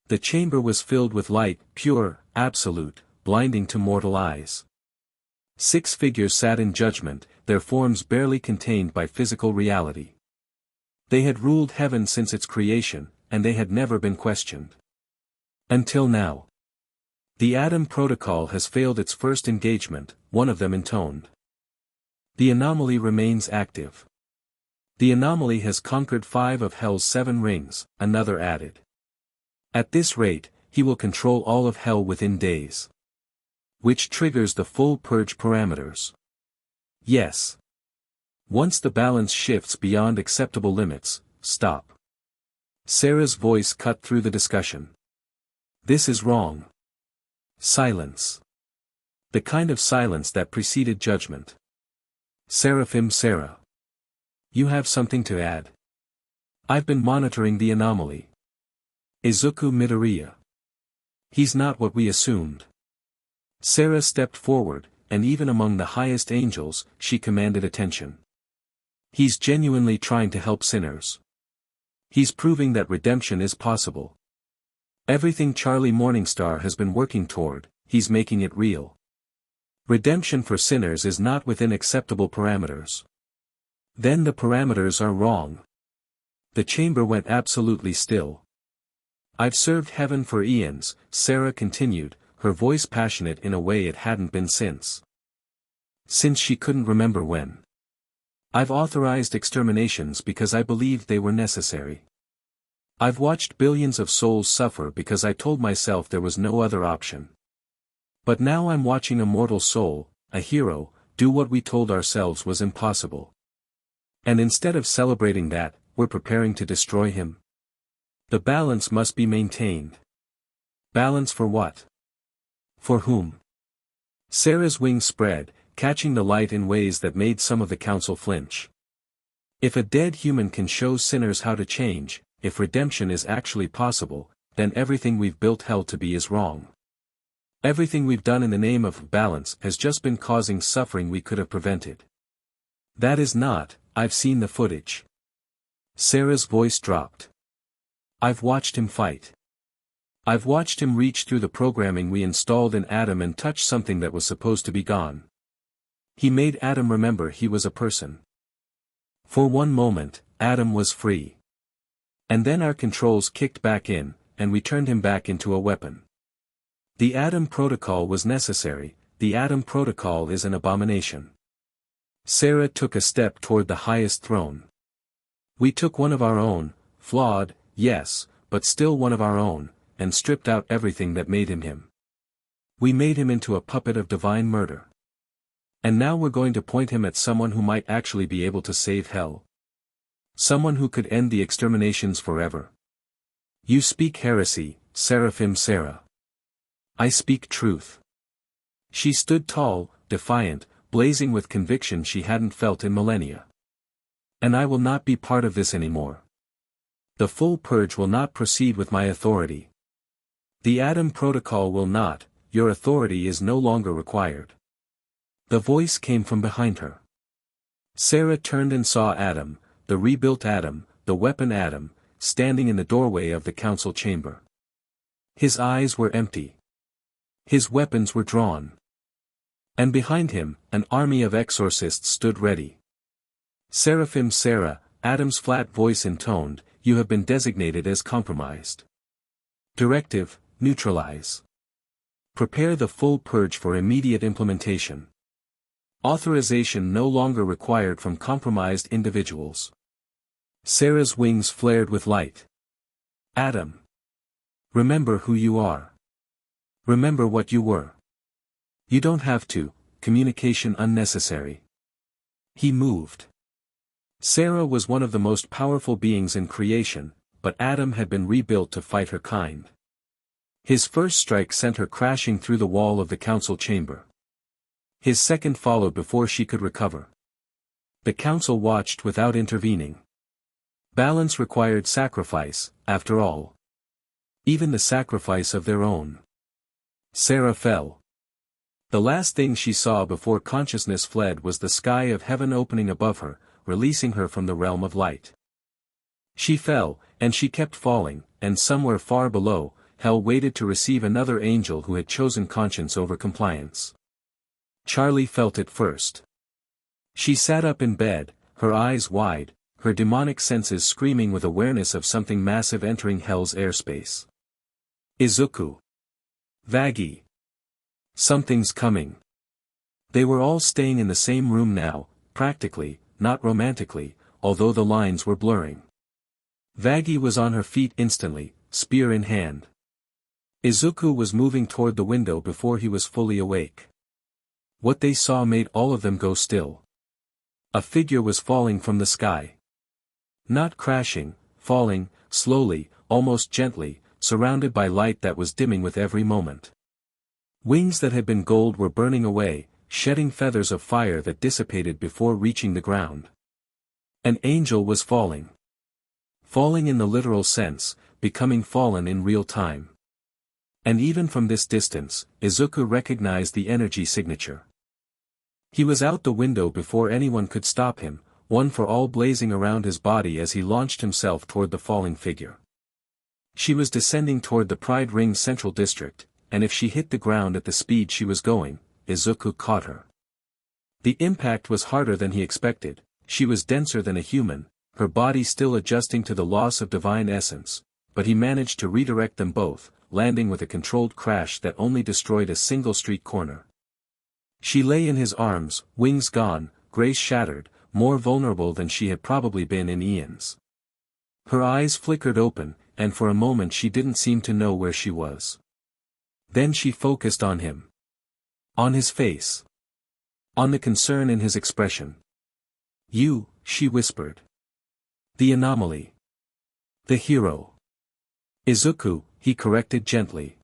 The chamber was filled with light, pure, absolute, blinding to mortal eyes. 6 figures sat in judgment, their forms barely contained by physical reality. They had ruled heaven since its creation, and they had never been questioned. Until now. The Adam protocol has failed its first engagement, one of them intoned. The anomaly remains active. The anomaly has conquered 5 of hell's 7 rings, another added. At this rate, he will control all of hell within days. Which triggers the full purge parameters. Yes. Once the balance shifts beyond acceptable limits, stop. Sera's voice cut through the discussion. This is wrong. Silence. The kind of silence that preceded judgment. Seraphim Sera. You have something to add? I've been monitoring the anomaly. Izuku Midoriya. He's not what we assumed. Sera stepped forward, and even among the highest angels, she commanded attention. He's genuinely trying to help sinners. He's proving that redemption is possible. Everything Charlie Morningstar has been working toward, he's making it real. Redemption for sinners is not within acceptable parameters. Then the parameters are wrong. The chamber went absolutely still. I've served heaven for eons, Sera continued, her voice passionate in a way it hadn't been since she couldn't remember when. I've authorized exterminations because I believed they were necessary. I've watched billions of souls suffer because I told myself there was no other option. But now I'm watching a mortal soul, a hero, do what we told ourselves was impossible. And instead of celebrating that, we're preparing to destroy him. The balance must be maintained. Balance for what? For whom? Sera's wings spread, catching the light in ways that made some of the council flinch. If a dead human can show sinners how to change, if redemption is actually possible, then everything we've built hell to be is wrong. Everything we've done in the name of balance has just been causing suffering we could have prevented. That is not, I've seen the footage. Sera's voice dropped. I've watched him fight. I've watched him reach through the programming we installed in Adam and touch something that was supposed to be gone. He made Adam remember he was a person. For one moment, Adam was free. And then our controls kicked back in, and we turned him back into a weapon. The Adam protocol was necessary, the Adam protocol is an abomination. Sera took a step toward the highest throne. We took one of our own, flawed, yes, but still one of our own, and stripped out everything that made him him. We made him into a puppet of divine murder. And now we're going to point him at someone who might actually be able to save hell. Someone who could end the exterminations forever. You speak heresy, Seraphim Sera. I speak truth. She stood tall, defiant, blazing with conviction she hadn't felt in millennia. And I will not be part of this anymore. The full purge will not proceed with my authority. The Adam protocol will not, your authority is no longer required. The voice came from behind her. Sera turned and saw Adam, the rebuilt Adam, the weapon Adam, standing in the doorway of the council chamber. His eyes were empty. His weapons were drawn. And behind him, an army of exorcists stood ready. Seraphim Sera, Adam's flat voice intoned, you have been designated as compromised. Directive, neutralize. Prepare the full purge for immediate implementation. Authorization no longer required from compromised individuals. Sera's wings flared with light. Adam. Remember who you are. Remember what you were. You don't have to, communication unnecessary. He moved. Sera was one of the most powerful beings in creation, but Adam had been rebuilt to fight her kind. His first strike sent her crashing through the wall of the council chamber. His second followed before she could recover. The council watched without intervening. Balance required sacrifice, after all. Even the sacrifice of their own. Sera fell. The last thing she saw before consciousness fled was the sky of heaven opening above her, releasing her from the realm of light. She fell, and she kept falling, and somewhere far below, hell waited to receive another angel who had chosen conscience over compliance. Charlie felt it first. She sat up in bed, her eyes wide, her demonic senses screaming with awareness of something massive entering hell's airspace. Izuku. Vaggie. Something's coming. They were all staying in the same room now, practically, not romantically, although the lines were blurring. Vaggie was on her feet instantly, spear in hand. Izuku was moving toward the window before he was fully awake. What they saw made all of them go still. A figure was falling from the sky. Not crashing, falling, slowly, almost gently, surrounded by light that was dimming with every moment. Wings that had been gold were burning away, shedding feathers of fire that dissipated before reaching the ground. An angel was falling. Falling in the literal sense, becoming fallen in real time. And even from this distance, Izuku recognized the energy signature. He was out the window before anyone could stop him, one for all blazing around his body as he launched himself toward the falling figure. She was descending toward the Pride Ring Central District, and if she hit the ground at the speed she was going, Izuku caught her. The impact was harder than he expected, she was denser than a human, her body still adjusting to the loss of divine essence, but he managed to redirect them both, landing with a controlled crash that only destroyed a single street corner. She lay in his arms, wings gone, grace shattered, more vulnerable than she had probably been in eons. Her eyes flickered open, and for a moment she didn't seem to know where she was. Then she focused on him. On his face. On the concern in his expression. You, she whispered. The anomaly. The hero. Izuku, he corrected gently.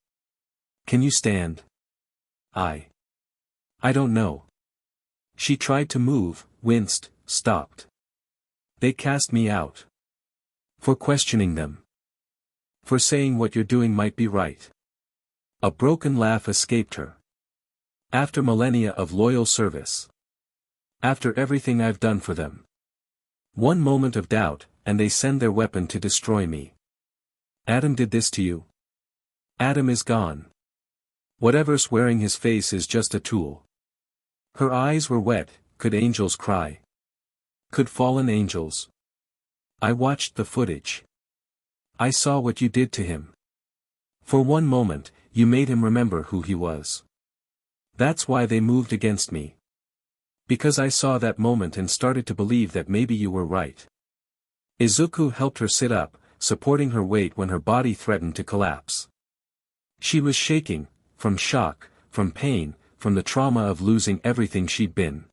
Can you stand? I don't know. She tried to move, winced, stopped. They cast me out. For questioning them. For saying what you're doing might be right. A broken laugh escaped her. After millennia of loyal service. After everything I've done for them. One moment of doubt, and they send their weapon to destroy me. Adam did this to you. Adam is gone. Whatever's wearing his face is just a tool. Her eyes were wet. Could angels cry? Could fallen angels? I watched the footage. I saw what you did to him. For one moment, you made him remember who he was. That's why they moved against me. Because I saw that moment and started to believe that maybe you were right. Izuku helped her sit up, supporting her weight when her body threatened to collapse. She was shaking, from shock, from pain, from the trauma of losing everything she'd been.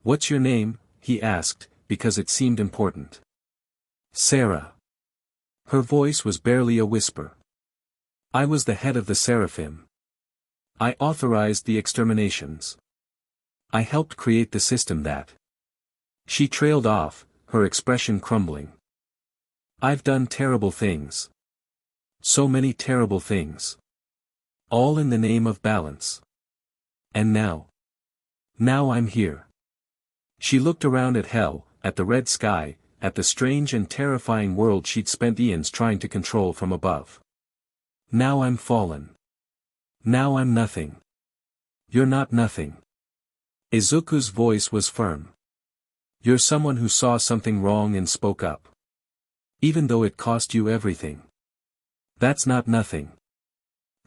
What's your name? He asked, because it seemed important. Sera. Her voice was barely a whisper. I was the head of the Seraphim. I authorized the exterminations. I helped create the system that. She trailed off, her expression crumbling. I've done terrible things. So many terrible things. All in the name of balance. And now? Now I'm here. She looked around at hell, at the red sky, at the strange and terrifying world she'd spent eons trying to control from above. Now I'm fallen. Now I'm nothing. You're not nothing. Izuku's voice was firm. You're someone who saw something wrong and spoke up. Even though it cost you everything. That's not nothing.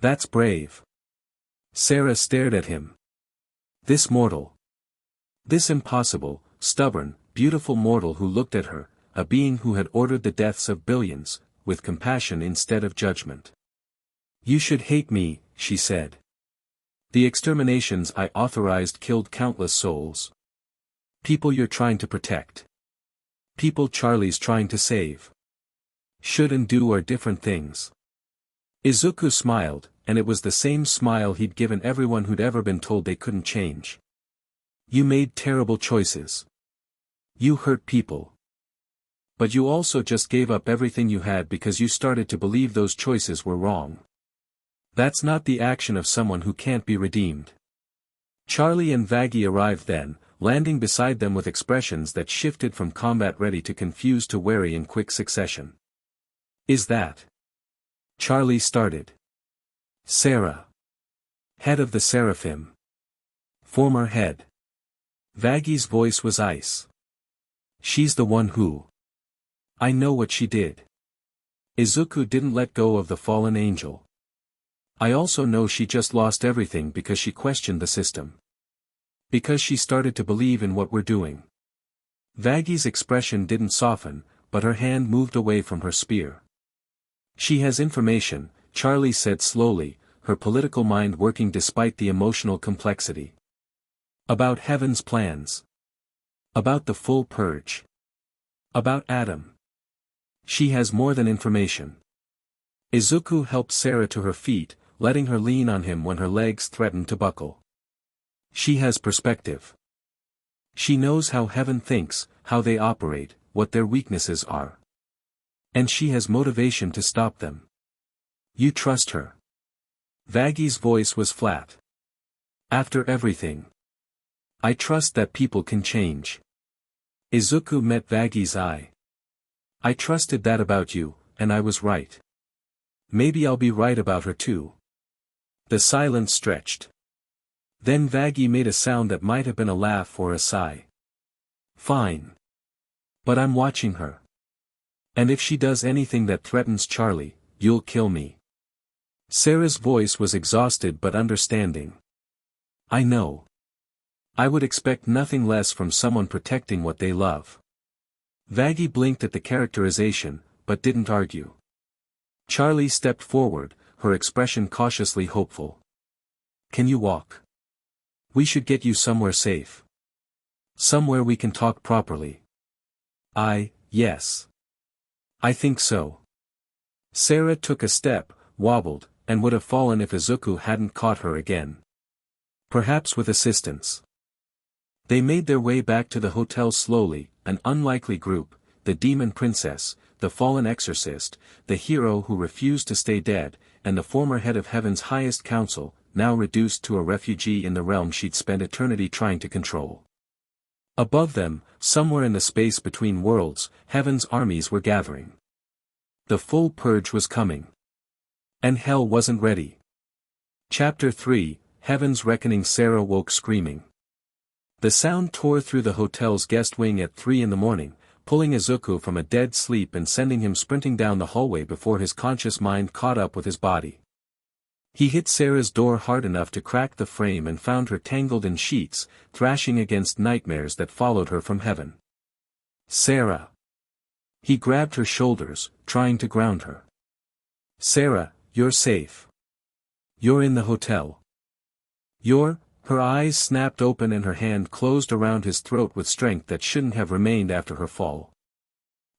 That's brave. Sera stared at him. This mortal. This impossible, stubborn, beautiful mortal who looked at her, a being who had ordered the deaths of billions, with compassion instead of judgment. "You should hate me," she said. "The exterminations I authorized killed countless souls. People you're trying to protect. People Charlie's trying to save. Should and do are different things." Izuku smiled, and it was the same smile he'd given everyone who'd ever been told they couldn't change. "You made terrible choices. You hurt people. But you also just gave up everything you had because you started to believe those choices were wrong. That's not the action of someone who can't be redeemed." Charlie and Vaggie arrived then, landing beside them with expressions that shifted from combat-ready to confused to wary in quick succession. "Is that?" Charlie started. "Sera. Head of the Seraphim. Former head." Vaggie's voice was ice. "She's the one who. I know what she did. Izuku didn't let go of the fallen angel. I also know she just lost everything because she questioned the system. Because she started to believe in what we're doing." Vaggie's expression didn't soften, but her hand moved away from her spear. "She has information," Charlie said slowly, her political mind working despite the emotional complexity. "About Heaven's plans. About the full purge. About Adam. She has more than information." Izuku helped Sera to her feet, letting her lean on him when her legs threatened to buckle. "She has perspective. She knows how Heaven thinks, how they operate, what their weaknesses are. And she has motivation to stop them. You trust her." Vaggie's voice was flat. "After everything. I trust that people can change." Izuku met Vaggie's eye. "I trusted that about you, and I was right. Maybe I'll be right about her too." The silence stretched. Then Vaggie made a sound that might have been a laugh or a sigh. "Fine. But I'm watching her. And if she does anything that threatens Charlie, you'll kill me." Sera's voice was exhausted but understanding. "I know. I would expect nothing less from someone protecting what they love." Vaggie blinked at the characterization, but didn't argue. Charlie stepped forward, her expression cautiously hopeful. "Can you walk? We should get you somewhere safe. Somewhere we can talk properly." Yes. I think so." Sera took a step, wobbled, and would have fallen if Izuku hadn't caught her again. "Perhaps with assistance." They made their way back to the hotel slowly, an unlikely group, the demon princess, the fallen exorcist, the hero who refused to stay dead, and the former head of Heaven's highest council, now reduced to a refugee in the realm she'd spent eternity trying to control. Above them, somewhere in the space between worlds, Heaven's armies were gathering. The full purge was coming. And hell wasn't ready. Chapter 3, Heaven's Reckoning. Sera woke screaming. The sound tore through the hotel's guest wing at 3 in the morning, pulling Izuku from a dead sleep and sending him sprinting down the hallway before his conscious mind caught up with his body. He hit Sera's door hard enough to crack the frame and found her tangled in sheets, thrashing against nightmares that followed her from heaven. "Sera!" He grabbed her shoulders, trying to ground her. "Sera, you're safe. You're in the hotel. You're..." Her eyes snapped open and her hand closed around his throat with strength that shouldn't have remained after her fall.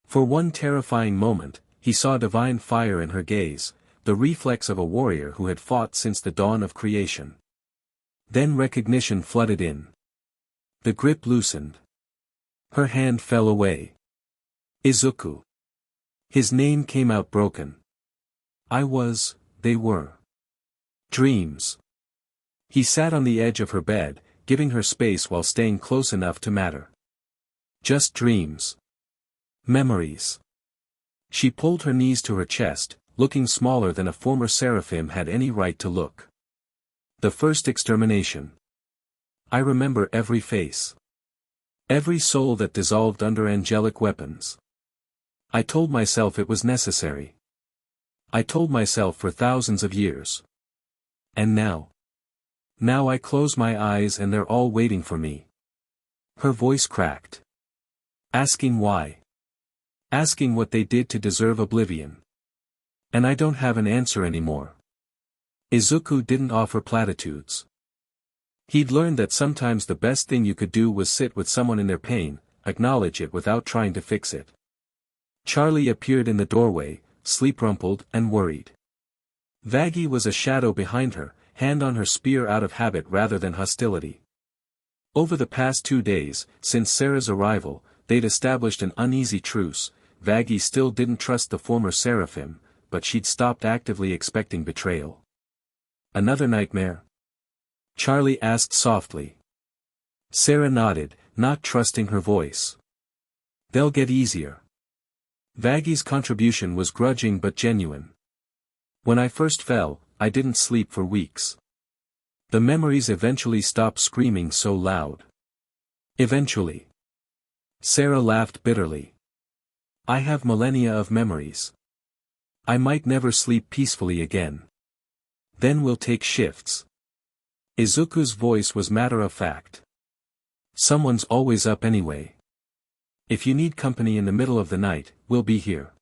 For one terrifying moment, he saw divine fire in her gaze, the reflex of a warrior who had fought since the dawn of creation. Then recognition flooded in. The grip loosened. Her hand fell away. Izuku. His name came out broken. They were. Dreams. He sat on the edge of her bed, giving her space while staying close enough to matter. Just dreams. Memories. She pulled her knees to her chest, looking smaller than a former seraphim had any right to look. The first extermination. I remember every face. Every soul that dissolved under angelic weapons. I told myself it was necessary. I told myself for thousands of years. And now. Now I close my eyes and they're all waiting for me. Her voice cracked. Asking why. asking what they did to deserve oblivion. And I don't have an answer anymore. Izuku didn't offer platitudes. He'd learned that sometimes the best thing you could do was sit with someone in their pain, acknowledge it without trying to fix it. Charlie appeared in the doorway, sleep-rumpled and worried. Vaggie was a shadow behind her, hand on her spear out of habit rather than hostility. Over the past 2 days, since Sera's arrival, they'd established an uneasy truce. Vaggie still didn't trust the former seraphim, but she'd stopped actively expecting betrayal. Another nightmare? Charlie asked softly. Sera nodded, not trusting her voice. They'll get easier. Vaggie's contribution was grudging but genuine. When I first fell, I didn't sleep for weeks. The memories eventually stopped screaming so loud. Eventually. Sera laughed bitterly. I have millennia of memories. I might never sleep peacefully again. Then we'll take shifts. Izuku's voice was matter-of-fact. Someone's always up anyway. If you need company in the middle of the night, we'll be here.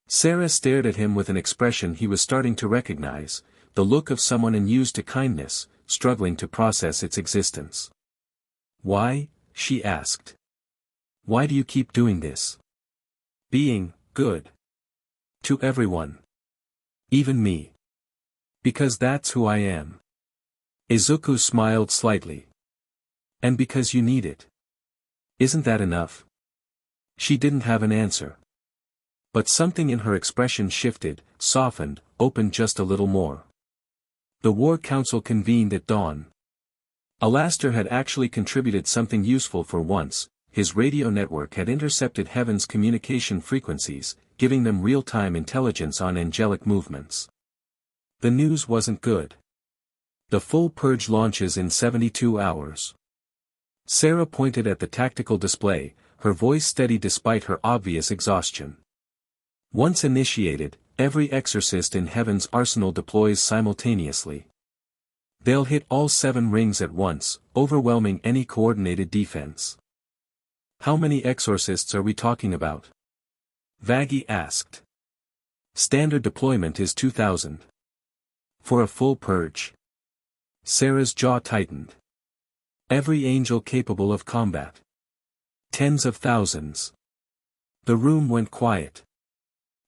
Sera stared at him with an expression he was starting to recognize, the look of someone unused to kindness, struggling to process its existence. Why? She asked. Why do you keep doing this? Being good. To everyone. Even me. Because that's who I am. Izuku smiled slightly. And because you need it. Isn't that enough? She didn't have an answer. But something in her expression shifted, softened, opened just a little more. The War Council convened at dawn. Alastair had actually contributed something useful for once. His radio network had intercepted Heaven's communication frequencies, giving them real-time intelligence on angelic movements. The news wasn't good. The full purge launches in 72 hours. Sera pointed at the tactical display, her voice steady despite her obvious exhaustion. Once initiated, every exorcist in Heaven's arsenal deploys simultaneously. They'll hit all 7 rings at once, overwhelming any coordinated defense. How many exorcists are we talking about? Vaggie asked. Standard deployment is 2,000. For a full purge. Sera's jaw tightened. Every angel capable of combat. Tens of thousands. The room went quiet.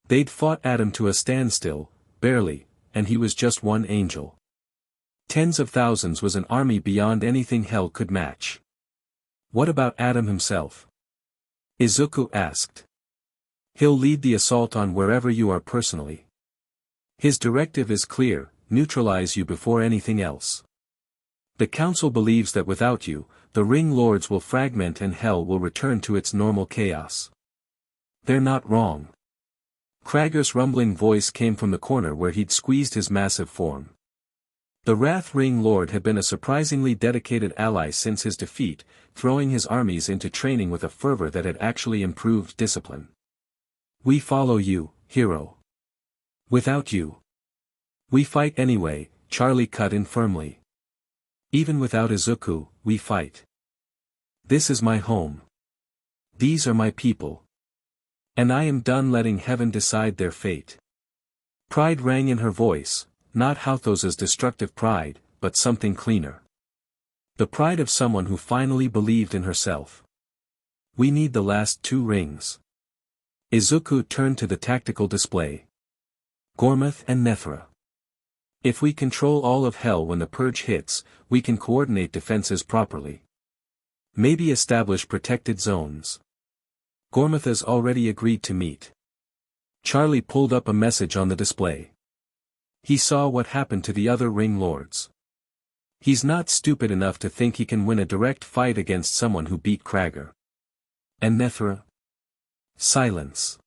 They'd fought Adam to a standstill, barely, and he was just one angel. Tens of thousands was an army beyond anything hell could match. What about Adam himself? Izuku asked. He'll lead the assault on wherever you are personally. His directive is clear, neutralize you before anything else. The Council believes that without you, the Ring Lords will fragment and hell will return to its normal chaos. They're not wrong. Krager's rumbling voice came from the corner where he'd squeezed his massive form. The Wrath Ring Lord had been a surprisingly dedicated ally since his defeat, throwing his armies into training with a fervor that had actually improved discipline. We follow you, hero. Without you. We fight anyway, Charlie cut in firmly. Even without Izuku, we fight. This is my home. These are my people. And I am done letting Heaven decide their fate. Pride rang in her voice, not Hauthos's destructive pride, but something cleaner. The pride of someone who finally believed in herself. We need the last 2 rings. Izuku turned to the tactical display. Gormuth and Nethra. If we control all of hell when the purge hits, we can coordinate defenses properly. Maybe establish protected zones. Gormuth has already agreed to meet. Charlie pulled up a message on the display. He saw what happened to the other Ring Lords. He's not stupid enough to think he can win a direct fight against someone who beat Krager. And Nethra? Silence.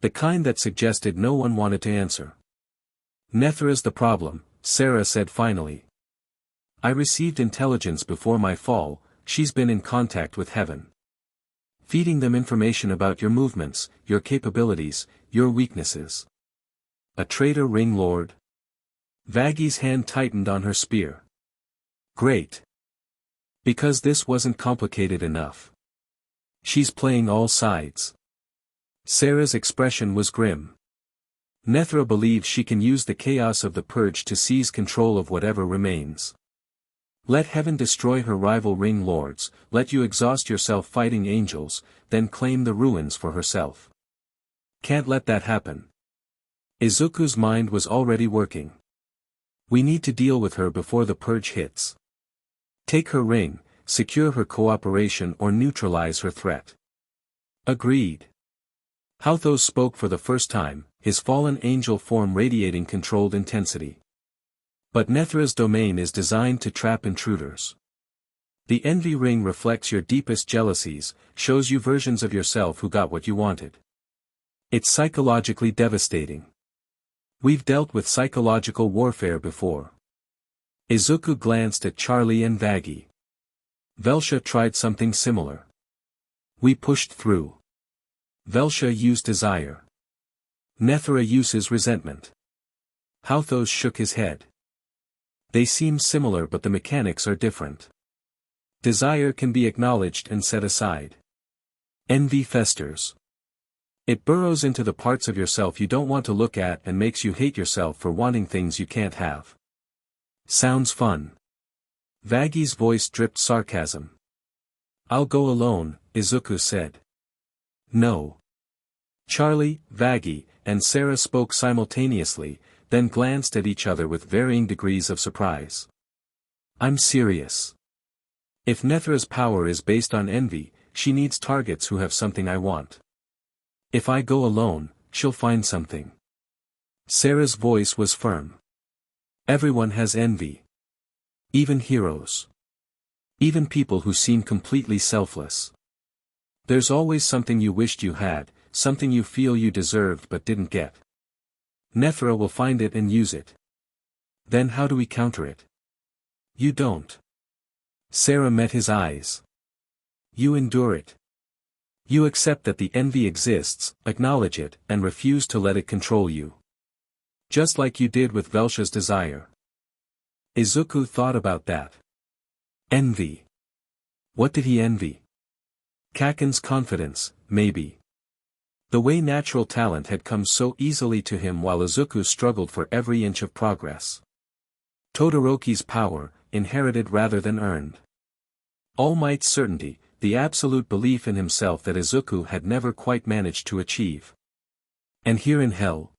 The kind that suggested no one wanted to answer. Nethra's the problem, Sera said finally. I received intelligence before my fall, she's been in contact with Heaven. Feeding them information about your movements, your capabilities, your weaknesses. A traitor Ring Lord? Vaggie's hand tightened on her spear. Great. Because this wasn't complicated enough. She's playing all sides. Sera's expression was grim. Nethra believes she can use the chaos of the purge to seize control of whatever remains. Let heaven destroy her rival ring lords, let you exhaust yourself fighting angels, then claim the ruins for herself. Can't let that happen. Izuku's mind was already working. We need to deal with her before the purge hits. Take her ring, secure her cooperation or neutralize her threat. Agreed. Hauthos spoke for the first time, his fallen angel form radiating controlled intensity. But Nethra's domain is designed to trap intruders. The envy ring reflects your deepest jealousies, shows you versions of yourself who got what you wanted. It's psychologically devastating. We've dealt with psychological warfare before. Izuku glanced at Charlie and Vaggie. Velsha tried something similar. We pushed through. Velsha used desire. Nethra uses resentment. Hauthos shook his head. They seem similar but the mechanics are different. Desire can be acknowledged and set aside. Envy festers. It burrows into the parts of yourself you don't want to look at and makes you hate yourself for wanting things you can't have. Sounds fun. Vaggie's voice dripped sarcasm. I'll go alone, Izuku said. No. Charlie, Vaggie, and Sera spoke simultaneously, then glanced at each other with varying degrees of surprise. I'm serious. If Nethra's power is based on envy, she needs targets who have something I want. If I go alone, she'll find something. Sera's voice was firm. Everyone has envy. Even heroes. Even people who seem completely selfless. There's always something you wished you had, something you feel you deserved but didn't get. Nethra will find it and use it. Then how do we counter it? You don't. Sera met his eyes. You endure it. You accept that the envy exists, acknowledge it, and refuse to let it control you. Just like you did with Velsha's desire. Izuku thought about that. Envy. What did he envy? Kaken's confidence, maybe. The way natural talent had come so easily to him while Izuku struggled for every inch of progress. Todoroki's power, inherited rather than earned. All Might's certainty, the absolute belief in himself that Izuku had never quite managed to achieve. And here in hell.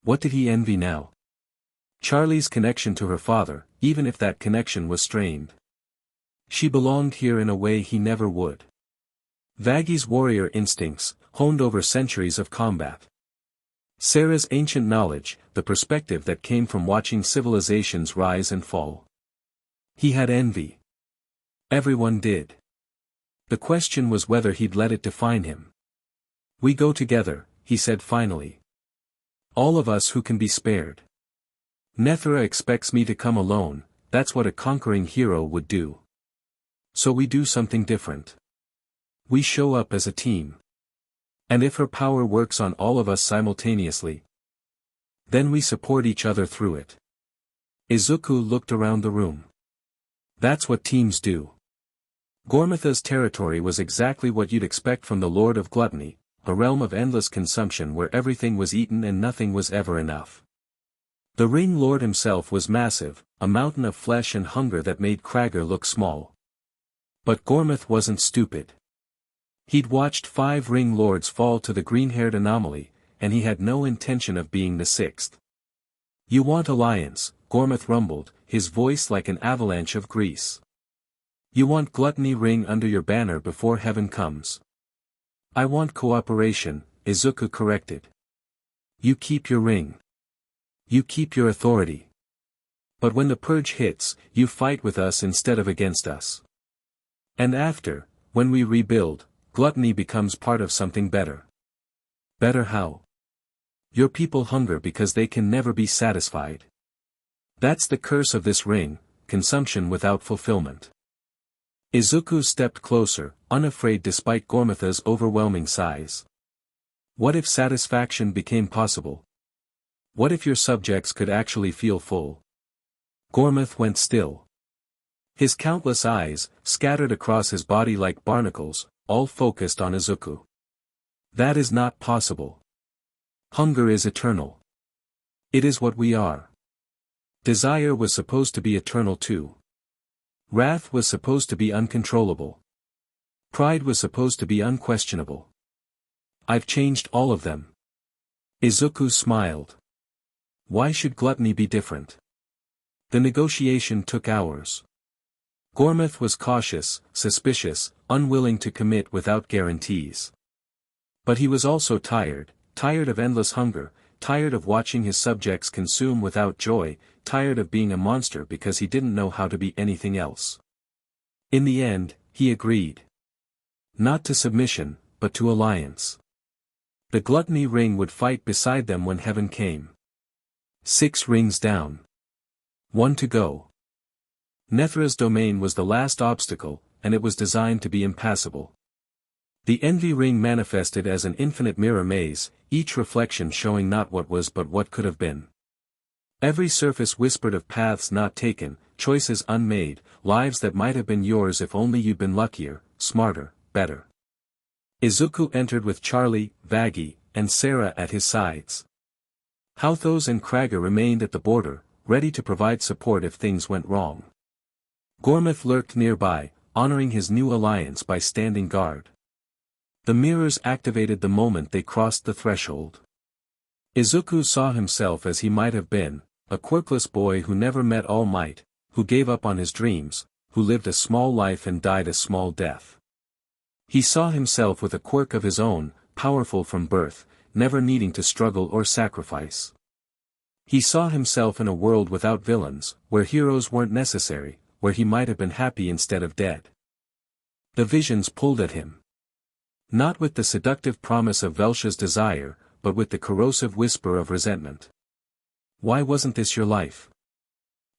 What did he envy now? Charlie's connection to her father, even if that connection was strained. She belonged here in a way he never would. Vaggie's warrior instincts, honed over centuries of combat. Sera's ancient knowledge, the perspective that came from watching civilizations rise and fall. He had envy. Everyone did. The question was whether he'd let it define him. We go together, he said finally. All of us who can be spared. Nethra expects me to come alone, that's what a conquering hero would do. So we do something different. We show up as a team. And if her power works on all of us simultaneously, then we support each other through it. Izuku looked around the room. That's what teams do. Gormitha's territory was exactly what you'd expect from the Lord of Gluttony, a realm of endless consumption where everything was eaten and nothing was ever enough. The Ring Lord himself was massive, a mountain of flesh and hunger that made Krager look small. But Gormith wasn't stupid. He'd watched 5 Ring Lords fall to the green-haired anomaly, and he had no intention of being the 6th. You want alliance, Gormith rumbled, his voice like an avalanche of grease. You want Gluttony Ring under your banner before heaven comes. I want cooperation, Izuku corrected. You keep your ring. You keep your authority. But when the purge hits, you fight with us instead of against us. And after, when we rebuild, gluttony becomes part of something better. Better how? Your people hunger because they can never be satisfied. That's the curse of this ring, consumption without fulfillment. Izuku stepped closer, unafraid despite Gormitha's overwhelming size. What if satisfaction became possible? What if your subjects could actually feel full? Gormith went still. His countless eyes, scattered across his body like barnacles, all focused on Izuku. That is not possible. Hunger is eternal. It is what we are. Desire was supposed to be eternal too. Wrath was supposed to be uncontrollable. Pride was supposed to be unquestionable. I've changed all of them. Izuku smiled. Why should gluttony be different? The negotiation took hours. Gormith was cautious, suspicious, unwilling to commit without guarantees. But he was also tired of endless hunger, tired of watching his subjects consume without joy, tired of being a monster because he didn't know how to be anything else. In the end, he agreed. Not to submission, but to alliance. The gluttony ring would fight beside them when heaven came. 6 rings down. 1 to go. Nethra's domain was the last obstacle, and it was designed to be impassable. The envy ring manifested as an infinite mirror maze, each reflection showing not what was but what could have been. Every surface whispered of paths not taken, choices unmade, lives that might have been yours if only you'd been luckier, smarter, better. Izuku entered with Charlie, Vaggie, and Sera at his sides. Hauthos and Krager remained at the border, ready to provide support if things went wrong. Gormith lurked nearby, honoring his new alliance by standing guard. The mirrors activated the moment they crossed the threshold. Izuku saw himself as he might have been, a quirkless boy who never met All Might, who gave up on his dreams, who lived a small life and died a small death. He saw himself with a quirk of his own, powerful from birth, never needing to struggle or sacrifice. He saw himself in a world without villains, where heroes weren't necessary, where he might have been happy instead of dead. The visions pulled at him. Not with the seductive promise of Velsha's desire, but with the corrosive whisper of resentment. Why wasn't this your life?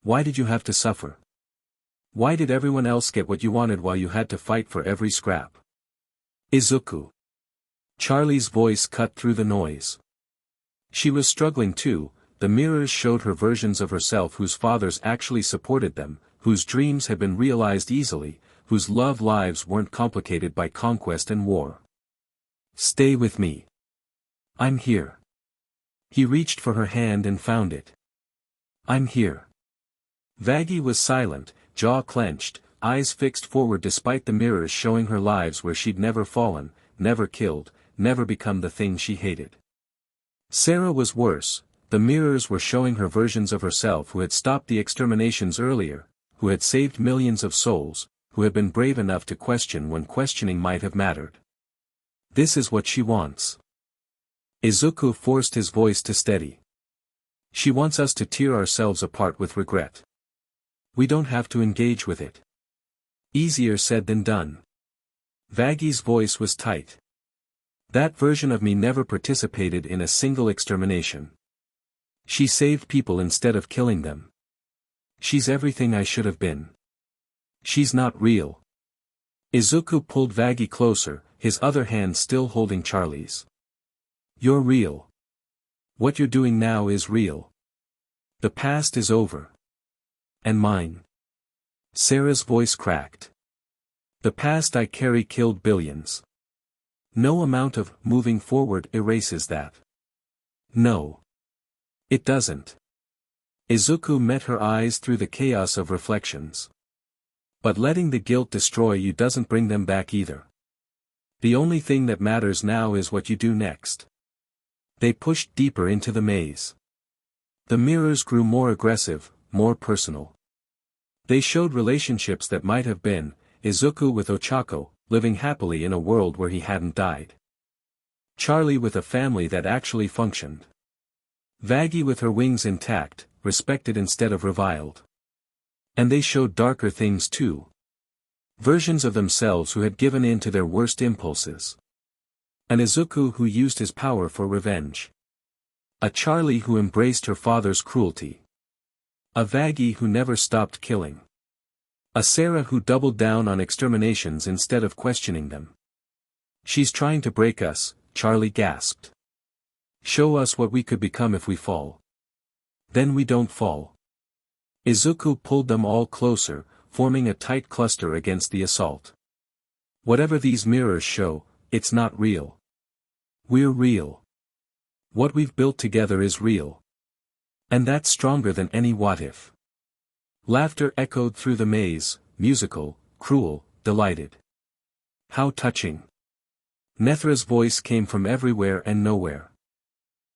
Why did you have to suffer? Why did everyone else get what you wanted while you had to fight for every scrap? Izuku. Charlie's voice cut through the noise. She was struggling too. The mirrors showed her versions of herself whose fathers actually supported them, whose dreams had been realized easily, whose love lives weren't complicated by conquest and war. Stay with me. I'm here. He reached for her hand and found it. I'm here. Vaggie was silent, jaw clenched, eyes fixed forward despite the mirrors showing her lives where she'd never fallen, never killed, never become the thing she hated. Sera was worse. The mirrors were showing her versions of herself who had stopped the exterminations earlier, who had saved millions of souls, who had been brave enough to question when questioning might have mattered. This is what she wants. Izuku forced his voice to steady. She wants us to tear ourselves apart with regret. We don't have to engage with it. Easier said than done. Vaggie's voice was tight. That version of me never participated in a single extermination. She saved people instead of killing them. She's everything I should have been. She's not real. Izuku pulled Vaggie closer, his other hand still holding Charlie's. You're real. What you're doing now is real. The past is over. And mine. Sera's voice cracked. The past I carry killed billions. No amount of moving forward erases that. No. It doesn't. Izuku met her eyes through the chaos of reflections. But letting the guilt destroy you doesn't bring them back either. The only thing that matters now is what you do next. They pushed deeper into the maze. The mirrors grew more aggressive, more personal. They showed relationships that might have been, Izuku with Ochako, living happily in a world where he hadn't died. Charlie with a family that actually functioned. Vaggie with her wings intact, respected instead of reviled. And they showed darker things too. Versions of themselves who had given in to their worst impulses. An Izuku who used his power for revenge. A Charlie who embraced her father's cruelty. A Vaggie who never stopped killing. A Sera who doubled down on exterminations instead of questioning them. She's trying to break us, Charlie gasped. Show us what we could become if we fall. Then we don't fall. Izuku pulled them all closer, forming a tight cluster against the assault. Whatever these mirrors show, it's not real. We're real. What we've built together is real. And that's stronger than any what-if. Laughter echoed through the maze, musical, cruel, delighted. How touching. Nethra's voice came from everywhere and nowhere.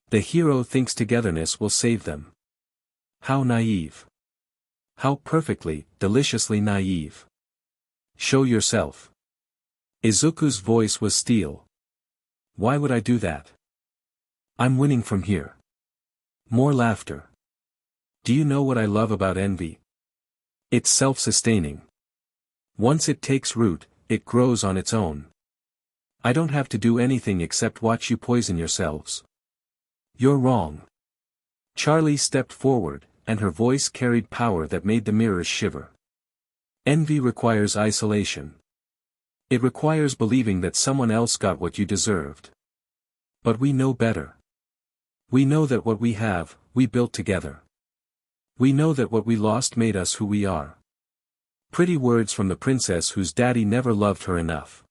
The hero thinks togetherness will save them. How naive. How perfectly, deliciously naive. Show yourself. Izuku's voice was steel. Why would I do that? I'm winning from here. More laughter. Do you know what I love about envy? It's self-sustaining. Once it takes root, it grows on its own. I don't have to do anything except watch you poison yourselves. You're wrong. Charlie stepped forward, and her voice carried power that made the mirrors shiver. Envy requires isolation. It requires believing that someone else got what you deserved. But we know better. We know that what we have, we built together. We know that what we lost made us who we are. Pretty words from the princess whose daddy never loved her enough.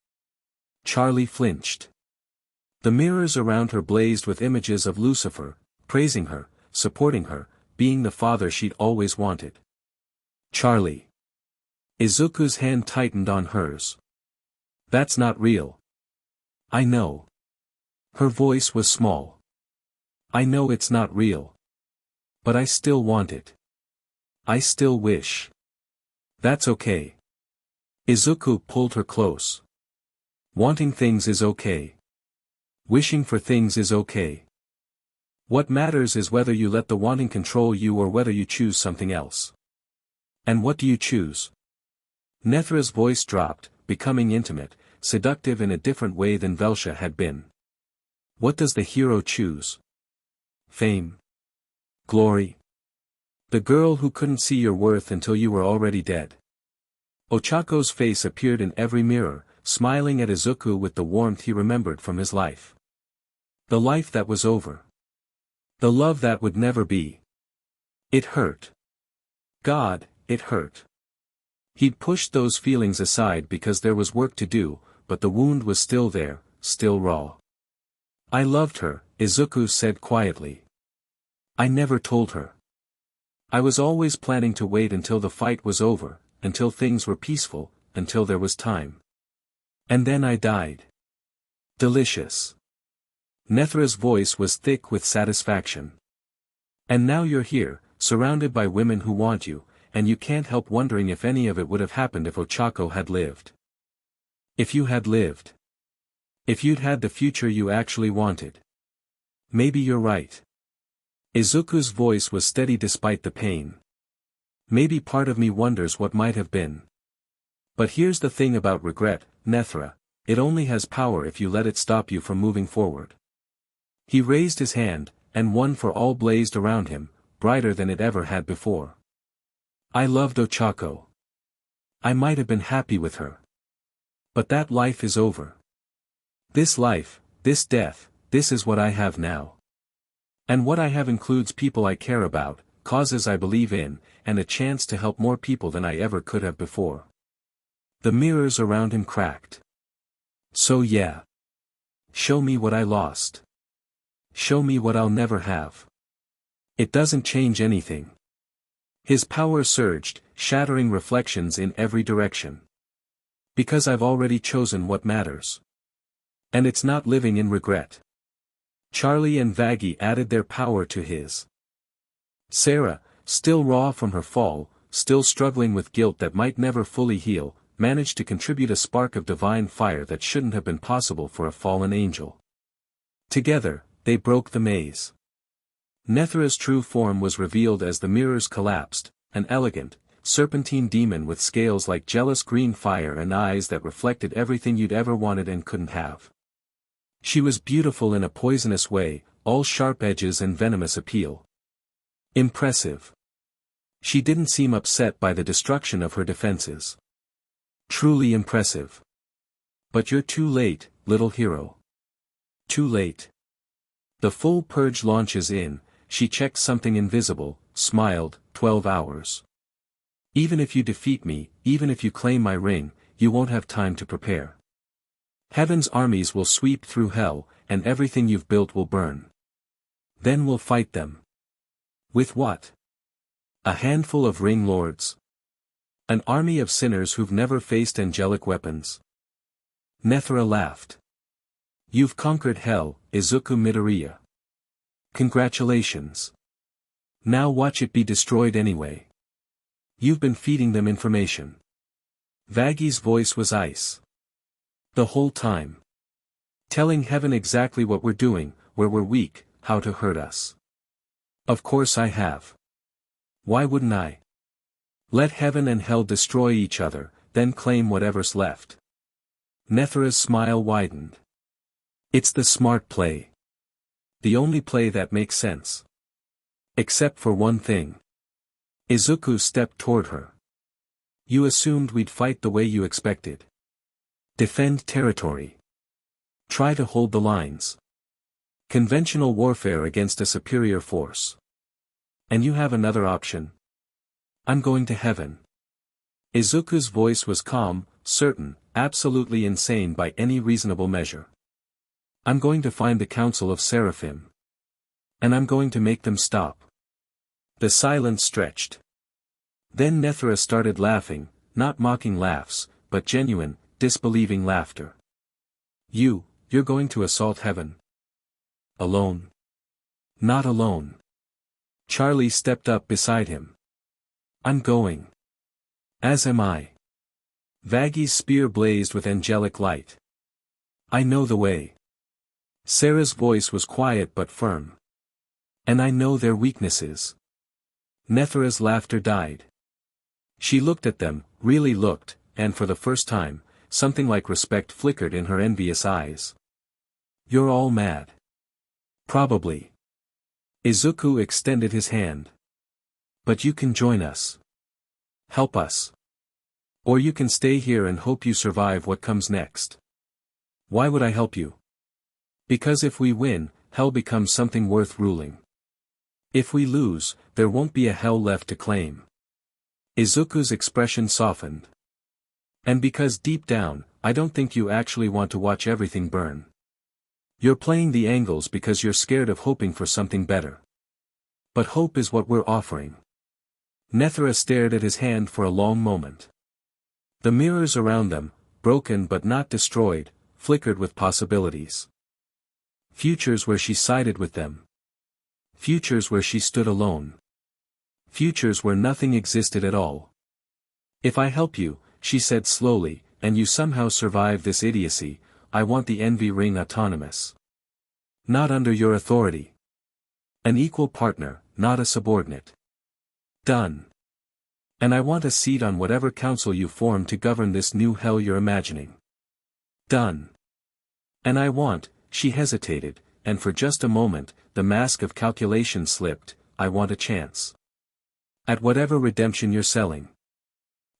Charlie flinched. The mirrors around her blazed with images of Lucifer, praising her, supporting her, being the father she'd always wanted. Charlie. Izuku's hand tightened on hers. That's not real. I know. Her voice was small. I know it's not real. But I still want it. I still wish. That's okay. Izuku pulled her close. Wanting things is okay. Wishing for things is okay. What matters is whether you let the wanting control you or whether you choose something else. And what do you choose? Nethra's voice dropped, becoming intimate, seductive in a different way than Velsha had been. What does the hero choose? Fame? Glory? The girl who couldn't see your worth until you were already dead. Ochako's face appeared in every mirror, smiling at Izuku with the warmth he remembered from his life. The life that was over. The love that would never be. It hurt. God, it hurt. He'd pushed those feelings aside because there was work to do, but the wound was still there, still raw. I loved her, Izuku said quietly. I never told her. I was always planning to wait until the fight was over, until things were peaceful, until there was time. And then I died. Delicious. Nethra's voice was thick with satisfaction. And now you're here, surrounded by women who want you, and you can't help wondering if any of it would have happened if Ochako had lived. If you had lived. If you'd had the future you actually wanted. Maybe you're right. Izuku's voice was steady despite the pain. Maybe part of me wonders what might have been. But here's the thing about regret, Nethra, it only has power if you let it stop you from moving forward. He raised his hand, and one for all blazed around him, brighter than it ever had before. I loved Ochako. I might have been happy with her. But that life is over. This life, this death, this is what I have now. And what I have includes people I care about, causes I believe in, and a chance to help more people than I ever could have before. The mirrors around him cracked. So yeah. Show me what I lost. Show me what I'll never have. It doesn't change anything. His power surged, shattering reflections in every direction. Because I've already chosen what matters. And it's not living in regret. Charlie and Vaggie added their power to his. Sera, still raw from her fall, still struggling with guilt that might never fully heal, managed to contribute a spark of divine fire that shouldn't have been possible for a fallen angel. Together, they broke the maze. Nethra's true form was revealed as the mirrors collapsed, an elegant, serpentine demon with scales like jealous green fire and eyes that reflected everything you'd ever wanted and couldn't have. She was beautiful in a poisonous way, all sharp edges and venomous appeal. Impressive. She didn't seem upset by the destruction of her defenses. Truly impressive. But you're too late, little hero. Too late. The full purge launches in, she checked something invisible, smiled, 12 hours. Even if you defeat me, even if you claim my ring, you won't have time to prepare. Heaven's armies will sweep through hell, and everything you've built will burn. Then we'll fight them. With what? A handful of ring lords? An army of sinners who've never faced angelic weapons? Nethra laughed. You've conquered hell, Izuku Midoriya. Congratulations. Now watch it be destroyed anyway. You've been feeding them information. Vaggie's voice was ice. The whole time. Telling heaven exactly what we're doing, where we're weak, how to hurt us. Of course I have. Why wouldn't I? Let heaven and hell destroy each other, then claim whatever's left. Nethra's smile widened. It's the smart play. The only play that makes sense. Except for one thing. Izuku stepped toward her. You assumed we'd fight the way you expected. Defend territory. Try to hold the lines. Conventional warfare against a superior force. And you have another option. I'm going to heaven. Izuku's voice was calm, certain, absolutely insane by any reasonable measure. I'm going to find the Council of Seraphim. And I'm going to make them stop. The silence stretched. Then Nethra started laughing, not mocking laughs, but genuine, disbelieving laughter. You're going to assault heaven. Alone. Not alone. Charlie stepped up beside him. I'm going. As am I. Vaggie's spear blazed with angelic light. I know the way. Sera's voice was quiet but firm. And I know their weaknesses. Nethra's laughter died. She looked at them, really looked, and for the first time, something like respect flickered in her envious eyes. You're all mad. Probably. Izuku extended his hand. But you can join us. Help us. Or you can stay here and hope you survive what comes next. Why would I help you? Because if we win, hell becomes something worth ruling. If we lose, there won't be a hell left to claim. Izuku's expression softened. And because deep down, I don't think you actually want to watch everything burn. You're playing the angles because you're scared of hoping for something better. But hope is what we're offering. Nethra stared at his hand for a long moment. The mirrors around them, broken but not destroyed, flickered with possibilities. Futures where she sided with them. Futures where she stood alone. Futures where nothing existed at all. If I help you, she said slowly, and you somehow survive this idiocy, I want the envy ring autonomous. Not under your authority. An equal partner, not a subordinate. Done. And I want a seat on whatever council you form to govern this new hell you're imagining. Done. And I want, she hesitated, and for just a moment, the mask of calculation slipped, I want a chance. At whatever redemption you're selling.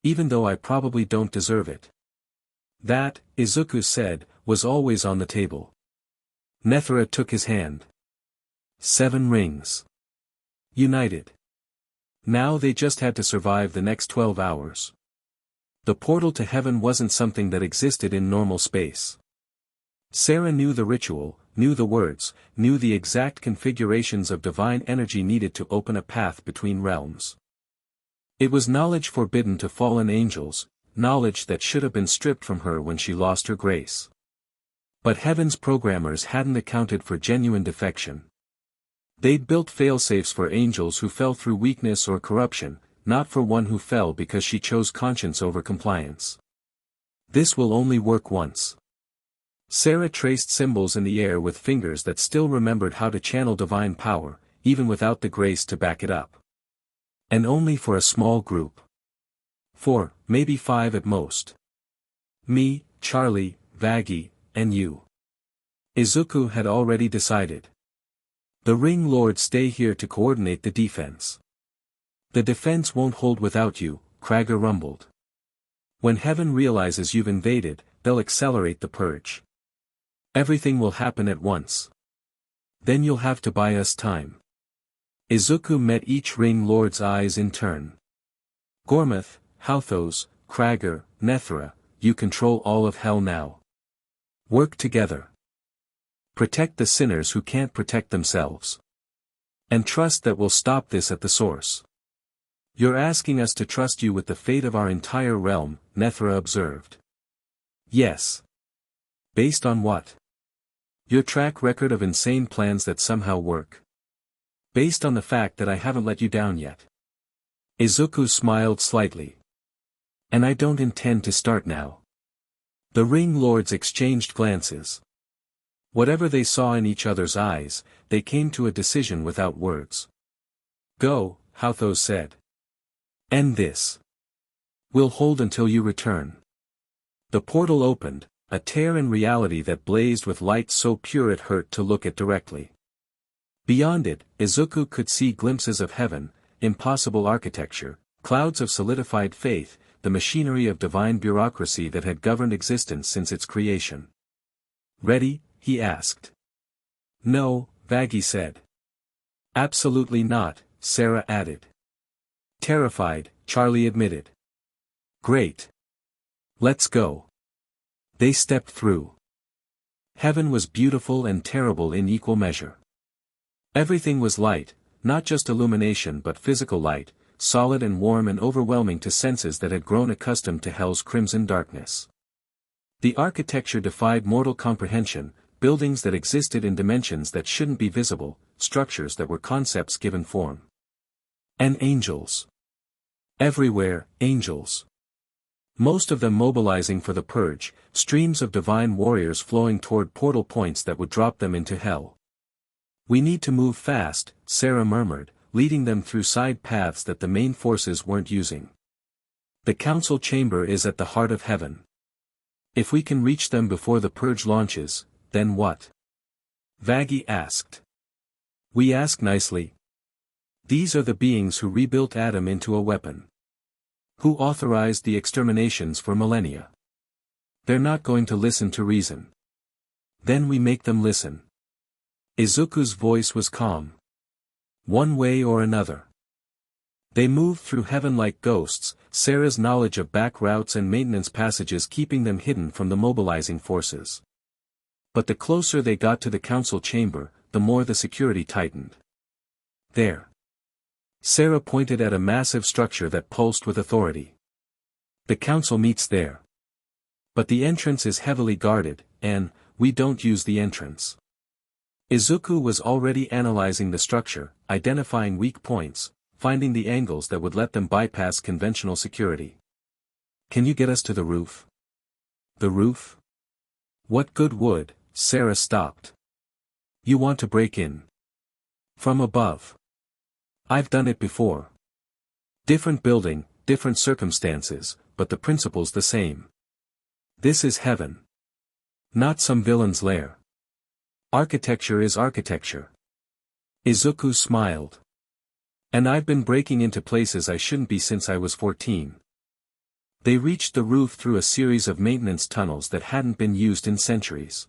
Even though I probably don't deserve it. That, Izuku said, was always on the table. Nethra took his hand. 7 rings. United. Now they just had to survive the next 12 hours. The portal to heaven wasn't something that existed in normal space. Sera knew the ritual, knew the words, knew the exact configurations of divine energy needed to open a path between realms. It was knowledge forbidden to fallen angels, knowledge that should have been stripped from her when she lost her grace. But heaven's programmers hadn't accounted for genuine defection. They'd built failsafes for angels who fell through weakness or corruption, not for one who fell because she chose conscience over compliance. This will only work once. Sera traced symbols in the air with fingers that still remembered how to channel divine power, even without the grace to back it up. And only for a small group. 4, maybe 5 at most. Me, Charlie, Vaggie, and you. Izuku had already decided. The ring lords stay here to coordinate the defense. The defense won't hold without you, Krager rumbled. When heaven realizes you've invaded, they'll accelerate the purge. Everything will happen at once. Then you'll have to buy us time. Izuku met each ring lord's eyes in turn. Gormuth, Hauthos, Krager, Nethra, you control all of hell now. Work together. Protect the sinners who can't protect themselves. And trust that we'll stop this at the source. You're asking us to trust you with the fate of our entire realm, Nethra observed. Yes. Based on what? Your track record of insane plans that somehow work. Based on the fact that I haven't let you down yet. Izuku smiled slightly. And I don't intend to start now. The ring lords exchanged glances. Whatever they saw in each other's eyes, they came to a decision without words. Go, Hauthos said. End this. We'll hold until you return. The portal opened, a tear in reality that blazed with light so pure it hurt to look at directly. Beyond it, Izuku could see glimpses of heaven, impossible architecture, clouds of solidified faith, the machinery of divine bureaucracy that had governed existence since its creation. Ready? He asked. No, Vaggie said. Absolutely not, Sera added. Terrified, Charlie admitted. Great. Let's go. They stepped through. Heaven was beautiful and terrible in equal measure. Everything was light, not just illumination but physical light, solid and warm and overwhelming to senses that had grown accustomed to hell's crimson darkness. The architecture defied mortal comprehension, buildings that existed in dimensions that shouldn't be visible, structures that were concepts given form. And angels. Everywhere, angels. Most of them mobilizing for the purge, streams of divine warriors flowing toward portal points that would drop them into hell. We need to move fast, Sera murmured, leading them through side paths that the main forces weren't using. The council chamber is at the heart of heaven. If we can reach them before the purge launches, then what? Vaggie asked. We ask nicely. These are the beings who rebuilt Adam into a weapon. Who authorized the exterminations for millennia. They're not going to listen to reason. Then we make them listen. Izuku's voice was calm. One way or another. They moved through heaven like ghosts, Sera's knowledge of back routes and maintenance passages keeping them hidden from the mobilizing forces. But the closer they got to the council chamber, the more the security tightened. There. Sera pointed at a massive structure that pulsed with authority. The council meets there. But the entrance is heavily guarded, and we don't use the entrance. Izuku was already analyzing the structure, identifying weak points, finding the angles that would let them bypass conventional security. Can you get us to the roof? The roof? What good would? Sera stopped. You want to break in? From above. I've done it before. Different building, different circumstances, but the principle's the same. This is heaven. Not some villain's lair. Architecture is architecture. Izuku smiled. And I've been breaking into places I shouldn't be since I was 14. They reached the roof through a series of maintenance tunnels that hadn't been used in centuries.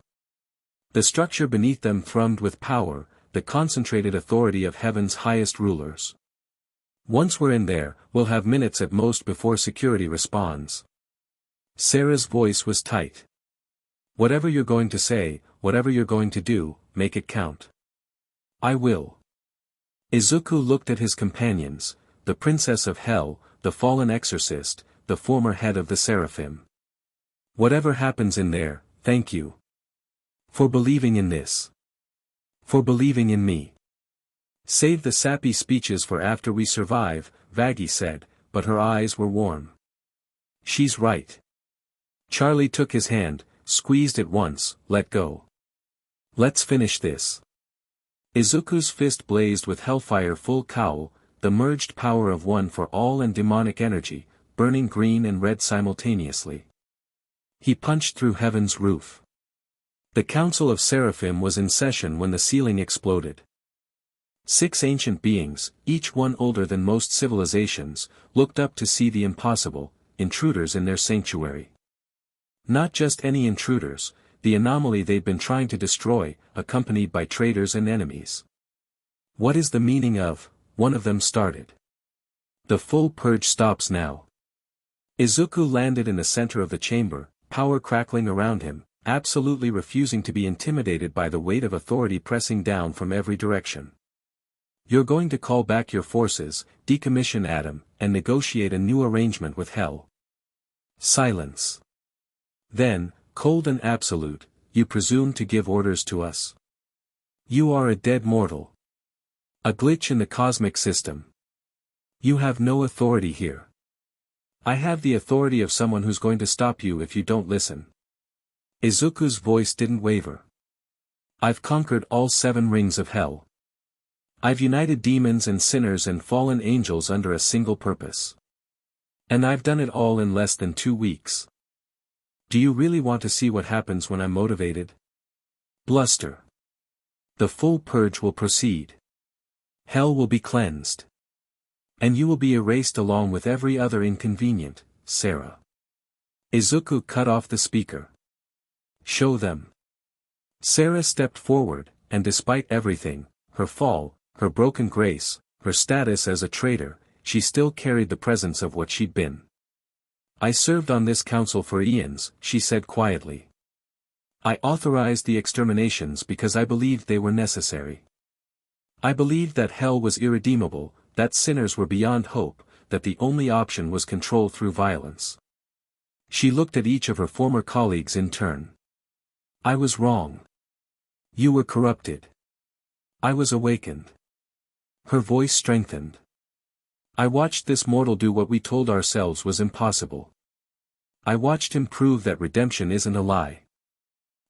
The structure beneath them thrummed with power, the concentrated authority of heaven's highest rulers. Once we're in there, we'll have minutes at most before security responds. Sera's voice was tight. Whatever you're going to say, whatever you're going to do, make it count. I will. Izuku looked at his companions, the princess of hell, the fallen exorcist, the former head of the seraphim. Whatever happens in there, thank you. For believing in this. For believing in me. Save the sappy speeches for after we survive, Vaggie said, but her eyes were warm. She's right. Charlie took his hand, squeezed it once, let go. Let's finish this. Izuku's fist blazed with hellfire full cowl, the merged power of one for all and demonic energy, burning green and red simultaneously. He punched through heaven's roof. The Council of Seraphim was in session when the ceiling exploded. 6 ancient beings, each one older than most civilizations, looked up to see the impossible, intruders in their sanctuary. Not just any intruders, the anomaly they'd been trying to destroy, accompanied by traitors and enemies. What is the meaning of, one of them started. The full purge stops now. Izuku landed in the center of the chamber, power crackling around him, absolutely refusing to be intimidated by the weight of authority pressing down from every direction. You're going to call back your forces, decommission Adam, and negotiate a new arrangement with Hell. Silence. Then, cold and absolute, you presume to give orders to us. You are a dead mortal. A glitch in the cosmic system. You have no authority here. I have the authority of someone who's going to stop you if you don't listen. Izuku's voice didn't waver. I've conquered all 7 rings of hell. I've united demons and sinners and fallen angels under a single purpose. And I've done it all in less than 2 weeks. Do you really want to see what happens when I'm motivated? Bluster. The full purge will proceed. Hell will be cleansed. And you will be erased along with every other inconvenient, Sera. Izuku cut off the speaker. Show them. Sera stepped forward, and despite everything, her fall, her broken grace, her status as a traitor, she still carried the presence of what she'd been. I served on this council for eons, she said quietly. I authorized the exterminations because I believed they were necessary. I believed that hell was irredeemable, that sinners were beyond hope, that the only option was control through violence. She looked at each of her former colleagues in turn. I was wrong. You were corrupted. I was awakened. Her voice strengthened. I watched this mortal do what we told ourselves was impossible. I watched him prove that redemption isn't a lie.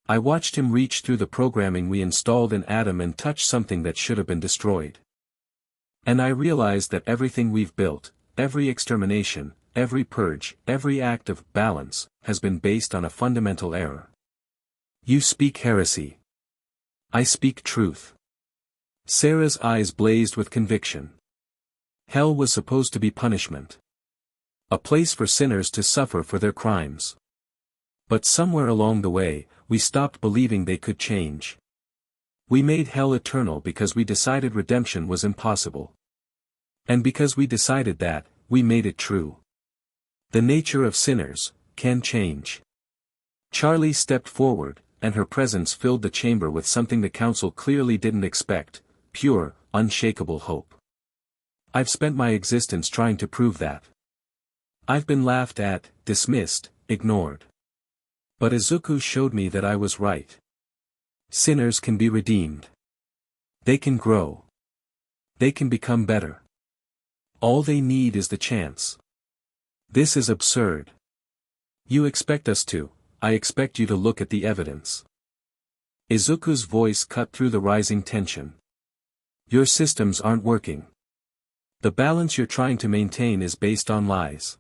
I watched him reach through the programming we installed in Adam and touch something that should have been destroyed. And I realized that everything we've built, every extermination, every purge, every act of balance, has been based on a fundamental error. You speak heresy. I speak truth. Sera's eyes blazed with conviction. Hell was supposed to be punishment. A place for sinners to suffer for their crimes. But somewhere along the way, we stopped believing they could change. We made hell eternal because we decided redemption was impossible. And because we decided that, we made it true. The nature of sinners can change. Charlie stepped forward, and her presence filled the chamber with something the council clearly didn't expect, pure, unshakable hope. I've spent my existence trying to prove that. I've been laughed at, dismissed, ignored. But Izuku showed me that I was right. Sinners can be redeemed. They can grow. They can become better. All they need is the chance. This is absurd. You expect us to, I expect you to look at the evidence. Izuku's voice cut through the rising tension. Your systems aren't working. The balance you're trying to maintain is based on lies.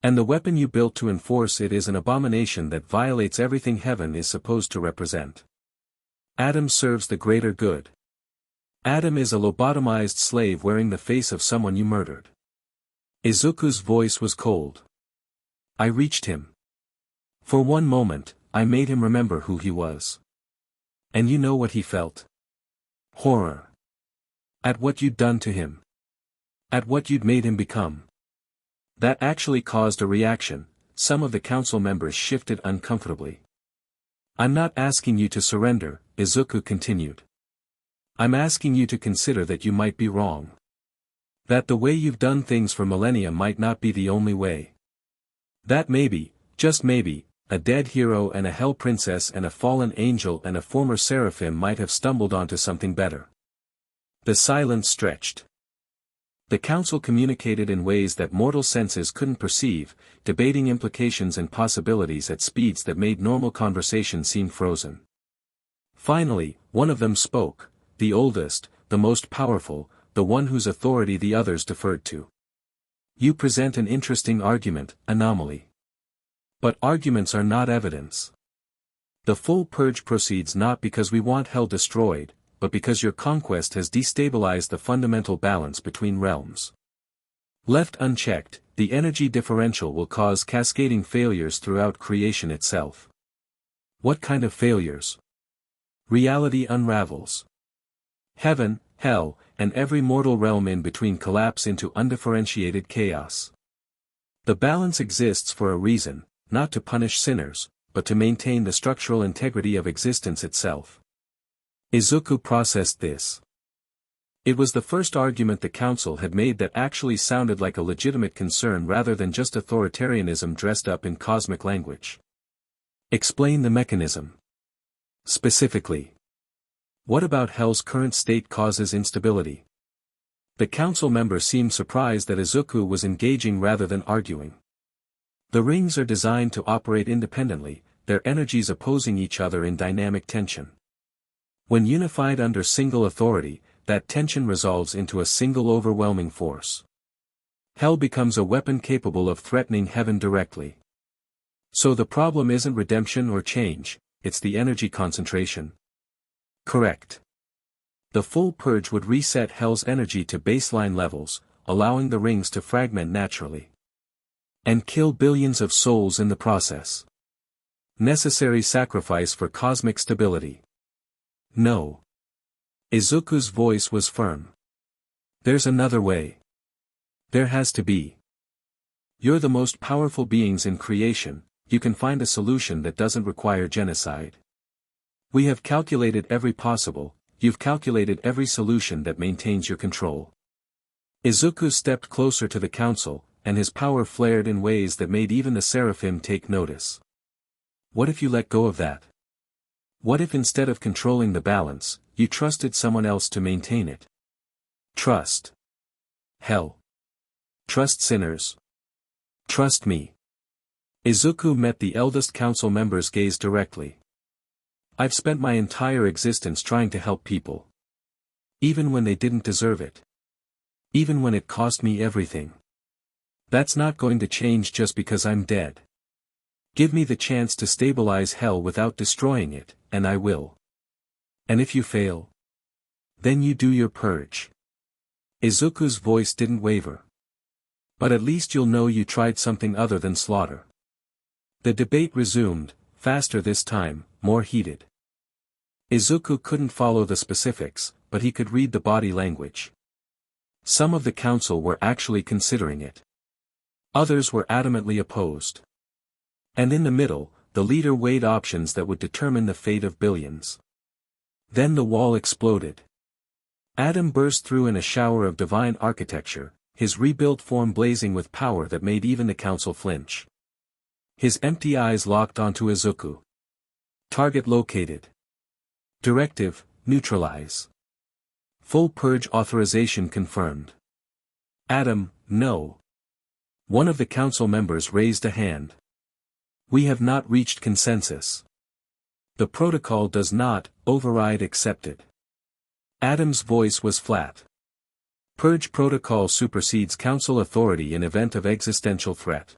And the weapon you built to enforce it is an abomination that violates everything heaven is supposed to represent. Adam serves the greater good. Adam is a lobotomized slave wearing the face of someone you murdered. Izuku's voice was cold. I reached him. For one moment, I made him remember who he was. And you know what he felt? Horror. At what you'd done to him. At what you'd made him become. That actually caused a reaction. Some of the council members shifted uncomfortably. I'm not asking you to surrender, Izuku continued. I'm asking you to consider that you might be wrong. That the way you've done things for millennia might not be the only way. That maybe, just maybe, a dead hero and a hell princess and a fallen angel and a former seraphim might have stumbled onto something better. The silence stretched. The council communicated in ways that mortal senses couldn't perceive, debating implications and possibilities at speeds that made normal conversation seem frozen. Finally, one of them spoke, the oldest, the most powerful, the one whose authority the others deferred to. You present an interesting argument, anomaly. But arguments are not evidence. The full purge proceeds not because we want hell destroyed, but because your conquest has destabilized the fundamental balance between realms. Left unchecked, the energy differential will cause cascading failures throughout creation itself. What kind of failures? Reality unravels. Heaven, hell, and every mortal realm in between collapse into undifferentiated chaos. The balance exists for a reason, not to punish sinners, but to maintain the structural integrity of existence itself. Izuku processed this. It was the first argument the council had made that actually sounded like a legitimate concern rather than just authoritarianism dressed up in cosmic language. Explain the mechanism. Specifically, what about Hell's current state causes instability? The council member seemed surprised that Izuku was engaging rather than arguing. The rings are designed to operate independently, their energies opposing each other in dynamic tension. When unified under single authority, that tension resolves into a single overwhelming force. Hell becomes a weapon capable of threatening heaven directly. So the problem isn't redemption or change, it's the energy concentration. Correct. The full purge would reset Hell's energy to baseline levels, allowing the rings to fragment naturally. And kill billions of souls in the process. Necessary sacrifice for cosmic stability. No. Izuku's voice was firm. There's another way. There has to be. You're the most powerful beings in creation, you can find a solution that doesn't require genocide. We have calculated every possible, you've calculated every solution that maintains your control. Izuku stepped closer to the council, and his power flared in ways that made even the seraphim take notice. What if you let go of that? What if instead of controlling the balance, you trusted someone else to maintain it? Trust. Hell. Trust sinners. Trust me. Izuku met the eldest council member's gaze directly. I've spent my entire existence trying to help people. Even when they didn't deserve it. Even when it cost me everything. That's not going to change just because I'm dead. Give me the chance to stabilize Hell without destroying it, and I will. And if you fail, then you do your purge. Izuku's voice didn't waver. But at least you'll know you tried something other than slaughter. The debate resumed, faster this time, more heated. Izuku couldn't follow the specifics, but he could read the body language. Some of the council were actually considering it. Others were adamantly opposed. And in the middle, the leader weighed options that would determine the fate of billions. Then the wall exploded. Adam burst through in a shower of divine architecture, his rebuilt form blazing with power that made even the council flinch. His empty eyes locked onto Izuku. Target located. Directive, neutralize. Full purge authorization confirmed. Adam, no. One of the council members raised a hand. We have not reached consensus. The protocol does not override accepted. Adam's voice was flat. Purge protocol supersedes council authority in event of existential threat.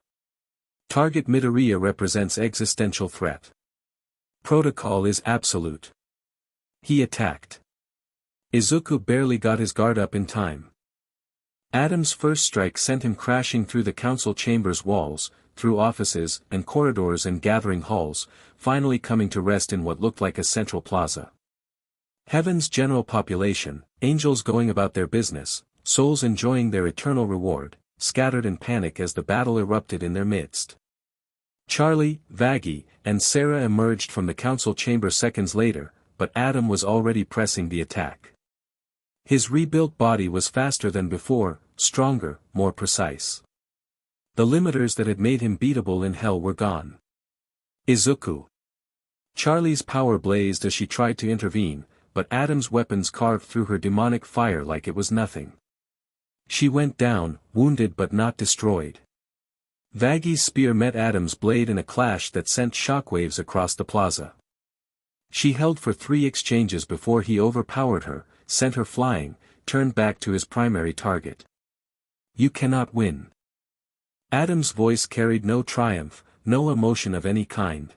Target Midoriya represents existential threat. Protocol is absolute. He attacked. Izuku barely got his guard up in time. Adam's first strike sent him crashing through the council chamber's walls, through offices and corridors and gathering halls, finally coming to rest in what looked like a central plaza. Heaven's general population, angels going about their business, souls enjoying their eternal reward, scattered in panic as the battle erupted in their midst. Charlie, Vaggie, and Sera emerged from the council chamber seconds later, but Adam was already pressing the attack. His rebuilt body was faster than before, stronger, more precise. The limiters that had made him beatable in Hell were gone. Izuku. Charlie's power blazed as she tried to intervene, but Adam's weapons carved through her demonic fire like it was nothing. She went down, wounded but not destroyed. Vaggie's spear met Adam's blade in a clash that sent shockwaves across the plaza. She held for 3 exchanges before he overpowered her, sent her flying, turned back to his primary target. You cannot win. Adam's voice carried no triumph, no emotion of any kind.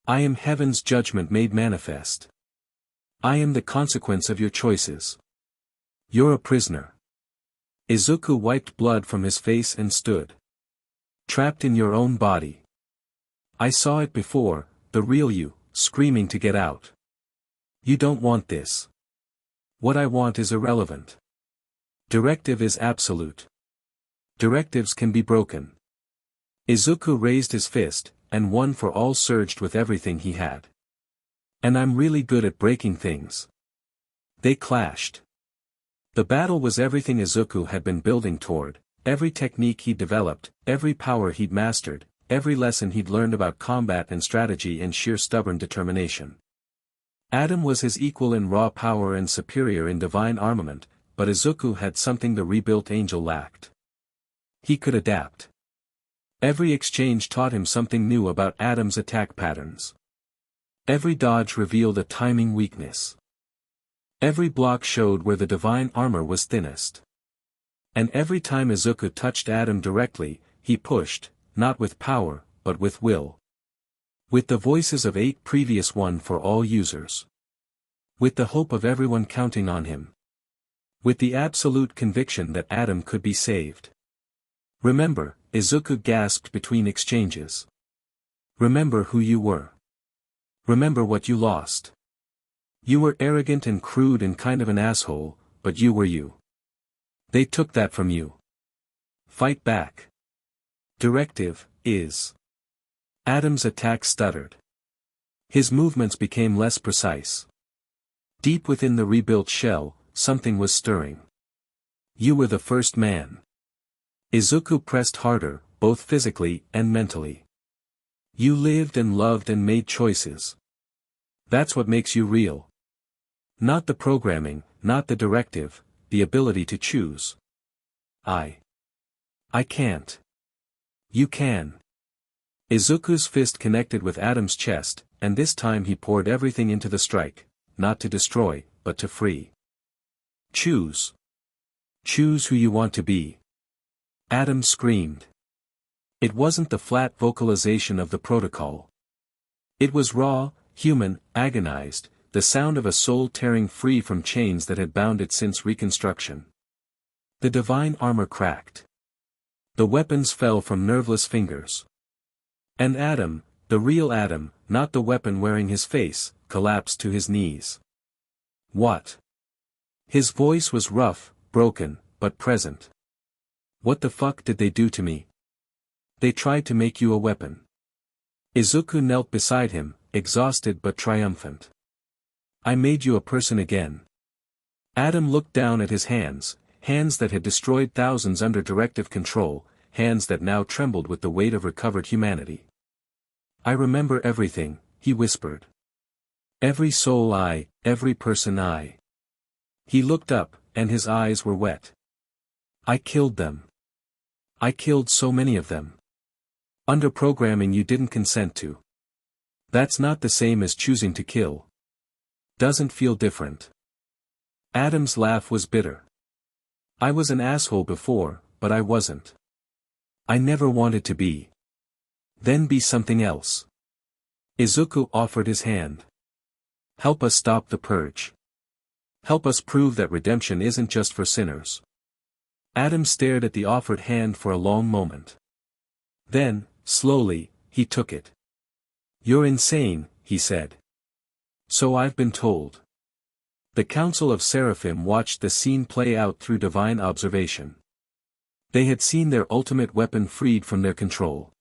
I am heaven's judgment made manifest. I am the consequence of your choices. You're a prisoner. Izuku wiped blood from his face and stood. Trapped in your own body. I saw it before, the real you, screaming to get out. You don't want this. What I want is irrelevant. Directive is absolute. Directives can be broken. Izuku raised his fist, and one for all surged with everything he had. And I'm really good at breaking things. They clashed. The battle was everything Izuku had been building toward, every technique he'd developed, every power he'd mastered, every lesson he'd learned about combat and strategy and sheer stubborn determination. Adam was his equal in raw power and superior in divine armament, but Izuku had something the rebuilt angel lacked. He could adapt. Every exchange taught him something new about Adam's attack patterns. Every dodge revealed a timing weakness. Every block showed where the divine armor was thinnest. And every time Izuku touched Adam directly, he pushed, not with power, but with will. With the voices of 8 previous one for all users. With the hope of everyone counting on him. With the absolute conviction that Adam could be saved. Remember, Izuku gasped between exchanges. Remember who you were. Remember what you lost. You were arrogant and crude and kind of an asshole, but you were you. They took that from you. Fight back. Directive is. Adam's attack stuttered. His movements became less precise. Deep within the rebuilt shell, something was stirring. You were the first man. Izuku pressed harder, both physically and mentally. You lived and loved and made choices. That's what makes you real. Not the programming, not the directive, the ability to choose. I can't. You can. Izuku's fist connected with Adam's chest, and this time he poured everything into the strike, not to destroy, but to free. Choose. Choose who you want to be. Adam screamed. It wasn't the flat vocalization of the protocol. It was raw, human, agonized, the sound of a soul tearing free from chains that had bound it since reconstruction. The divine armor cracked. The weapons fell from nerveless fingers. And Adam, the real Adam, not the weapon wearing his face, collapsed to his knees. What? His voice was rough, broken, but present. What the fuck did they do to me? They tried to make you a weapon. Izuku knelt beside him, exhausted but triumphant. I made you a person again. Adam looked down at his hands, hands that had destroyed thousands under directive control, hands that now trembled with the weight of recovered humanity. I remember everything, he whispered. Every soul every person I. He looked up, and his eyes were wet. I killed them. I killed so many of them. Under programming you didn't consent to. That's not the same as choosing to kill. Doesn't feel different. Adam's laugh was bitter. I was an asshole before, but I wasn't. I never wanted to be. Then be something else. Izuku offered his hand. Help us stop the purge. Help us prove that redemption isn't just for sinners. Adam stared at the offered hand for a long moment. Then, slowly, he took it. You're insane, he said. So I've been told. The Council of Seraphim watched the scene play out through divine observation. They had seen their ultimate weapon freed from their control.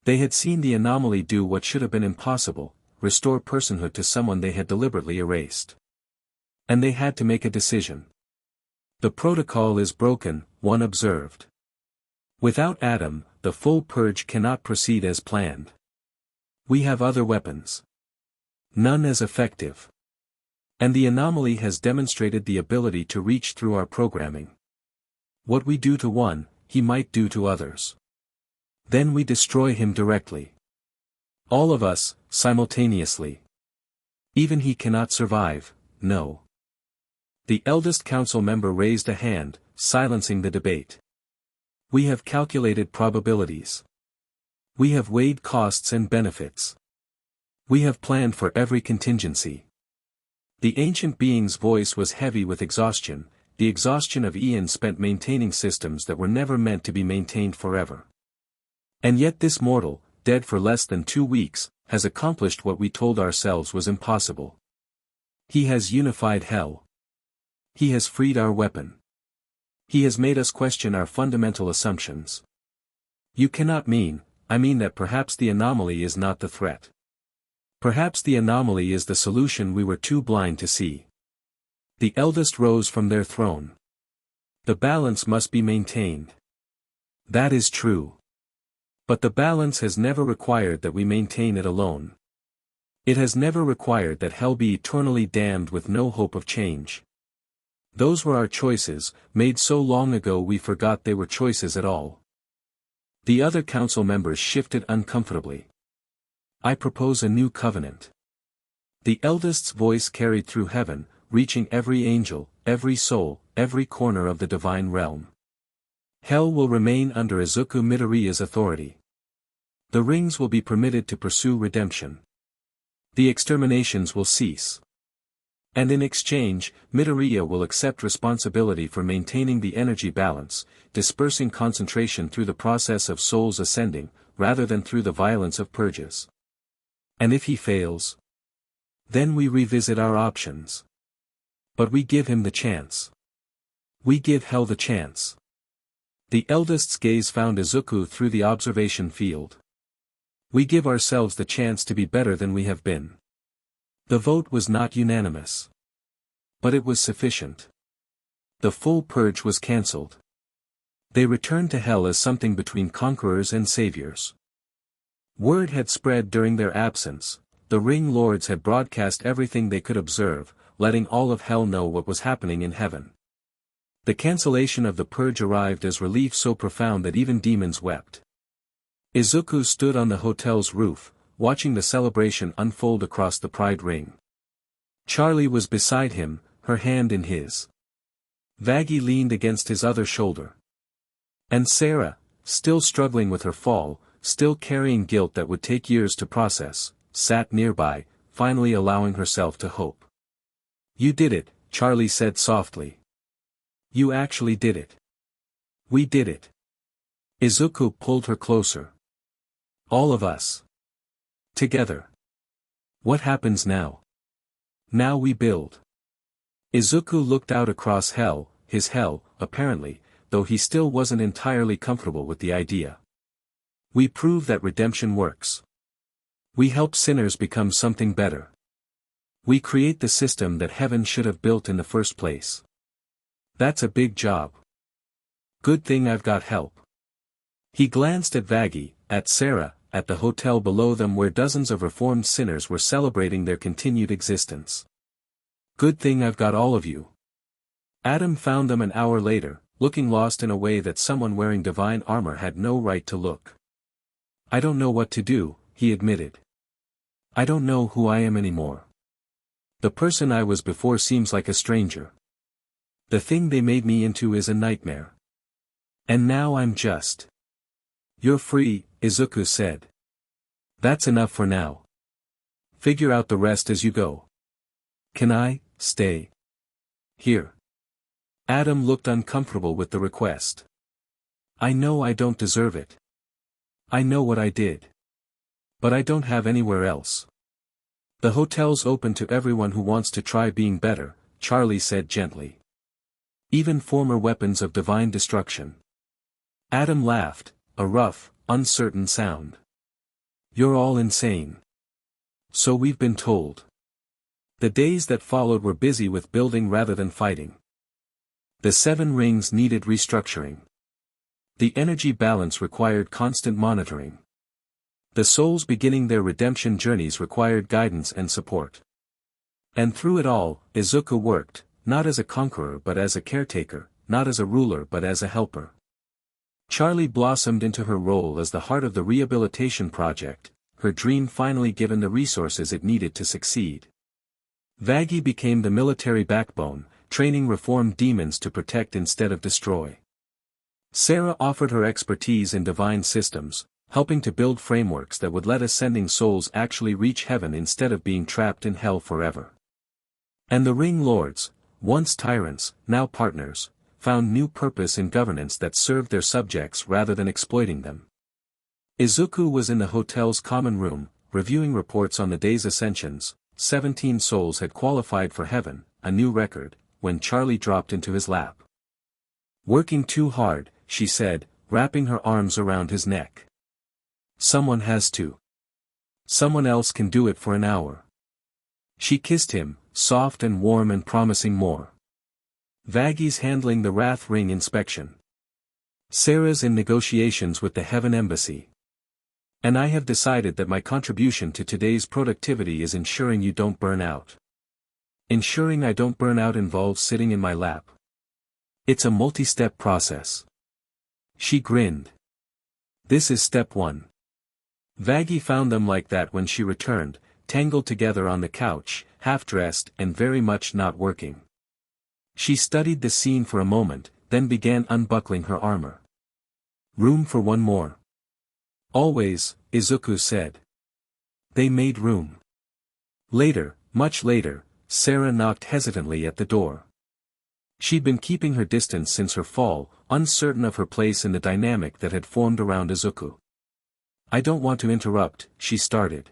They had seen the anomaly do what should have been impossible, restore personhood to someone they had deliberately erased. And they had to make a decision. The protocol is broken, one observed. Without Adam, the full purge cannot proceed as planned. We have other weapons. None as effective. And the anomaly has demonstrated the ability to reach through our programming. What we do to one, he might do to others. Then we destroy him directly. All of us, simultaneously. Even he cannot survive, no. The eldest council member raised a hand, silencing the debate. We have calculated probabilities. We have weighed costs and benefits. We have planned for every contingency. The ancient being's voice was heavy with exhaustion, the exhaustion of eons spent maintaining systems that were never meant to be maintained forever. And yet this mortal, dead for less than 2 weeks, has accomplished what we told ourselves was impossible. He has unified hell. He has freed our weapon. He has made us question our fundamental assumptions. You cannot mean, I mean that perhaps the anomaly is not the threat. Perhaps the anomaly is the solution we were too blind to see. The eldest rose from their throne. The balance must be maintained. That is true. But the balance has never required that we maintain it alone. It has never required that hell be eternally damned with no hope of change. Those were our choices, made so long ago we forgot they were choices at all. The other council members shifted uncomfortably. I propose a new covenant. The eldest's voice carried through heaven, reaching every angel, every soul, every corner of the divine realm. Hell will remain under Izuku Midoriya's authority. The rings will be permitted to pursue redemption. The exterminations will cease. And in exchange, Midoriya will accept responsibility for maintaining the energy balance, dispersing concentration through the process of souls ascending, rather than through the violence of purges. And if he fails? Then we revisit our options. But we give him the chance. We give hell the chance. The eldest's gaze found Izuku through the observation field. We give ourselves the chance to be better than we have been. The vote was not unanimous. But it was sufficient. The full purge was cancelled. They returned to hell as something between conquerors and saviors. Word had spread during their absence, the ring lords had broadcast everything they could observe, letting all of hell know what was happening in heaven. The cancellation of the purge arrived as relief so profound that even demons wept. Izuku stood on the hotel's roof, watching the celebration unfold across the Pride Ring. Charlie was beside him, her hand in his. Vaggie leaned against his other shoulder. And Sera, still struggling with her fall, still carrying guilt that would take years to process, sat nearby, finally allowing herself to hope. You did it, Charlie said softly. You actually did it. We did it. Izuku pulled her closer. All of us. Together. What happens now? Now we build. Izuku looked out across hell, his hell, apparently, though he still wasn't entirely comfortable with the idea. We prove that redemption works. We help sinners become something better. We create the system that heaven should have built in the first place. That's a big job. Good thing I've got help. He glanced at Vaggie, at Sera, at the hotel below them where dozens of reformed sinners were celebrating their continued existence. Good thing I've got all of you. Adam found them an hour later, looking lost in a way that someone wearing divine armor had no right to look. I don't know what to do, he admitted. I don't know who I am anymore. The person I was before seems like a stranger. The thing they made me into is a nightmare. And now I'm just. You're free, Izuku said. That's enough for now. Figure out the rest as you go. Can I stay here? Adam looked uncomfortable with the request. I know I don't deserve it. I know what I did. But I don't have anywhere else. The hotel's open to everyone who wants to try being better, Charlie said gently. Even former weapons of divine destruction. Adam laughed, a rough, uncertain sound. You're all insane. So we've been told. The days that followed were busy with building rather than fighting. The 7 rings needed restructuring. The energy balance required constant monitoring. The souls beginning their redemption journeys required guidance and support. And through it all, Izuku worked, not as a conqueror but as a caretaker, not as a ruler but as a helper. Charlie blossomed into her role as the heart of the rehabilitation project, her dream finally given the resources it needed to succeed. Vaggie became the military backbone, training reformed demons to protect instead of destroy. Sera offered her expertise in divine systems, helping to build frameworks that would let ascending souls actually reach heaven instead of being trapped in hell forever. And the Ring Lords, once tyrants, now partners, found new purpose in governance that served their subjects rather than exploiting them. Izuku was in the hotel's common room, reviewing reports on the day's ascensions. 17 souls had qualified for heaven, a new record, when Charlie dropped into his lap. Working too hard, she said, wrapping her arms around his neck. Someone has to. Someone else can do it for an hour. She kissed him, soft and warm and promising more. Vaggie's handling the Wrath Ring inspection. Sera's in negotiations with the Heaven Embassy. And I have decided that my contribution to today's productivity is ensuring you don't burn out. Ensuring I don't burn out involves sitting in my lap. It's a multi-step process. She grinned. This is step 1. Vaggie found them like that when she returned, tangled together on the couch, half-dressed and very much not working. She studied the scene for a moment, then began unbuckling her armor. Room for one more. Always, Izuku said. They made room. Later, much later, Sera knocked hesitantly at the door. She'd been keeping her distance since her fall, uncertain of her place in the dynamic that had formed around Izuku. I don't want to interrupt, she started.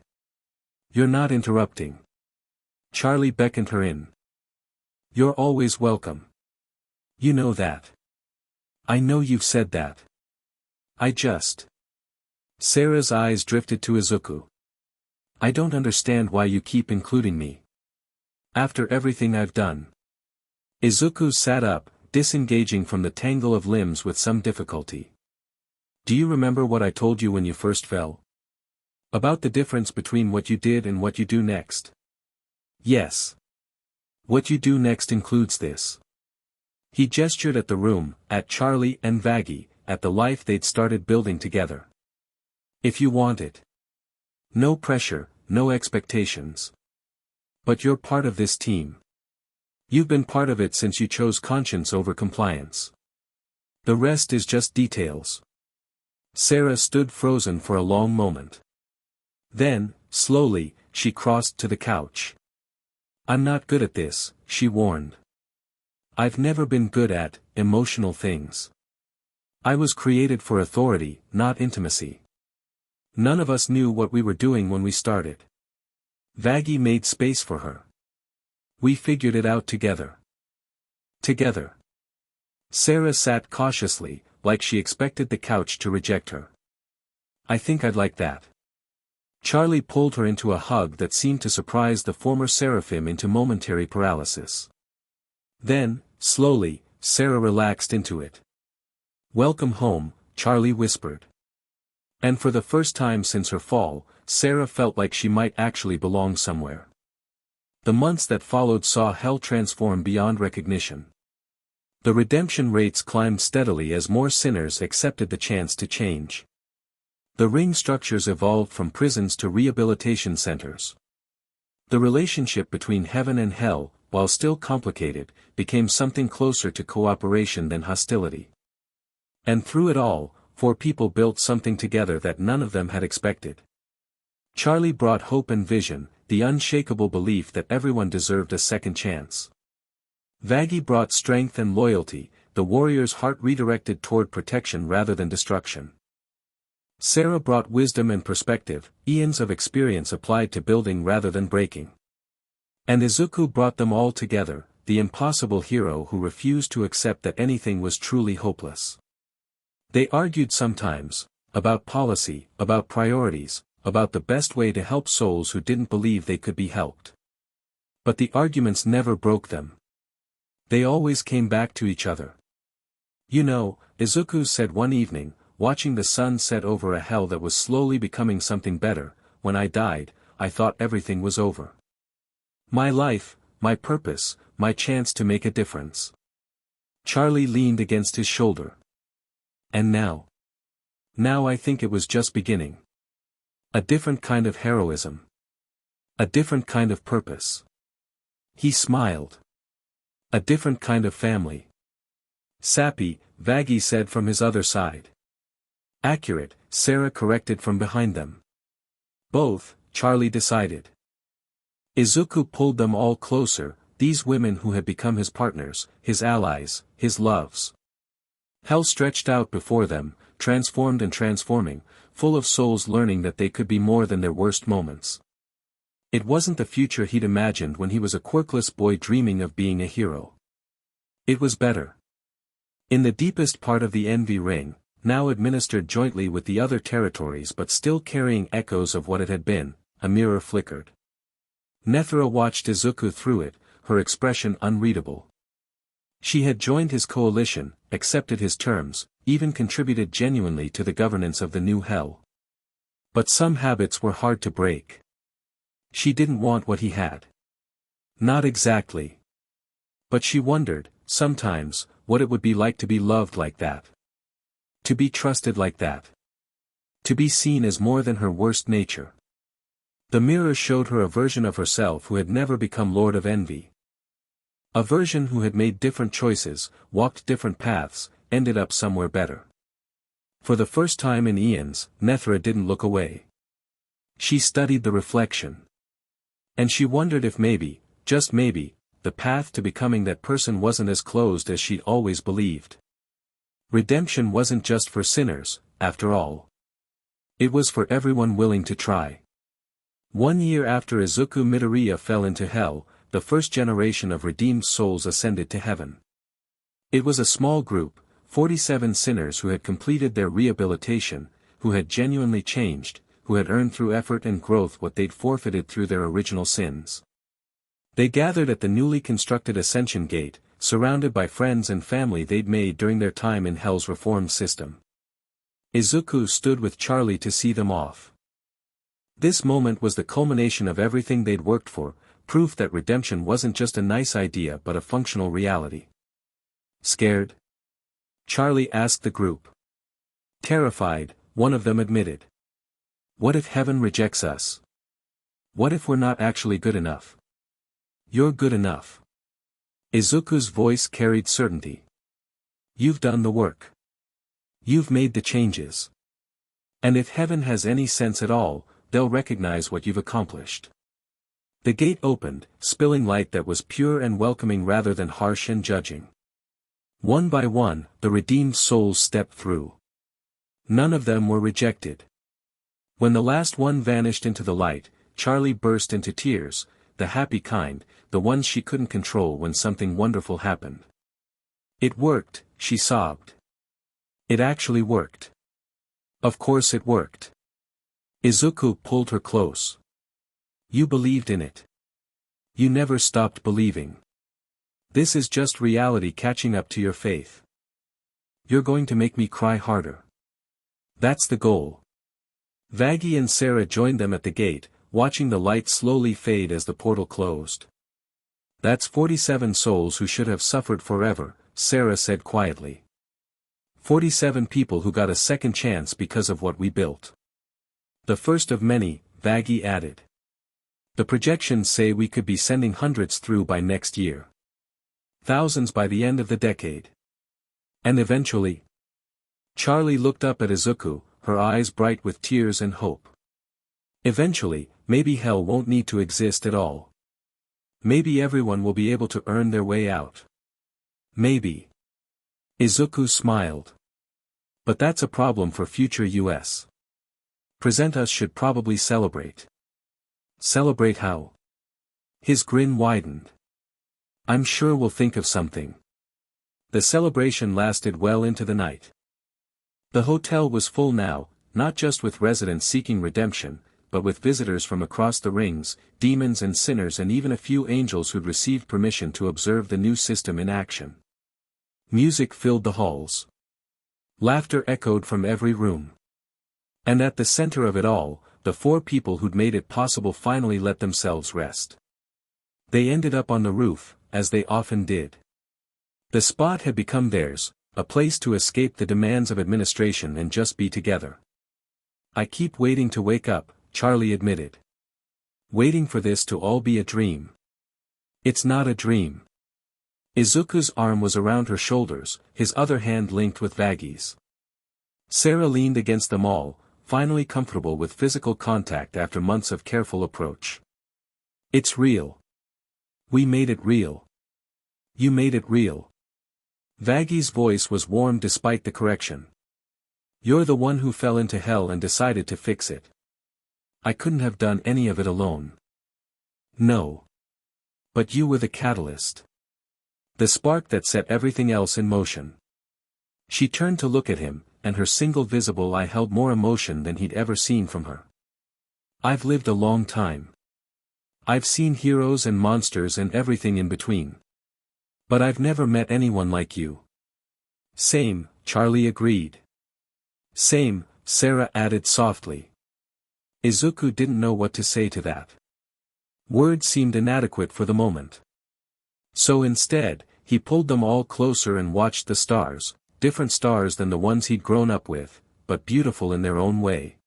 You're not interrupting. Charlie beckoned her in. You're always welcome. You know that. I know you've said that. I just. Sera's eyes drifted to Izuku. I don't understand why you keep including me. After everything I've done. Izuku sat up, disengaging from the tangle of limbs with some difficulty. Do you remember what I told you when you first fell? About the difference between what you did and what you do next? Yes. What you do next includes this. He gestured at the room, at Charlie and Vaggie, at the life they'd started building together. If you want it. No pressure, no expectations. But you're part of this team. You've been part of it since you chose conscience over compliance. The rest is just details. Sera stood frozen for a long moment. Then, slowly, she crossed to the couch. I'm not good at this, she warned. I've never been good at emotional things. I was created for authority, not intimacy. None of us knew what we were doing when we started. Vaggie made space for her. We figured it out together. Together. Sera sat cautiously, like she expected the couch to reject her. I think I'd like that. Charlie pulled her into a hug that seemed to surprise the former seraphim into momentary paralysis. Then, slowly, Sera relaxed into it. Welcome home, Charlie whispered. And for the first time since her fall, Sera felt like she might actually belong somewhere. The months that followed saw hell transform beyond recognition. The redemption rates climbed steadily as more sinners accepted the chance to change. The ring structures evolved from prisons to rehabilitation centers. The relationship between heaven and hell, while still complicated, became something closer to cooperation than hostility. And through it all, 4 people built something together that none of them had expected. Charlie brought hope and vision, the unshakable belief that everyone deserved a second chance. Vaggie brought strength and loyalty, the warrior's heart redirected toward protection rather than destruction. Sera brought wisdom and perspective, eons of experience applied to building rather than breaking. And Izuku brought them all together, the impossible hero who refused to accept that anything was truly hopeless. They argued sometimes, about policy, about priorities, about the best way to help souls who didn't believe they could be helped. But the arguments never broke them. They always came back to each other. You know, Izuku said one evening, watching the sun set over a hell that was slowly becoming something better, when I died, I thought everything was over. My life, my purpose, my chance to make a difference. Charlie leaned against his shoulder. And now? Now I think it was just beginning. A different kind of heroism. A different kind of purpose. He smiled. A different kind of family. Sappy, Vaggie said from his other side. Accurate, Sera corrected from behind them. Both, Charlie decided. Izuku pulled them all closer, these women who had become his partners, his allies, his loves. Hell stretched out before them, transformed and transforming, full of souls learning that they could be more than their worst moments. It wasn't the future he'd imagined when he was a quirkless boy dreaming of being a hero. It was better. In the deepest part of the Envy Ring, now administered jointly with the other territories but still carrying echoes of what it had been, a mirror flickered. Nethra watched Izuku through it, her expression unreadable. She had joined his coalition, accepted his terms, even contributed genuinely to the governance of the new hell. But some habits were hard to break. She didn't want what he had. Not exactly. But she wondered, sometimes, what it would be like to be loved like that. To be trusted like that. To be seen as more than her worst nature. The mirror showed her a version of herself who had never become Lord of Envy. A version who had made different choices, walked different paths, ended up somewhere better. For the first time in eons, Nethra didn't look away. She studied the reflection. And she wondered if maybe, just maybe, the path to becoming that person wasn't as closed as she'd always believed. Redemption wasn't just for sinners, after all. It was for everyone willing to try. 1 year after Izuku Midoriya fell into hell, the first generation of redeemed souls ascended to heaven. It was a small group, 47 sinners who had completed their rehabilitation, who had genuinely changed, who had earned through effort and growth what they'd forfeited through their original sins. They gathered at the newly constructed Ascension Gate, surrounded by friends and family they'd made during their time in Hell's reformed system. Izuku stood with Charlie to see them off. This moment was the culmination of everything they'd worked for, proof that redemption wasn't just a nice idea but a functional reality. Scared? Charlie asked the group. Terrified, one of them admitted. What if heaven rejects us? What if we're not actually good enough? You're good enough. Izuku's voice carried certainty. You've done the work. You've made the changes. And if heaven has any sense at all, they'll recognize what you've accomplished. The gate opened, spilling light that was pure and welcoming rather than harsh and judging. One by one, the redeemed souls stepped through. None of them were rejected. When the last one vanished into the light, Charlie burst into tears, the happy kind, the ones she couldn't control when something wonderful happened. It worked, she sobbed. It actually worked. Of course it worked. Izuku pulled her close. You believed in it. You never stopped believing. This is just reality catching up to your faith. You're going to make me cry harder. That's the goal. Vaggie and Sera joined them at the gate, watching the light slowly fade as the portal closed. That's 47 souls who should have suffered forever, Sera said quietly. 47 people who got a second chance because of what we built. The first of many, Vaggie added. The projections say we could be sending hundreds through by next year. Thousands by the end of the decade. And eventually. Charlie looked up at Izuku, her eyes bright with tears and hope. Eventually, maybe hell won't need to exist at all. Maybe everyone will be able to earn their way out. Maybe. Izuku smiled. But that's a problem for future US. Present us should probably celebrate. Celebrate how? His grin widened. I'm sure we'll think of something. The celebration lasted well into the night. The hotel was full now, not just with residents seeking redemption, but with visitors from across the rings, demons and sinners and even a few angels who'd received permission to observe the new system in action. Music filled the halls. Laughter echoed from every room. And at the center of it all, the 4 people who'd made it possible finally let themselves rest. They ended up on the roof, as they often did. The spot had become theirs, a place to escape the demands of administration and just be together. I keep waiting to wake up, Charlie admitted. Waiting for this to all be a dream. It's not a dream. Izuku's arm was around her shoulders, his other hand linked with Vaggie's. Sera leaned against them all, finally comfortable with physical contact after months of careful approach. It's real. We made it real. You made it real. Vaggie's voice was warm despite the correction. You're the one who fell into hell and decided to fix it. I couldn't have done any of it alone. No. But you were the catalyst. The spark that set everything else in motion. She turned to look at him, and her single visible eye held more emotion than he'd ever seen from her. I've lived a long time. I've seen heroes and monsters and everything in between. But I've never met anyone like you. Same, Charlie agreed. Same, Sera added softly. Izuku didn't know what to say to that. Words seemed inadequate for the moment. So instead, he pulled them all closer and watched the stars, different stars than the ones he'd grown up with, but beautiful in their own way.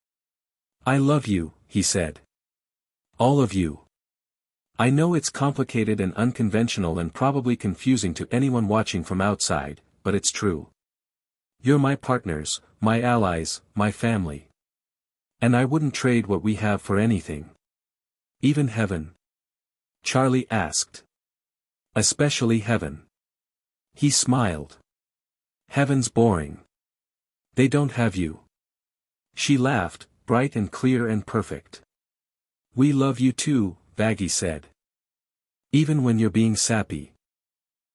I love you, he said. All of you. I know it's complicated and unconventional and probably confusing to anyone watching from outside, but it's true. You're my partners, my allies, my family. And I wouldn't trade what we have for anything. Even heaven? Charlie asked. Especially heaven. He smiled. Heaven's boring. They don't have you. She laughed, bright and clear and perfect. We love you too, Vaggie said. Even when you're being sappy.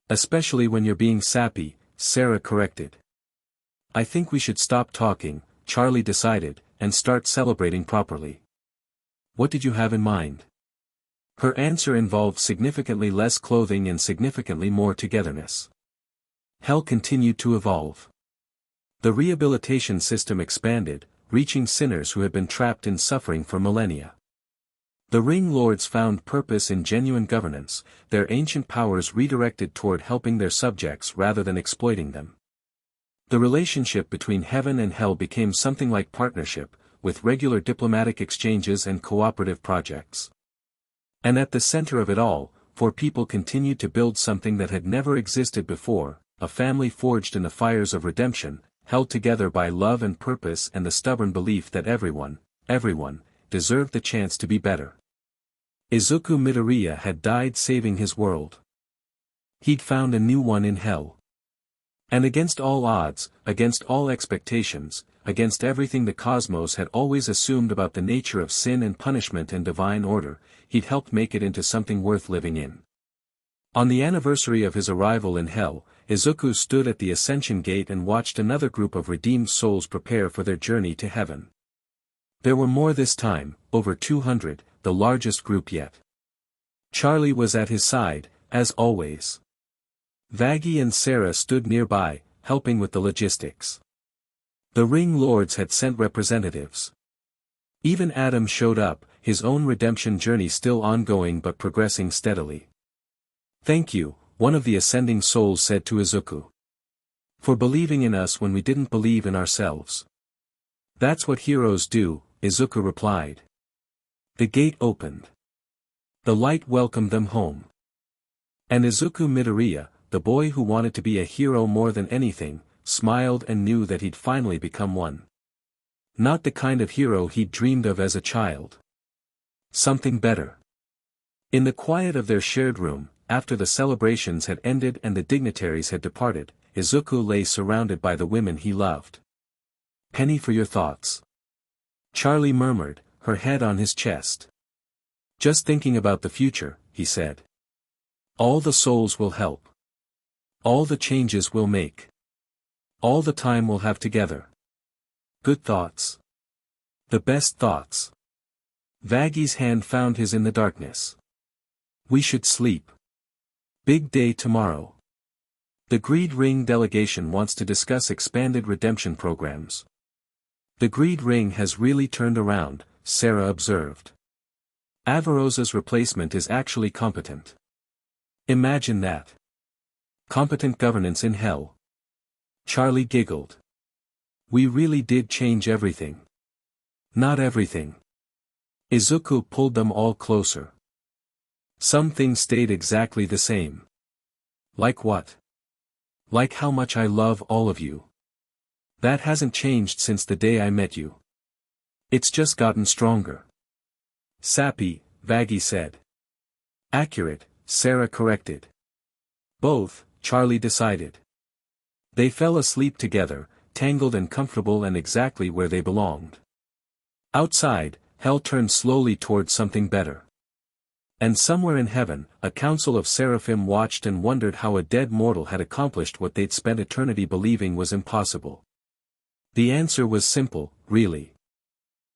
Especially when you're being sappy, Sera corrected. I think we should stop talking, Charlie decided, and start celebrating properly. What did you have in mind? Her answer involved significantly less clothing and significantly more togetherness. Hell continued to evolve. The rehabilitation system expanded, reaching sinners who had been trapped in suffering for millennia. The Ring Lords found purpose in genuine governance, their ancient powers redirected toward helping their subjects rather than exploiting them. The relationship between heaven and hell became something like partnership, with regular diplomatic exchanges and cooperative projects. And at the center of it all, four people continued to build something that had never existed before, a family forged in the fires of redemption, held together by love and purpose and the stubborn belief that everyone, deserved the chance to be better. Izuku Midoriya had died saving his world. He'd found a new one in hell. And against all odds, against all expectations, against everything the cosmos had always assumed about the nature of sin and punishment and divine order, he'd helped make it into something worth living in. On the anniversary of his arrival in hell, Izuku stood at the Ascension Gate and watched another group of redeemed souls prepare for their journey to heaven. There were more this time, over 200, the largest group yet. Charlie was at his side, as always. Vaggie and Sera stood nearby, helping with the logistics. The Ring Lords had sent representatives. Even Adam showed up, his own redemption journey still ongoing but progressing steadily. Thank you, one of the ascending souls said to Izuku. For believing in us when we didn't believe in ourselves. That's what heroes do, Izuku replied. The gate opened. The light welcomed them home. And Izuku Midoriya, the boy who wanted to be a hero more than anything, smiled and knew that he'd finally become one. Not the kind of hero he'd dreamed of as a child. Something better. In the quiet of their shared room, after the celebrations had ended and the dignitaries had departed, Izuku lay surrounded by the women he loved. Penny for your thoughts. Charlie murmured, her head on his chest. Just thinking about the future, he said. All the souls will help. All the changes we'll make. All the time we'll have together. Good thoughts. The best thoughts. Vaggie's hand found his in the darkness. We should sleep. Big day tomorrow. The Greed Ring delegation wants to discuss expanded redemption programs. The Greed Ring has really turned around, Sera observed. Avarosa's replacement is actually competent. Imagine that. Competent governance in hell. Charlie giggled. We really did change everything. Not everything. Izuku pulled them all closer. Some things stayed exactly the same. Like what? Like how much I love all of you. That hasn't changed since the day I met you. It's just gotten stronger. Sappy, Vaggie said. Accurate, Sera corrected. Both, Charlie decided. They fell asleep together, tangled and comfortable and exactly where they belonged. Outside, hell turned slowly towards something better. And somewhere in heaven, a council of seraphim watched and wondered how a dead mortal had accomplished what they'd spent eternity believing was impossible. The answer was simple, really.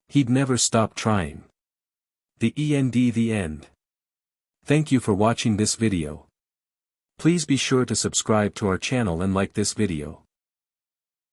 He'd never stop trying. The end. Thank you for watching this video. Please be sure to subscribe to our channel and like this video.